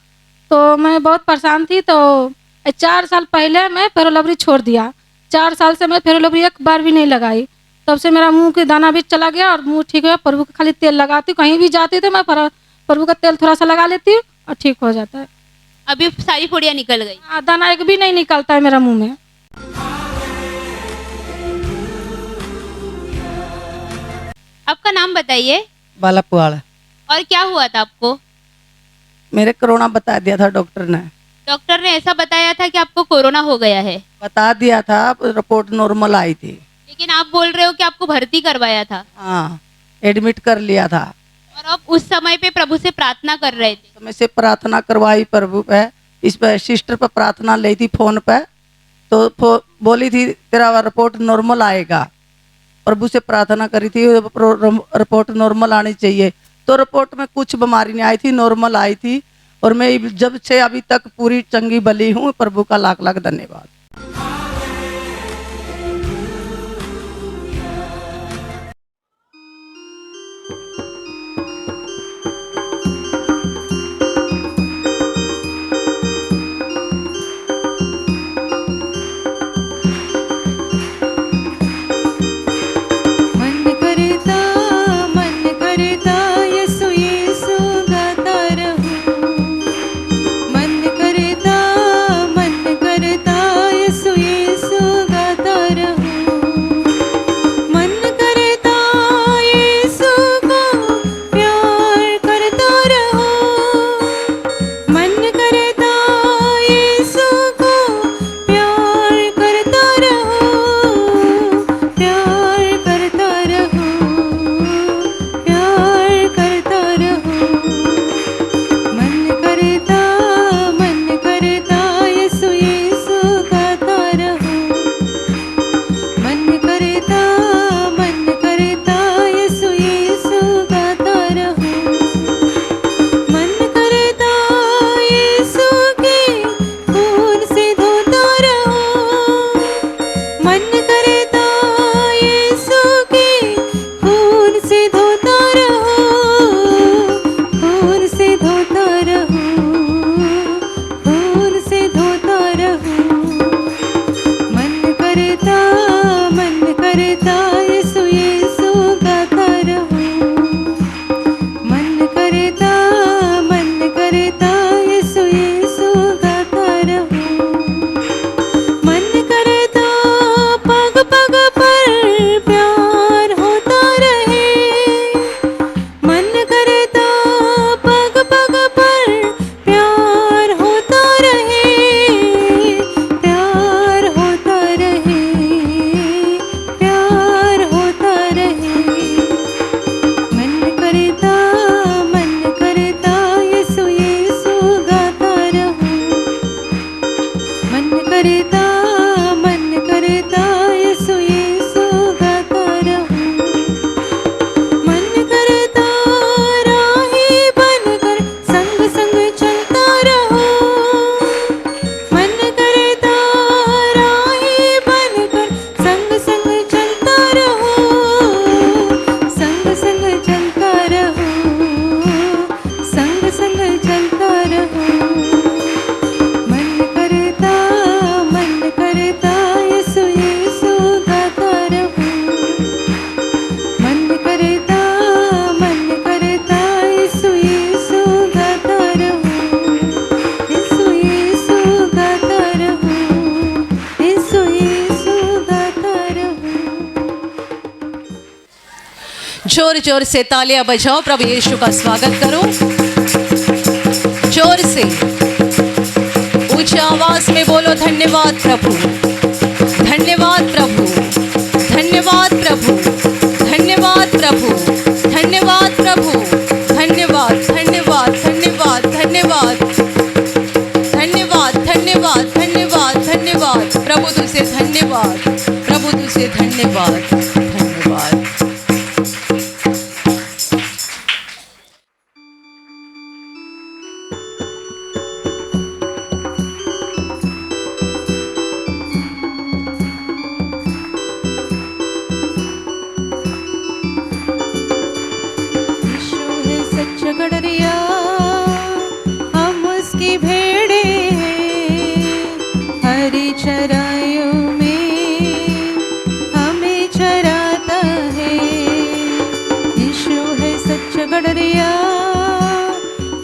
तो मैं बहुत परेशान थी। तो 4 साल पहले मैं फेयर लवली छोड़ दिया। 4 साल से मैं फेयर लवली एक बार भी नहीं लगाई। तब से मेरा मुंह के दाना भी चला गया और मुंह ठीक है। प्रभु का खाली तेल लगाती हूँ, कहीं भी जाती तो मैं प्रभु का तेल थोड़ा सा लगा लेती हूँ और ठीक हो जाता है। अभी सारी फोड़ियाँ निकल गई? हाँ, दाना एक भी नहीं निकलता है मेरा मुंह में। आपका नाम बताइए। बाला पुआड़। और क्या हुआ था आपको? मेरे कोरोना बता दिया था डॉक्टर ने। डॉक्टर ने ऐसा बताया था कि आपको कोरोना हो गया है? बता दिया था, रिपोर्ट नॉर्मल आई थी। लेकिन आप बोल रहे हो कि आपको भर्ती करवाया था? हाँ, एडमिट कर लिया था। और आप उस समय पे प्रभु से प्रार्थना कर रहे थे? समय से प्रार्थना करवाई प्रभु पे, इस पे सिस्टर पर प्रार्थना ली थी फोन पे, तो बोली थी तेरा रिपोर्ट नॉर्मल आएगा। प्रभु से प्रार्थना करी थी रिपोर्ट नॉर्मल आनी चाहिए, तो रिपोर्ट में कुछ बीमारी नहीं आई थी, नॉर्मल आई थी। और मैं जब से अभी तक पूरी चंगी भली हूँ। प्रभु का लाख लाख धन्यवाद। मन करता जोर जोर से तालियां बजाओ, प्रभु यीशु का स्वागत करो। जोर से ऊंची आवाज में बोलो, धन्यवाद प्रभु, धन्यवाद प्रभु, धन्यवाद प्रभु, धन्यवाद प्रभु, धन्यवाद प्रभु, धन्यवाद धन्यवाद धन्यवाद धन्यवाद धन्यवाद धन्यवाद धन्यवाद धन्यवाद प्रभु तुझे धन्यवाद, प्रभु तुझे धन्यवाद धन्यवाद। गडरिया हम उसकी भेड़े हैं, हरी चराइयों में हमें चराता है। यीशु है सच्चा गडरिया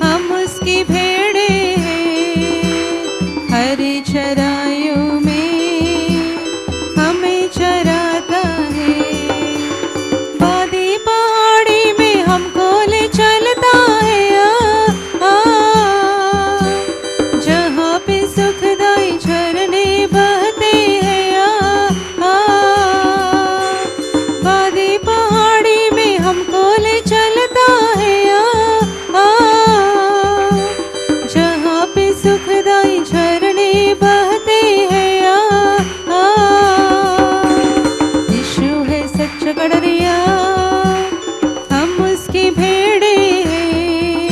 हम उसकी भेड़े हैं, हरी चराइयों में हमें चराता है। वादी पहाड़ी में हमको ले चलता है, जहाँ पे सुखदाई झरने बहते हैं। वादी पहाड़ी में हमको ले चलता है, जहाँ पे सुखदाई झरने बहते हैं। यीशु है सच्चा गडरिया हम उसकी भेड़े हैं,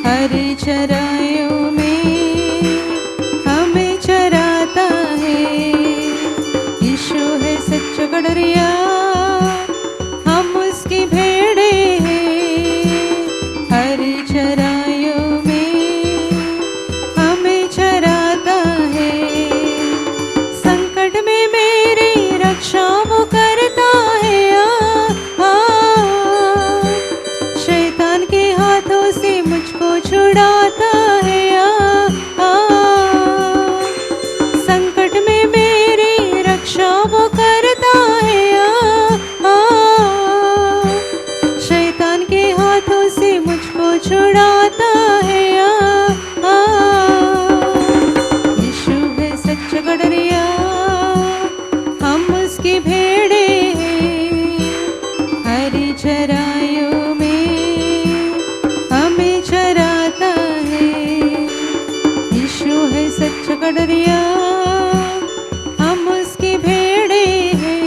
हरी चराइयों में हमें चराता है। यीशु है सच्चा गडरिया हम उसकी भेड़े हैं, हरी चराइयों में हमें चराता है। संकट में मेरी रक्षा वो करता है, शैतान के हाथों से मुझको छुड़ाता है। संकट में मेरी रक्षा वो करता है, शैतान के हाथों से मुझको छुड़ाता है। यीशु है सच्चा गडरिया हम उसकी भेड़े हैं, हरी चराइयों में हमें चराता है। यीशु है सच्चा गडरिया हम उसकी भेड़े हैं,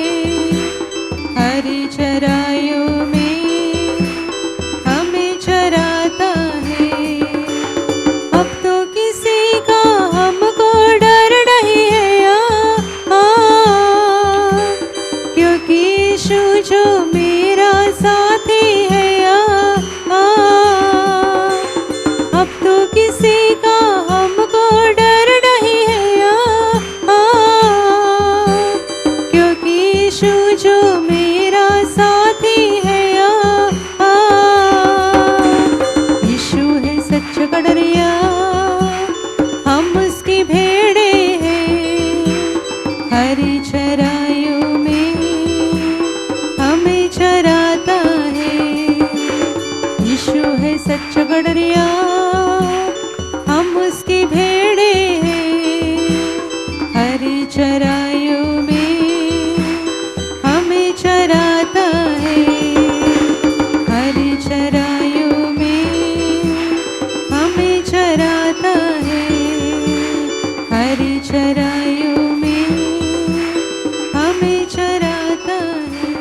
हरी चराइयों में हमें चराता है। अब तो किसी का हमको डर नहीं है, क्योंकि यीशु जो मेरा साथी है। अब तो किसी का हमको डर नहीं है, क्योंकि यीशु जो मेरा साथी है। यीशु है सच्चा गडरिया हम उसकी भेड़े हैं, हरी चराइयों में हमें चराता है। यीशु है सच्चा गडरिया हम उसकी भेड़े हैं, हरी चराइयों में हमें चराता है। हरी चराइयों में हमें चराता है, हरी चराइयों में हमें चराता है।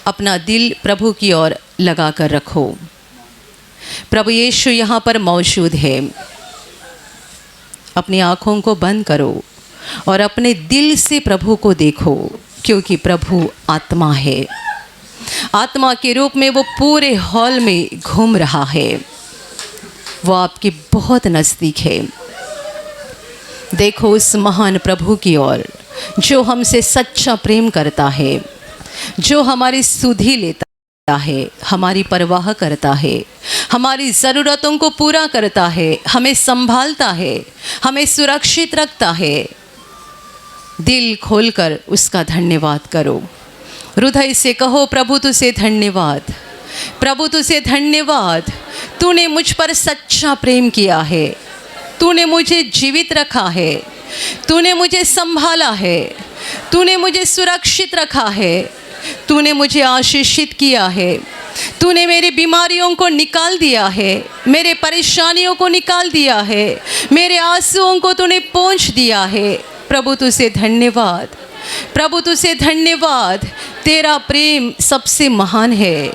अपना दिल प्रभु की ओर लगा कर रखो। प्रभु यीशु यहाँ पर मौजूद है। अपनी आँखों को बंद करो और अपने दिल से प्रभु को देखो, क्योंकि प्रभु आत्मा है। आत्मा के रूप में वो पूरे हॉल में घूम रहा है। वो आपके बहुत नज़दीक है। देखो उस महान प्रभु की ओर जो हमसे सच्चा प्रेम करता है, जो हमारी सुधि लेता है, हमारी परवाह करता है, हमारी ज़रूरतों को पूरा करता है, हमें संभालता है, हमें सुरक्षित रखता है। दिल खोलकर उसका धन्यवाद करो। हृदय से कहो प्रभु तुझे धन्यवाद, प्रभु तुझे धन्यवाद। तूने मुझ पर सच्चा प्रेम किया है, तूने मुझे जीवित रखा है, तूने मुझे संभाला है, तूने मुझे सुरक्षित रखा है, तूने मुझे आशीषित किया है, तूने मेरी बीमारियों को निकाल दिया है, मेरे परेशानियों को निकाल दिया है, मेरे आंसुओं को तूने पोंछ दिया है। प्रभु तुझे धन्यवाद, प्रभु तुझे धन्यवाद। तेरा प्रेम सबसे महान है,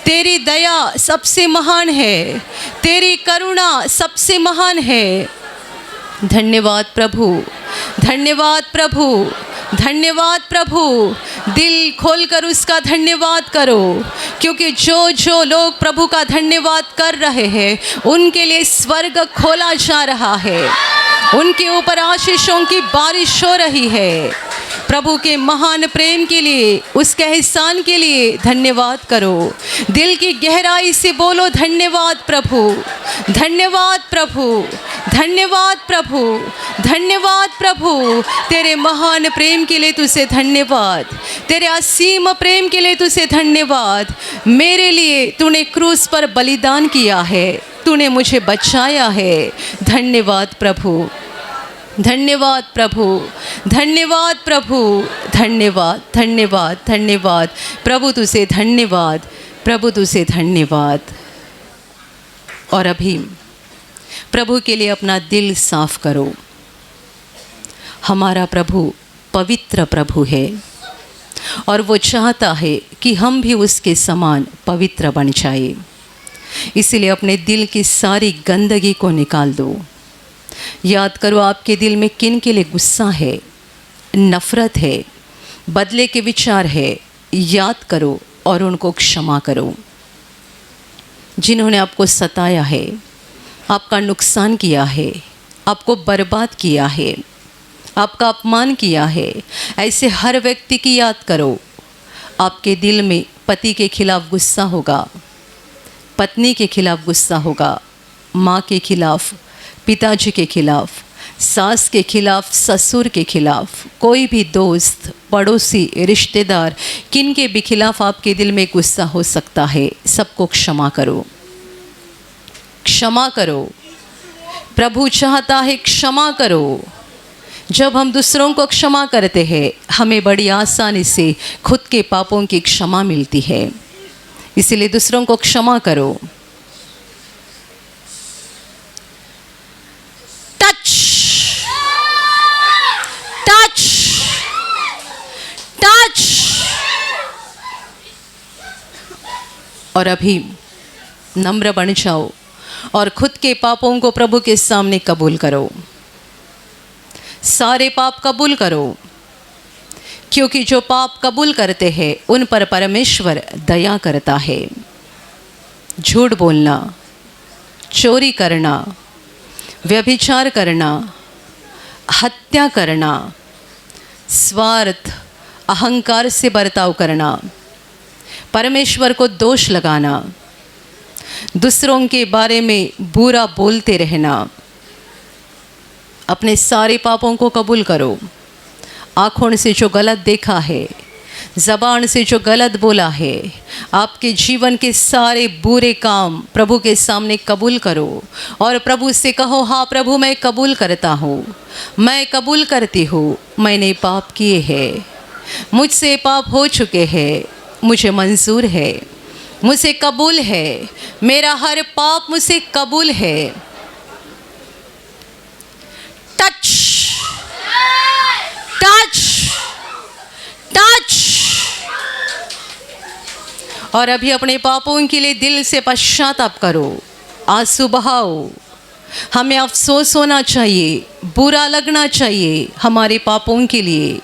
तेरी दया सबसे महान है, तेरी करुणा सबसे महान है। धन्यवाद प्रभु, धन्यवाद प्रभु, धन्यवाद प्रभु। दिल खोलकर उसका धन्यवाद करो, क्योंकि जो जो लोग प्रभु का धन्यवाद कर रहे हैं उनके लिए स्वर्ग खोला जा रहा है, उनके ऊपर आशीषों की बारिश हो रही है। प्रभु के महान प्रेम के लिए, उसके एहसान के लिए धन्यवाद करो। दिल की गहराई से बोलो धन्यवाद प्रभु, धन्यवाद प्रभु, धन्यवाद प्रभु, धन्यवाद प्रभु। तेरे महान प्रेम के लिए तुझे धन्यवाद, तेरे असीम प्रेम के लिए तुझे धन्यवाद। मेरे लिए तूने क्रूस पर बलिदान किया है, तूने मुझे बचाया है। धन्यवाद प्रभु, धन्यवाद प्रभु, धन्यवाद प्रभु, धन्यवाद, धन्यवाद, धन्यवाद प्रभु तुझे धन्यवाद, प्रभु तुझे धन्यवाद। और अभी प्रभु के लिए अपना दिल साफ करो। हमारा प्रभु पवित्र प्रभु है और वो चाहता है कि हम भी उसके समान पवित्र बन जाए। इसलिए अपने दिल की सारी गंदगी को निकाल दो। याद करो आपके दिल में किन के लिए गुस्सा है, नफरत है, बदले के विचार है। याद करो और उनको क्षमा करो। जिन्होंने आपको सताया है, आपका नुकसान किया है, आपको बर्बाद किया है, आपका अपमान किया है, ऐसे हर व्यक्ति की याद करो। आपके दिल में पति के खिलाफ गुस्सा होगा, पत्नी के खिलाफ गुस्सा होगा, माँ के खिलाफ, पिताजी के खिलाफ, सास के खिलाफ, ससुर के खिलाफ, कोई भी दोस्त, पड़ोसी, रिश्तेदार, किन के भी खिलाफ आपके दिल में गुस्सा हो सकता है। सबको क्षमा करो, क्षमा करो। प्रभु चाहता है क्षमा करो। जब हम दूसरों को क्षमा करते हैं हमें बड़ी आसानी से खुद के पापों की क्षमा मिलती है। इसलिए दूसरों को क्षमा करो। Touch touch touch. और अभी नम्र बन जाओ और खुद के पापों को प्रभु के सामने कबूल करो। सारे पाप कबूल करो, क्योंकि जो पाप कबूल करते हैं उन पर परमेश्वर दया करता है। झूठ बोलना, चोरी करना, व्यभिचार करना, हत्या करना, स्वार्थ, अहंकार से बर्ताव करना, परमेश्वर को दोष लगाना, दूसरों के बारे में बुरा बोलते रहना, अपने सारे पापों को कबूल करो। आँखों से जो गलत देखा है, ज़बान से जो गलत बोला है, आपके जीवन के सारे बुरे काम प्रभु के सामने कबूल करो और प्रभु से कहो, हाँ प्रभु मैं कबूल करता हूँ, मैं कबूल करती हूँ, मैंने पाप किए हैं, मुझसे पाप हो चुके हैं, मुझे मंजूर है, मुझे कबूल है, मेरा हर पाप मुझे कबूल है। Touch touch touch. और अभी अपने पापों के लिए दिल से पश्चाताप करो, आंसू बहाओ। हमें अफसोस होना चाहिए, बुरा लगना चाहिए हमारे पापों के लिए।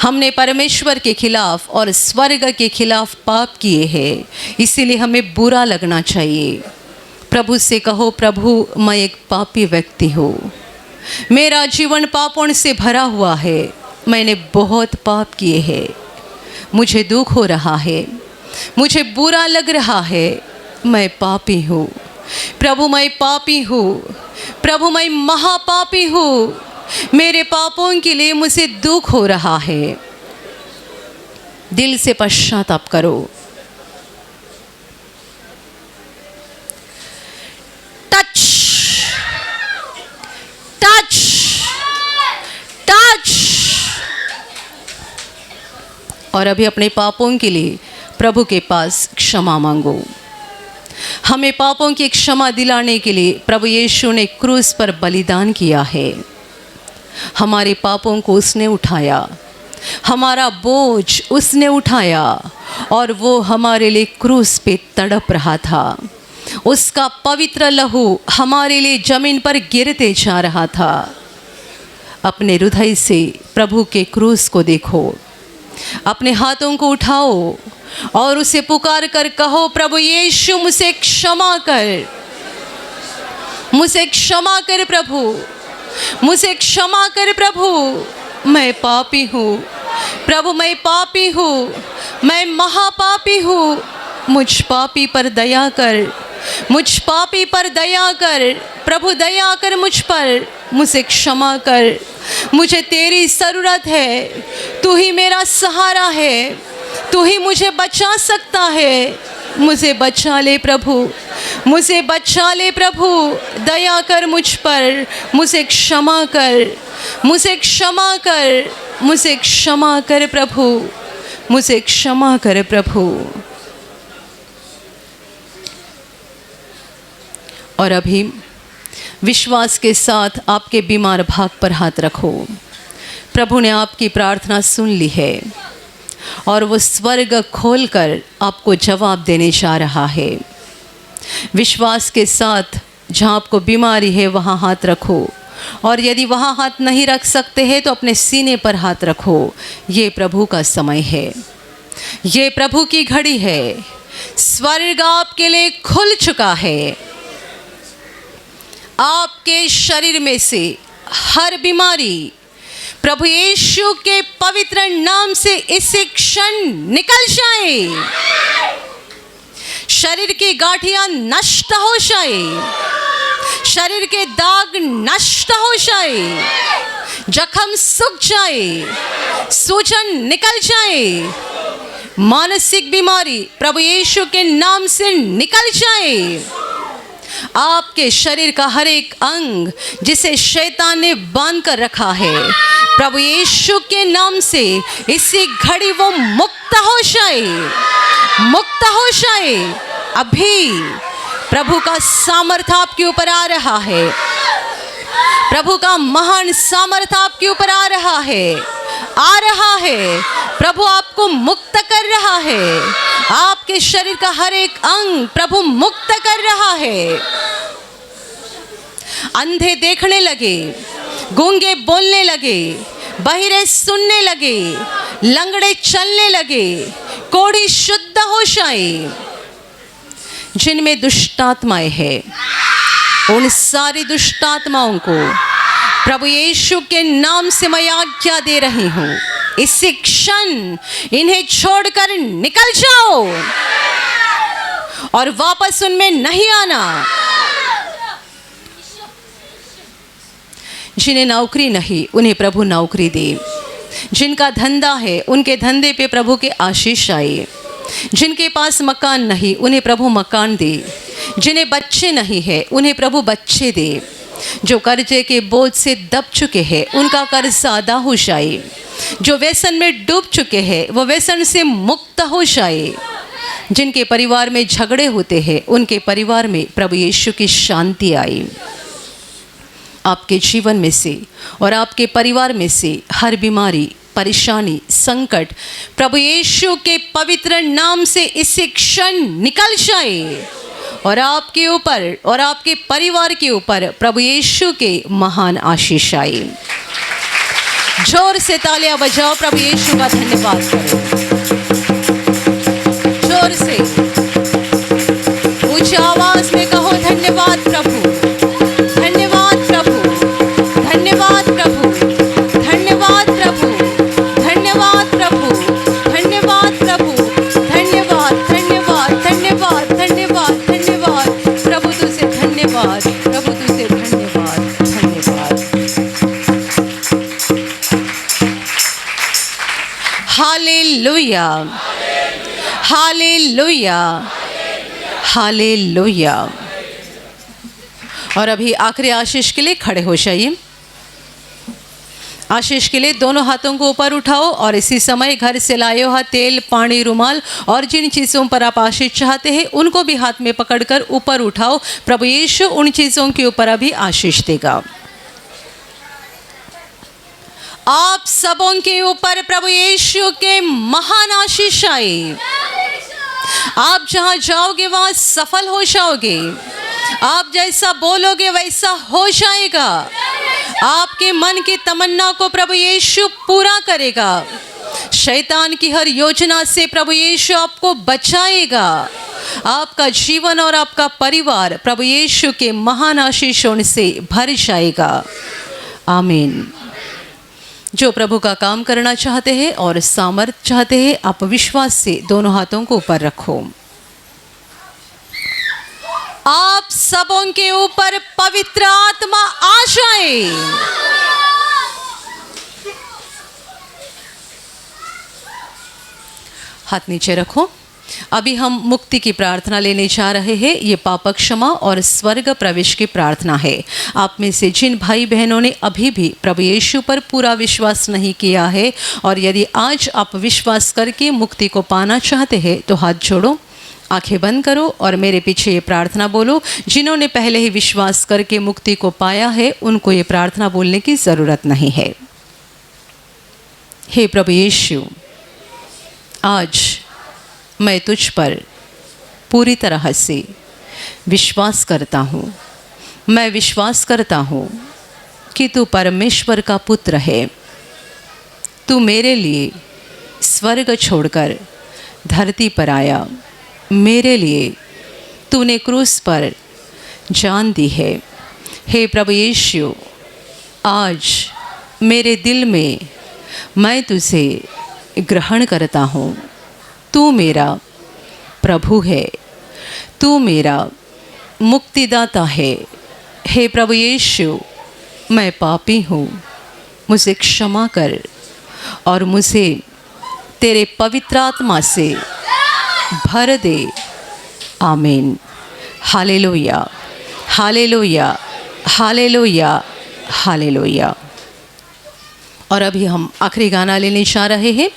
हमने परमेश्वर के खिलाफ और स्वर्ग के खिलाफ पाप किए हैं, इसीलिए हमें बुरा लगना चाहिए। प्रभु से कहो, प्रभु मैं एक पापी व्यक्ति हूँ, मेरा जीवन पापों से भरा हुआ है, मैंने बहुत पाप किए हैं, मुझे दुख हो रहा है, मुझे बुरा लग रहा है, मैं पापी हूँ। प्रभु मैं पापी हूँ, प्रभु मैं महापापी हूँ, मेरे पापों के लिए मुझे दुख हो रहा है। दिल से पश्चाताप करो। Touch touch touch. और अभी अपने पापों के लिए प्रभु के पास क्षमा मांगो। हमें पापों की क्षमा दिलाने के लिए प्रभु यीशु ने क्रूस पर बलिदान किया है। हमारे पापों को उसने उठाया, हमारा बोझ उसने उठाया और वो हमारे लिए क्रूस पे तड़प रहा था। उसका पवित्र लहू हमारे लिए जमीन पर गिरते जा रहा था। अपने हृदय से प्रभु के क्रूस को देखो, अपने हाथों को उठाओ और उसे पुकार कर कहो, प्रभु यीशु मुझे क्षमा कर, मुझे क्षमा कर प्रभु, मुझे क्षमा कर प्रभु, मैं पापी हूँ प्रभु, मैं पापी हूँ, मैं महापापी हूँ, मुझ पापी पर दया कर, मुझ पापी पर दया कर प्रभु, दया कर मुझ पर, मुझे क्षमा कर, मुझे तेरी ज़रूरत है, तू ही मेरा सहारा है, तू ही मुझे बचा सकता है, मुझे बचा ले प्रभु, मुझे बचा ले प्रभु, दया कर मुझ पर, मुझे क्षमा कर, मुझे क्षमा कर, मुझे क्षमा कर प्रभु, मुझे क्षमा कर प्रभु। और अभी विश्वास के साथ आपके बीमार भाग पर हाथ रखो। प्रभु ने आपकी प्रार्थना सुन ली है और वो स्वर्ग खोलकर आपको जवाब देने जा रहा है। विश्वास के साथ जहाँ आपको बीमारी है वहाँ हाथ रखो, और यदि वहाँ हाथ नहीं रख सकते हैं तो अपने सीने पर हाथ रखो। ये प्रभु का समय है, ये प्रभु की घड़ी है। स्वर्ग आपके लिए खुल चुका है। आपके शरीर में से हर बीमारी प्रभु यीशु के पवित्र नाम से इसी क्षण निकल जाए। शरीर की गांठियां नष्ट हो जाए, शरीर के दाग नष्ट हो जाए, जख्म सूख जाए, सूजन निकल जाए, मानसिक बीमारी प्रभु यीशु के नाम से निकल जाए। आपके शरीर का हर एक अंग जिसे शैतान ने बांध कर रखा है, प्रभु यीशु के नाम से इसी घड़ी वो मुक्त हो जाए, मुक्त हो जाए। अभी प्रभु का सामर्थ आपके ऊपर आ रहा है, प्रभु का महान सामर्थ आपके ऊपर आ रहा है, आ रहा है। प्रभु आपको मुक्त कर रहा है, आपके शरीर का हर एक अंग प्रभु मुक्त कर रहा है। अंधे देखने लगे, गूंगे बोलने लगे, बहिरे सुनने लगे, लंगड़े चलने लगे, कोढ़ी शुद्ध हो जाए। जिनमें दुष्टात्माएं हैं, उन सारी दुष्टात्माओं को प्रभु यीशु के नाम से मैं आज्ञा दे रही हूँ, इसी क्षण इन्हें छोड़कर निकल जाओ और वापस उनमें नहीं आना। जिन्हें नौकरी नहीं उन्हें प्रभु नौकरी दे, जिनका धंधा है उनके धंधे पे प्रभु के आशीष आए, जिनके पास मकान नहीं उन्हें प्रभु मकान दे, जिन्हें बच्चे नहीं है उन्हें प्रभु बच्चे दे, जो कर्जे के बोझ से दब चुके हैं उनका कर्ज अदा हो जाए, जो व्यसन में डूब चुके हैं वो व्यसन से मुक्त हो जाए, जिनके परिवार में झगड़े होते हैं उनके परिवार में प्रभु यीशु की शांति आए। आपके जीवन में से और आपके परिवार में से हर बीमारी, परेशानी, संकट प्रभु यीशु के पवित्र नाम से इसी क्षण निकल जाए और आपके ऊपर और आपके परिवार के ऊपर प्रभु यीशु के महान आशीष आए। जोर से तालियां बजाओ, प्रभु यीशु का धन्यवाद करो। जोर से ऊंची आवाज में कहो, धन्यवाद प्रभु, धन्यवाद प्रभु, धन्यवाद प्रभु, धन्यवाद प्रभु, धन्यवाद प्रभु, धन्यवाद प्रभु, धन्यवाद, धन्यवाद, धन्यवाद, धन्यवाद, धन्यवाद प्रभु तुझे धन्यवाद, प्रभु तुझे धन्यवाद, धन्यवाद। Hallelujah, hallelujah, hallelujah. और अभी आखिरी आशीष के लिए खड़े हो जाइए। आशीष के लिए दोनों हाथों को ऊपर उठाओ और इसी समय घर से लाए हुआ तेल, पानी, रुमाल और जिन चीज़ों पर आप आशीष चाहते हैं उनको भी हाथ में पकड़कर ऊपर उठाओ। प्रभु यीशु उन चीज़ों के ऊपर अभी आशीष देगा। आप सबों के ऊपर प्रभु यीशु के महान आशीष आए। आप जहां जाओगे वहां सफल हो जाओगे। आप जैसा बोलोगे वैसा हो जाएगा। आपके मन की तमन्ना को प्रभु यीशु पूरा करेगा। शैतान की हर योजना से प्रभु यीशु आपको बचाएगा। आपका जीवन और आपका परिवार प्रभु यीशु के महान आशीषों से भर जाएगा। आमीन। जो प्रभु का काम करना चाहते हैं और सामर्थ्य चाहते हैं, आप विश्वास से दोनों हाथों को ऊपर रखो। आप सबों के ऊपर पवित्र आत्मा आ जाए। हाथ नीचे रखो। अभी हम मुक्ति की प्रार्थना लेने जा रहे हैं। ये पाप क्षमा और स्वर्ग प्रवेश की प्रार्थना है। आप में से जिन भाई बहनों ने अभी भी प्रभु यीशु पर पूरा विश्वास नहीं किया है और यदि आज आप विश्वास करके मुक्ति को पाना चाहते हैं तो हाथ जोड़ो, आंखें बंद करो और मेरे पीछे ये प्रार्थना बोलो। जिन्होंने पहले ही विश्वास करके मुक्ति को पाया है उनको ये प्रार्थना बोलने की ज़रूरत नहीं है। हे प्रभु यीशु, आज मैं तुझ पर पूरी तरह से विश्वास करता हूँ। मैं विश्वास करता हूँ कि तू परमेश्वर का पुत्र है। तू मेरे लिए स्वर्ग छोड़कर धरती पर आया। मेरे लिए तूने क्रूस पर जान दी है। हे प्रभु यीशु, आज मेरे दिल में मैं तुझे ग्रहण करता हूँ। तू मेरा प्रभु है। तू मेरा मुक्तिदाता है। हे प्रभु यीशु, मैं पापी हूँ, मुझे क्षमा कर और मुझे तेरे पवित्र आत्मा से भर दे। आमीन। Hallelujah, hallelujah, hallelujah, hallelujah. और अभी हम आखिरी गाना लेने जा रहे हैं।